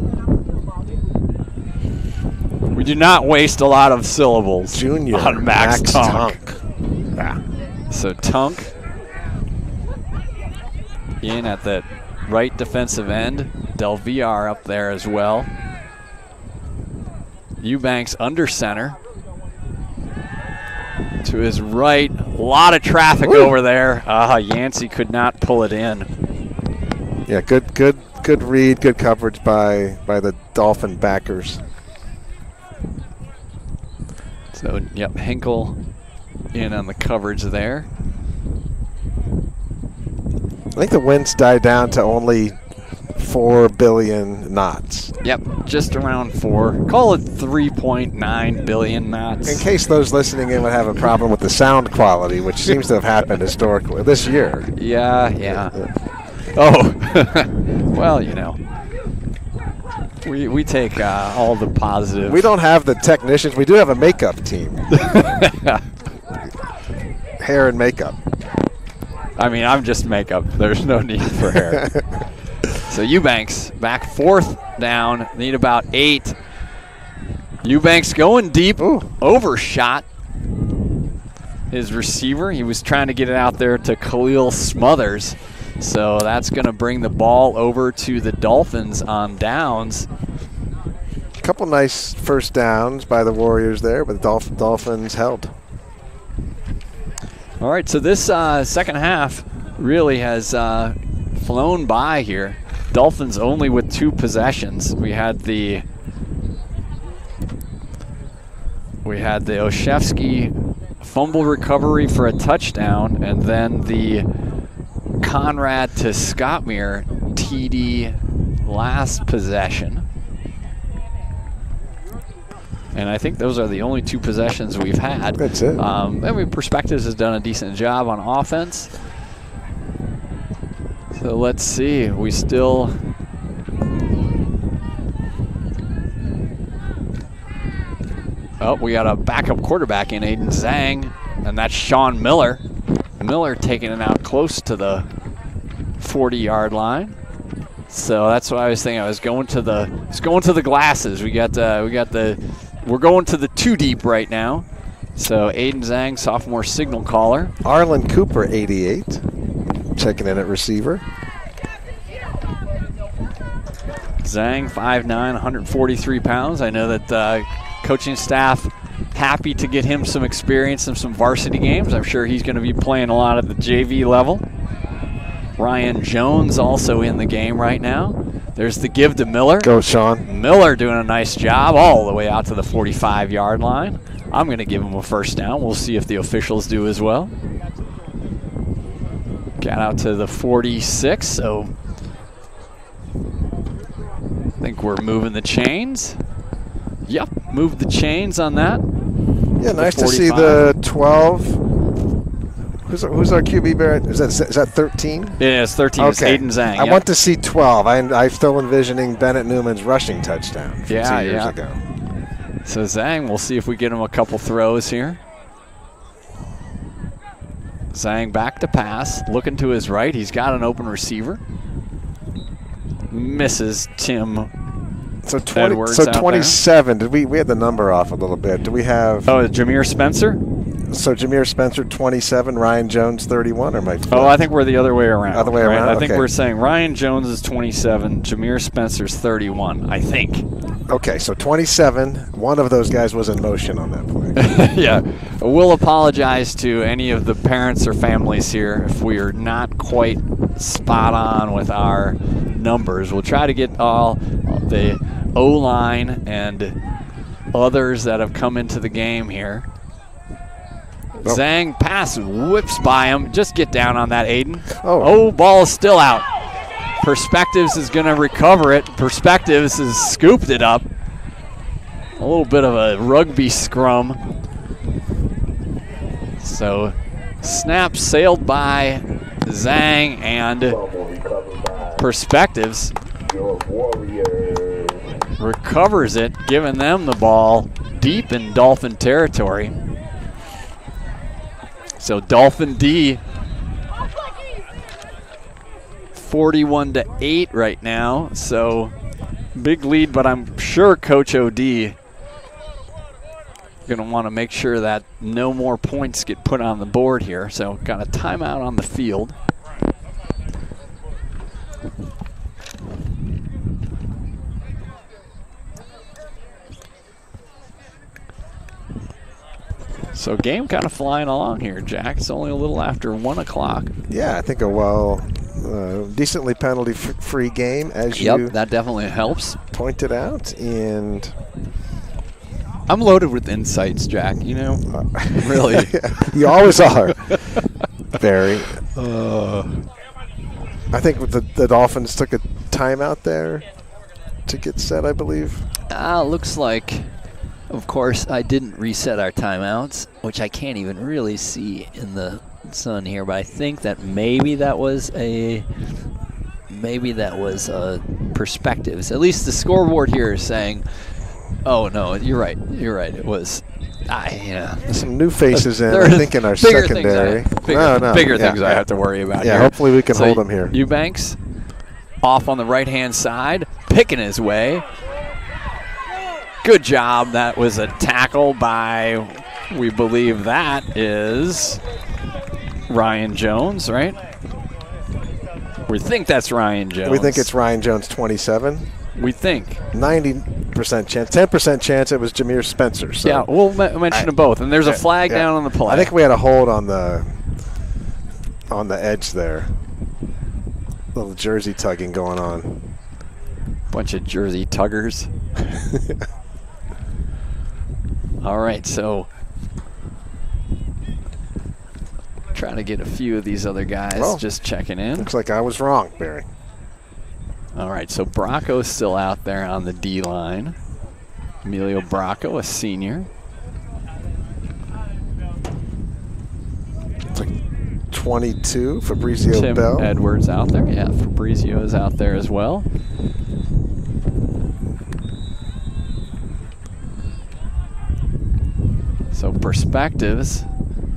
We do not waste a lot of syllables Junior on Max Tunk. Yeah. So Tunk in at the right defensive end. Del VR up there as well. Eubanks under center. To his right, a lot of traffic over there. Yancey could not pull it in. Yeah, good read, good coverage by the Dolphin backers. So, yep, Hinkle in on the coverage there. I think the winds died down to only 4 billion knots. Yep, just around 4. Call it 3.9 billion knots. In case those listening in would have a problem with the sound quality, which seems to have happened historically this year. Yeah. Oh, well, we take all the positive. We don't have the technicians. We do have a makeup team. Hair and makeup. I mean, I'm just makeup. There's no need for hair. So Eubanks back 4th down. Need about 8. Eubanks going deep. Ooh. Overshot his receiver. He was trying to get it out there to Khalil Smothers. So that's going to bring the ball over to the Dolphins on downs. A couple nice first downs by the Warriors there, but the Dolphins held. All right, so this second half really has flown by here. Dolphins only with 2 possessions. We had the we had the Olszewski fumble recovery for a touchdown, and then the Conrad to Scottmere TD last possession. And I think those are the only 2 possessions we've had. That's it. I mean, Perspectives has done a decent job on offense. So let's see. We still... Oh, we got a backup quarterback in Aiden Zhang, and that's Sean Miller. Miller taking it out close to the 40-yard line. So that's what I was thinking. I was going to the glasses. We're going to the 2 deep right now. So Aiden Zhang, sophomore signal caller. Arlen Cooper, 88, checking in at receiver. Zhang, 5'9", 143 pounds. I know that coaching staff happy to get him some experience in some varsity games. I'm sure he's going to be playing a lot at the JV level. Ryan Jones also in the game right now. There's the give to Miller. Go, Sean. Miller doing a nice job all the way out to the 45-yard line. I'm going to give him a first down. We'll see if the officials do as well. Got out to the 46, so I think we're moving the chains. Yep, moved the chains on that. Yeah, nice to see the 12. Who's our QB, Barrett? Is that 13? Yeah, it's 13. Okay. It's Aiden Zhang. I want to see 12. I'm still envisioning Bennett Newman's rushing touchdown from 2 years ago. So Zhang, we'll see if we get him a couple throws here. Zhang back to pass, looking to his right. He's got an open receiver. Misses Tim So Edwards. So 27. Did we had the number off a little bit? Do we have? Oh, Jameer Spencer. So Jameer Spencer 27, Ryan Jones 31, or my? Oh, I think we're the other way around. Other way around. I think okay. we're saying Ryan Jones is 27, Jameer Spencer's 31. I think. Okay, so 27. One of those guys was in motion on that play. Yeah, we'll apologize to any of the parents or families here if we are not quite spot on with our numbers. We'll try to get all the O-line and others that have come into the game here. Nope. Zhang pass whips by him. Just get down on that, Aiden. Oh, Ball is still out. Perspectives is going to recover it. Perspectives has scooped it up. A little bit of a rugby scrum. So snap sailed by Zhang, and Perspectives recovers it, giving them the ball deep in Dolphin territory. So Dolphin D 41-8 right now. So big lead, but I'm sure Coach OD going to want to make sure that no more points get put on the board here. So got a timeout on the field. So game kind of flying along here, Jack. It's only a little after 1 o'clock. Yeah, I think a decently penalty-free game, as you that definitely helps. pointed out. And I'm loaded with insights, Jack. You know, really. You always are, Barry. I think the Dolphins took a timeout there to get set, I believe. Looks like, of course, I didn't reset our timeouts, which I can't even really see in the sun here, but I think that maybe that was Perspectives. At least the scoreboard here is saying, oh no, you're right. It was some new faces in, I think, in our secondary. Bigger things I have to worry about here. Hopefully we can hold them here. Eubanks off on the right-hand side, picking his way. Good job. That was a tackle by, we believe that is Ryan Jones, right? We think that's Ryan Jones. We think it's Ryan Jones, 27. We think. 90% chance, 10% chance it was Jameer Spencer. So yeah, we'll mention them both. And there's a flag down on the play. I think we had a hold on the edge there. Little jersey tugging going on. Bunch of jersey tuggers. All right, so trying to get a few of these other guys just checking in. Looks like I was wrong, Barry. All right, so Bracco's still out there on the D line. Emilio Bracco, a senior. It's like 22, Fabrizio Tim Bell. Edwards out there. Yeah, Fabrizio is out there as well. So perspectives,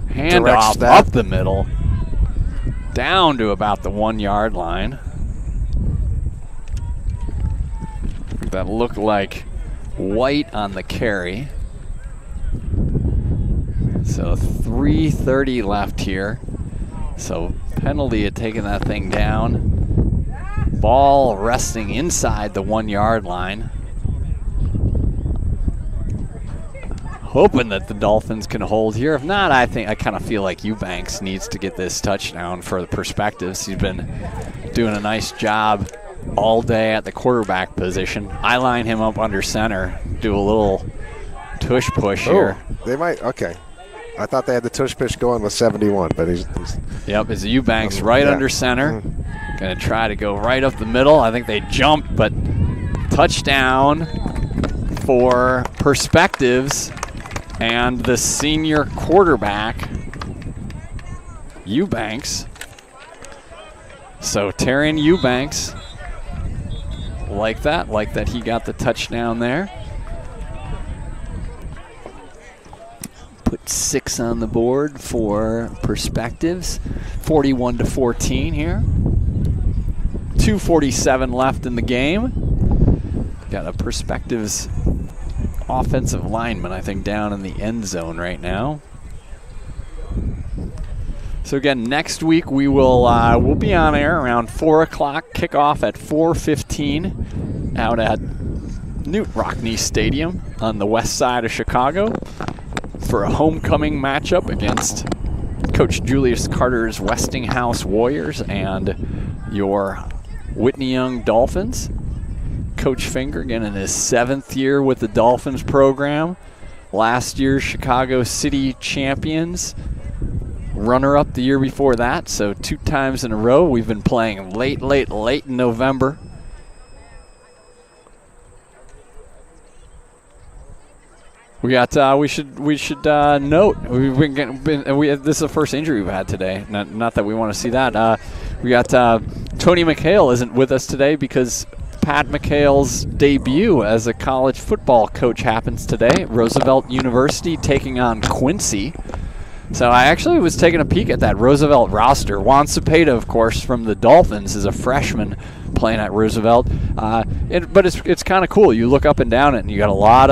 handoff up the middle, down to about the 1 yard line. That looked like White on the carry. So 3:30 left here. So penalty at taking that thing down. Ball resting inside the 1 yard line. Hoping that the Dolphins can hold here. If not, I kind of feel like Eubanks needs to get this touchdown for the perspectives. He's been doing a nice job all day at the quarterback position. I line him up under center, do a little tush push here. They might, okay. I thought they had the tush push going with 71, but he's Yep, it's Eubanks right under center. Going to try to go right up the middle. I think they jumped, but touchdown for perspectives. And the senior quarterback, Eubanks. So Terrion Eubanks, like that he got the touchdown there. Put 6 on the board for perspectives. 41-14 here. 2:47 left in the game. Got a perspectives offensive lineman, I think, down in the end zone right now. So again, next week we will we'll be on air around 4 o'clock. Kickoff at 4:15 out at Newt Rockne Stadium on the west side of Chicago for a homecoming matchup against Coach Julius Carter's Westinghouse Warriors and your Whitney Young Dolphins. Coach Finger, again, in his 7th year with the Dolphins program. Last year's Chicago City champions. Runner-up the year before that, so 2 times in a row. We've been playing late in November. We got. We should note. We've been getting. This is the first injury we've had today. Not that we want to see that. We got Tony McHale isn't with us today because Pat McHale's debut as a college football coach happens today. Roosevelt University taking on Quincy. So I actually was taking a peek at that Roosevelt roster. Juan Cepeda, of course, from the Dolphins, is a freshman playing at Roosevelt. But it's kind of cool. You look up and down it, and you got a lot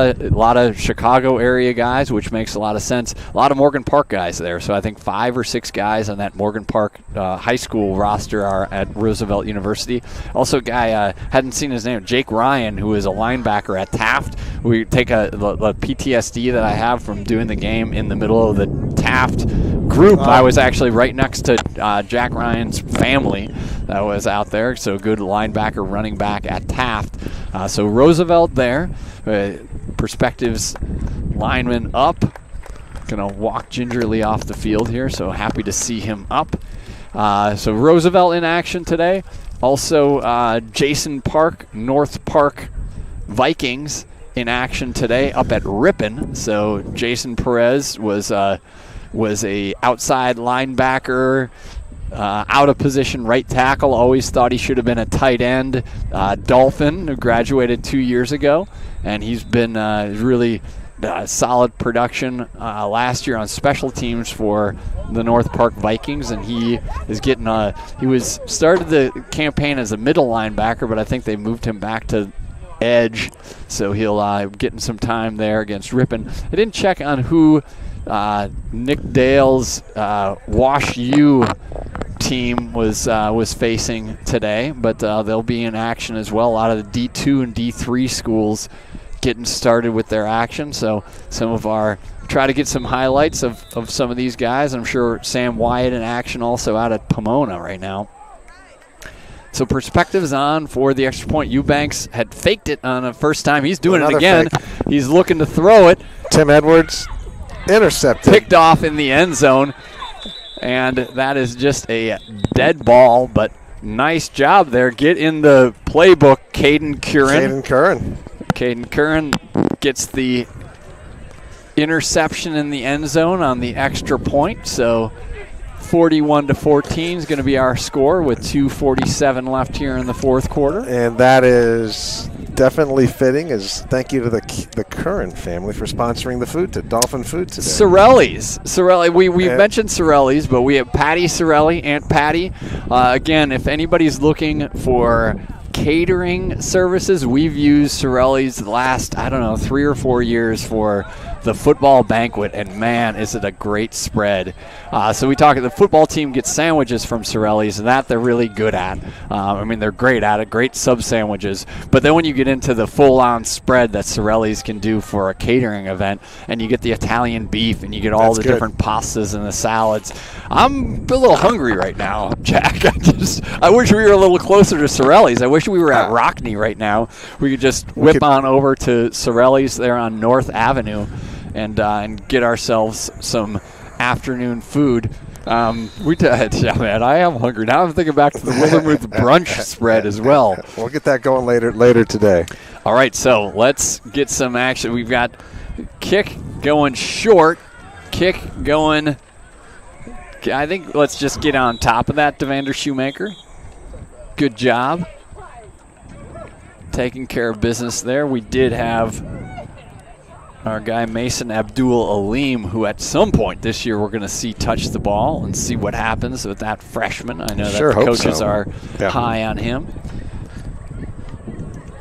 of Chicago area guys, which makes a lot of sense. A lot of Morgan Park guys there. So I think 5 or 6 guys on that Morgan Park high school roster are at Roosevelt University. Also, a guy hadn't seen his name, Jake Ryan, who is a linebacker at Taft. We take the PTSD that I have from doing the game in the middle of the Taft group. I was actually right next to Jack Ryan's family that was out there. So good linebacker, running back at Taft. So Roosevelt there. Perspectives lineman up. Going to walk gingerly off the field here. So happy to see him up. So Roosevelt in action today. Also Jason Park, North Park Vikings in action today up at Ripon. So Jason Perez was a outside linebacker, out of position right tackle. Always thought he should have been a tight end. Dolphin, who graduated 2 years ago, and he's been really solid production last year on special teams for the North Park Vikings, and he is getting started the campaign as a middle linebacker, but I think they moved him back to edge, so he'll get some time there against Ripon. I didn't check on who Nick Dale's Wash U team was facing today, but they'll be in action as well. A lot of the D2 and D3 schools getting started with their action, so try to get some highlights of some of these guys. I'm sure Sam Wyatt in action also out at Pomona right now. So perspectives on for the extra point. Eubanks had faked it on the first time. He's doing it again. Fake. He's looking to throw it Tim Edwards intercepted. Picked off in the end zone. And that is just a dead ball, but nice job there. Get in the playbook, Caden Curran. Caden Curran gets the interception in the end zone on the extra point. So 41-14 is going to be our score with 2:47 left here in the fourth quarter. And that is definitely fitting, as thank you to the Curran family for sponsoring the food, to Dolphin Food today. Sorelli's. We mentioned Sorelli's, but we have Patty Sorelli, Aunt Patty. Again, if anybody's looking for catering services, we've used Sorelli's the last, 3 or 4 years for the football banquet, and man, is it a great spread. So we talk, the football team gets sandwiches from Sorelli's, and that they're really good at. They're great at it, great sub sandwiches. But then when you get into the full-on spread that Sorelli's can do for a catering event, and you get the Italian beef, and you get all different pastas and the salads, I'm a little hungry right now, Jack. I wish we were a little closer to Sorelli's. I wish we were at Rockney right now. We could just whip on over to Sorelli's there on North Avenue and get ourselves some afternoon food. Man, I am hungry. Now I'm thinking back to the Willermuth brunch spread as well. We'll get that going later today. All right, so let's get some action. We've got kick going short, kick going. I think let's just get on top of that, Devander Shoemaker. Good job. Taking care of business there. We did have our guy Mason Abdul-Alim, who at some point this year we're going to see touch the ball and see what happens with that freshman. I know that the coaches are high on him.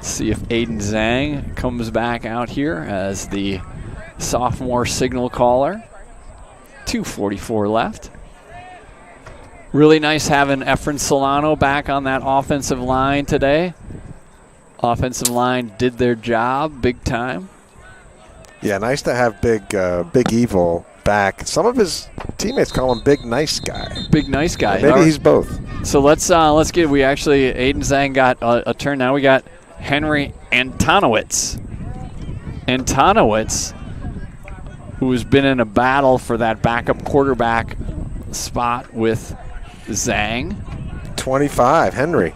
See if Aiden Zhang comes back out here as the sophomore signal caller. 2:44 left. Really nice having Efren Solano back on that offensive line today. Offensive line did their job big time. Yeah, nice to have Big Evil back. Some of his teammates call him Big Nice Guy. Big Nice Guy. Maybe he's both. So let's get. We actually Aiden Zhang got a turn. Now we got Henry Antonowitz. Antonowitz, who has been in a battle for that backup quarterback spot with Zhang. 25, Henry.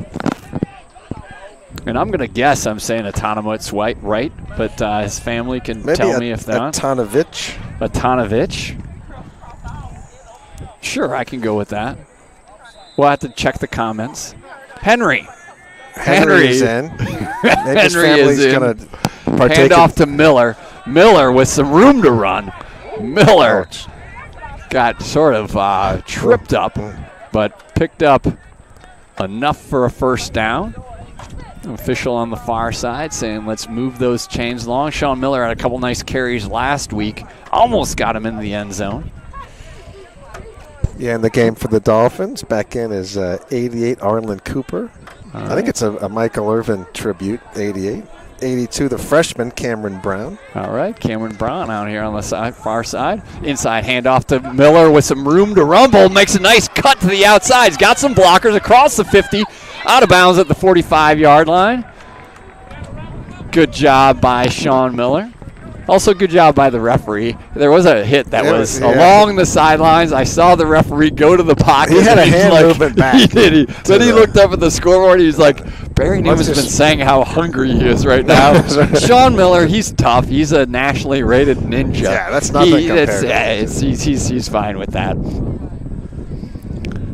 And I'm going to guess I'm saying Antonowitz right, but his family can tell me if they're not. Antonovich. Sure, I can go with that. We'll have to check the comments. Henry is in. Maybe his family's going to partake. Hand off to Miller. Miller with some room to run. Miller got sort of tripped up, but picked up enough for a first down. Official on the far side saying let's move those chains along. Sean Miller had a couple nice carries last week. Almost got him in the end zone. Yeah, in the game for the Dolphins, back in is 88 Arlen Cooper. I think it's a Michael Irvin tribute, 88. 82, the freshman, Cameron Brown. All right, Cameron Brown out here on the side, far side. Inside handoff to Miller with some room to rumble. Makes a nice cut to the outside. He's got some blockers across the 50. Out of bounds at the 45-yard line. Good job by Sean Miller. Also good job by the referee. There was a hit that was along the sidelines. I saw the referee go to the pocket. He had a hand movement back. He did. Then he looked up at the scoreboard. He was like, Barry Newman's been saying how hungry he is right now. Sean Miller, he's tough. He's a nationally rated ninja. Yeah, that's nothing compared. He's fine with that.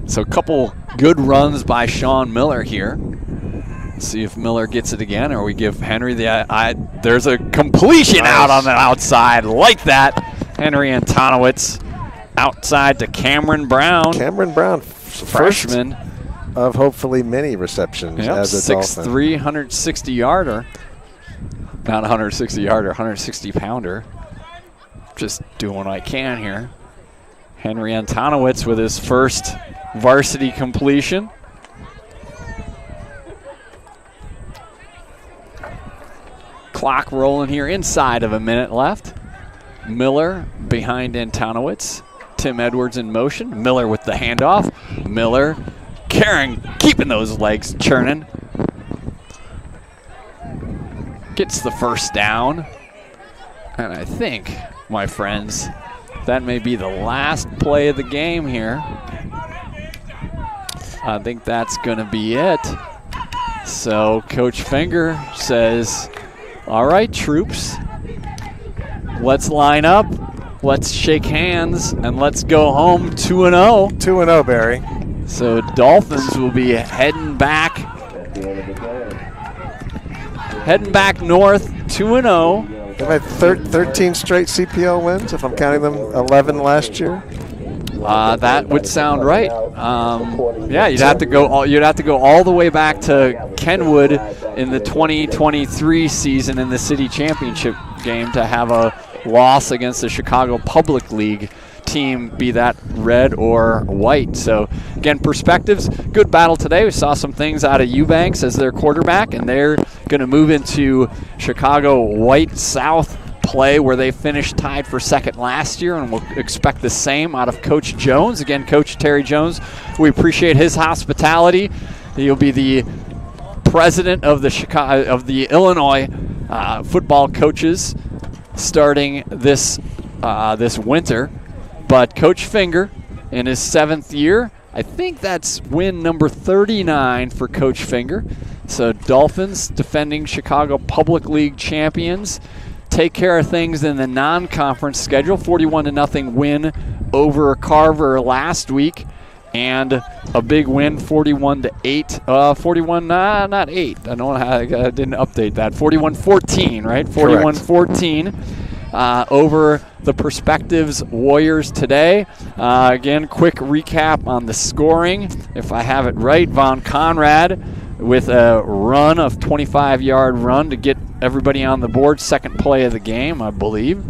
So a couple good runs by Sean Miller here. Let's see if Miller gets it again, or we give Henry the there's a completion out on the outside like that. Henry Antonowitz outside to Cameron Brown. Cameron Brown, freshman of hopefully many receptions as a Dolphin. 6'3", 160-yarder. Not 160-yarder, 160-pounder. Just doing what I can here. Henry Antonowitz with his first varsity completion. Clock rolling here, inside of a minute left. Miller behind Antonowitz. Tim Edwards in motion. Miller with the handoff. Miller keeping those legs churning. Gets the first down. And I think my friends. That may be the last play of the game here. I think that's going to be it. So Coach Finger says, all right, troops, let's line up, let's shake hands, and let's go home 2-0. 2-0, Barry. So Dolphins will be heading back north 2-0. They've had 13 straight CPL wins, if I'm counting them, 11 last year. That would sound right. Yeah, you'd have to go all the way back to Kenwood in the 2023 season in the city championship game to have a loss against the Chicago Public League team, be that red or white. So again, perspectives, good battle today. We saw some things out of Eubanks as their quarterback, and they're going to move into Chicago White South play where they finished tied for second last year, and we'll expect the same out of Coach Jones. Again, Coach Terry Jones, we appreciate his hospitality. He'll be the president of the Illinois football coaches starting this winter. But Coach Finger, in his 7th year, I think that's win number 39 for Coach Finger. So Dolphins, defending Chicago Public League champions, take care of things in the non-conference schedule. 41-0 win over Carver last week, and a big win, 41-8. 41, not 8. I didn't update that. 41-14, right? 41-14 over the Perspectives Warriors today. Again, quick recap on the scoring. If I have it right, Von Conrad with a run of 25-yard run to get everybody on the board. Second play of the game, I believe.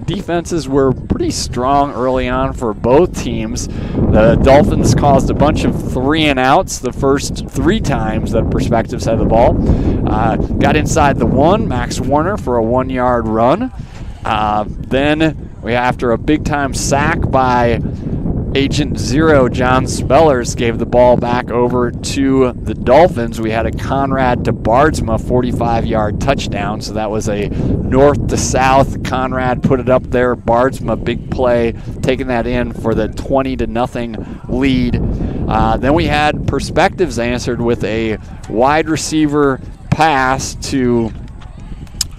Defenses were pretty strong early on for both teams. The Dolphins caused a bunch of 3-and-outs the first 3 times that Perspectives had the ball. Got inside the 1, Max Warner for a 1-yard run. Then, after a big-time sack by Agent Zero, John Spellers, gave the ball back over to the Dolphins. We had a Conrad to Bardsma 45-yard touchdown, so that was a north to south. Conrad put it up there. Bardsma, big play, taking that in for the 20-0 lead. Then we had Perspectives answered with a wide receiver pass to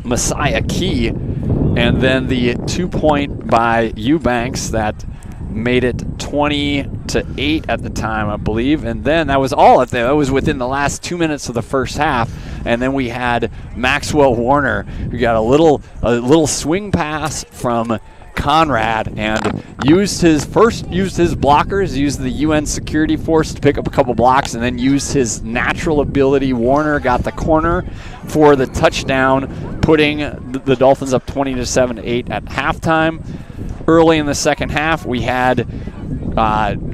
Messiah Key, and then the 2-point by Eubanks that made it 20-8 at the time, I believe. And then that was all that was within the last 2 minutes of the first half. And then we had Maxwell Warner, who got a little swing pass from Conrad and used his blockers, used the UN security force to pick up a couple blocks, and then used his natural ability. Warner got the corner for the touchdown, putting the Dolphins up 20-7-8 at halftime. Early in the second half, we had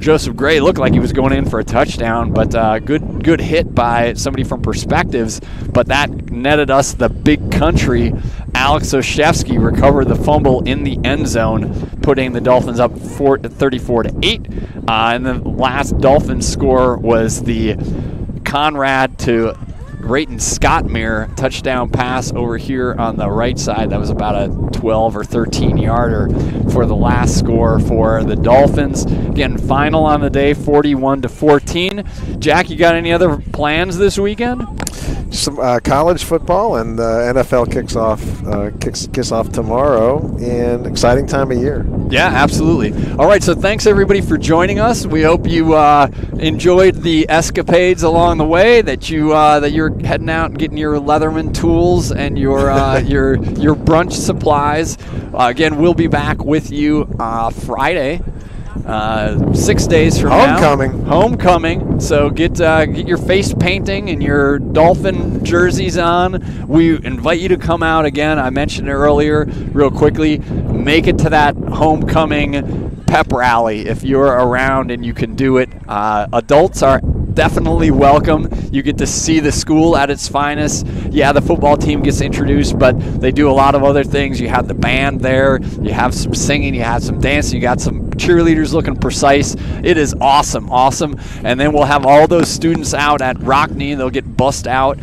Joseph Gray looked like he was going in for a touchdown, but good hit by somebody from Perspectives, but that netted us the big country. Alex Oshevsky recovered the fumble in the end zone, putting the Dolphins up 34-8. And the last Dolphins score was the Conrad to Rayton Scottmere touchdown pass over here on the right side. That was about a 12 or 13 yarder for the last score for the Dolphins. Again, final on the day, 41-14. Jack, you got any other plans this weekend? Some college football, and NFL kicks off tomorrow, and exciting time of year. Yeah, absolutely. All right, so thanks everybody for joining us. We hope you enjoyed the escapades along the way. That you're heading out and getting your Leatherman tools and your brunch supplies. Again, we'll be back with you Friday. 6 days from Homecoming. So get your face painting and your Dolphin jerseys on. We invite you to come out again. I mentioned it earlier real quickly. Make it to that homecoming pep rally if you're around and you can do it. Adults are definitely welcome. You get to see the school at its finest. Yeah, the football team gets introduced, but they do a lot of other things. You have the band there. You have some singing. You have some dancing. You got some cheerleaders looking precise. It is awesome. And then we'll have all those students out at Rockney. They'll get bussed out.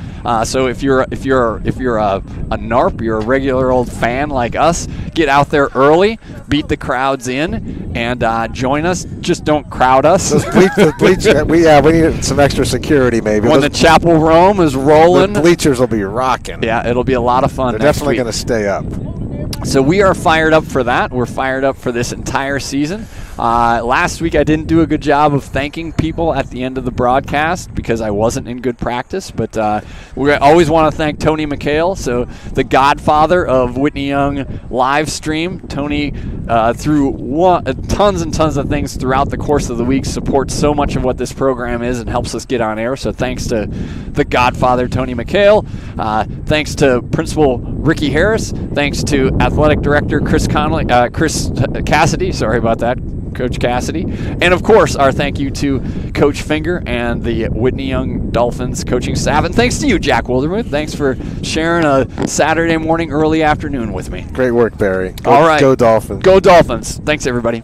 So if you're a NARP, you're a regular old fan like us, get out there early, beat the crowds in, and join us. Just don't crowd us. We need some extra security maybe. When the Chapel Rome is rolling, the bleachers will be rocking. Yeah, it'll be a lot of fun. They're definitely going to stay up. So we are fired up for that. We're fired up for this entire season. Last week I didn't do a good job of thanking people at the end of the broadcast because I wasn't in good practice, but we always want to thank Tony McHale, so the godfather of Whitney Young live stream. Tony, through tons and tons of things throughout the course of the week, supports so much of what this program is and helps us get on air, so thanks to the godfather, Tony McHale. Thanks to Principal Ricky Harris. Thanks to Athletic Director Chris Cassidy. Sorry about that. Coach Cassidy. And, of course, our thank you to Coach Finger and the Whitney Young Dolphins coaching staff. And thanks to you, Jack Wildermuth. Thanks for sharing a Saturday morning, early afternoon with me. Great work, Barry. All right. Go Dolphins. Go Dolphins. Thanks, everybody.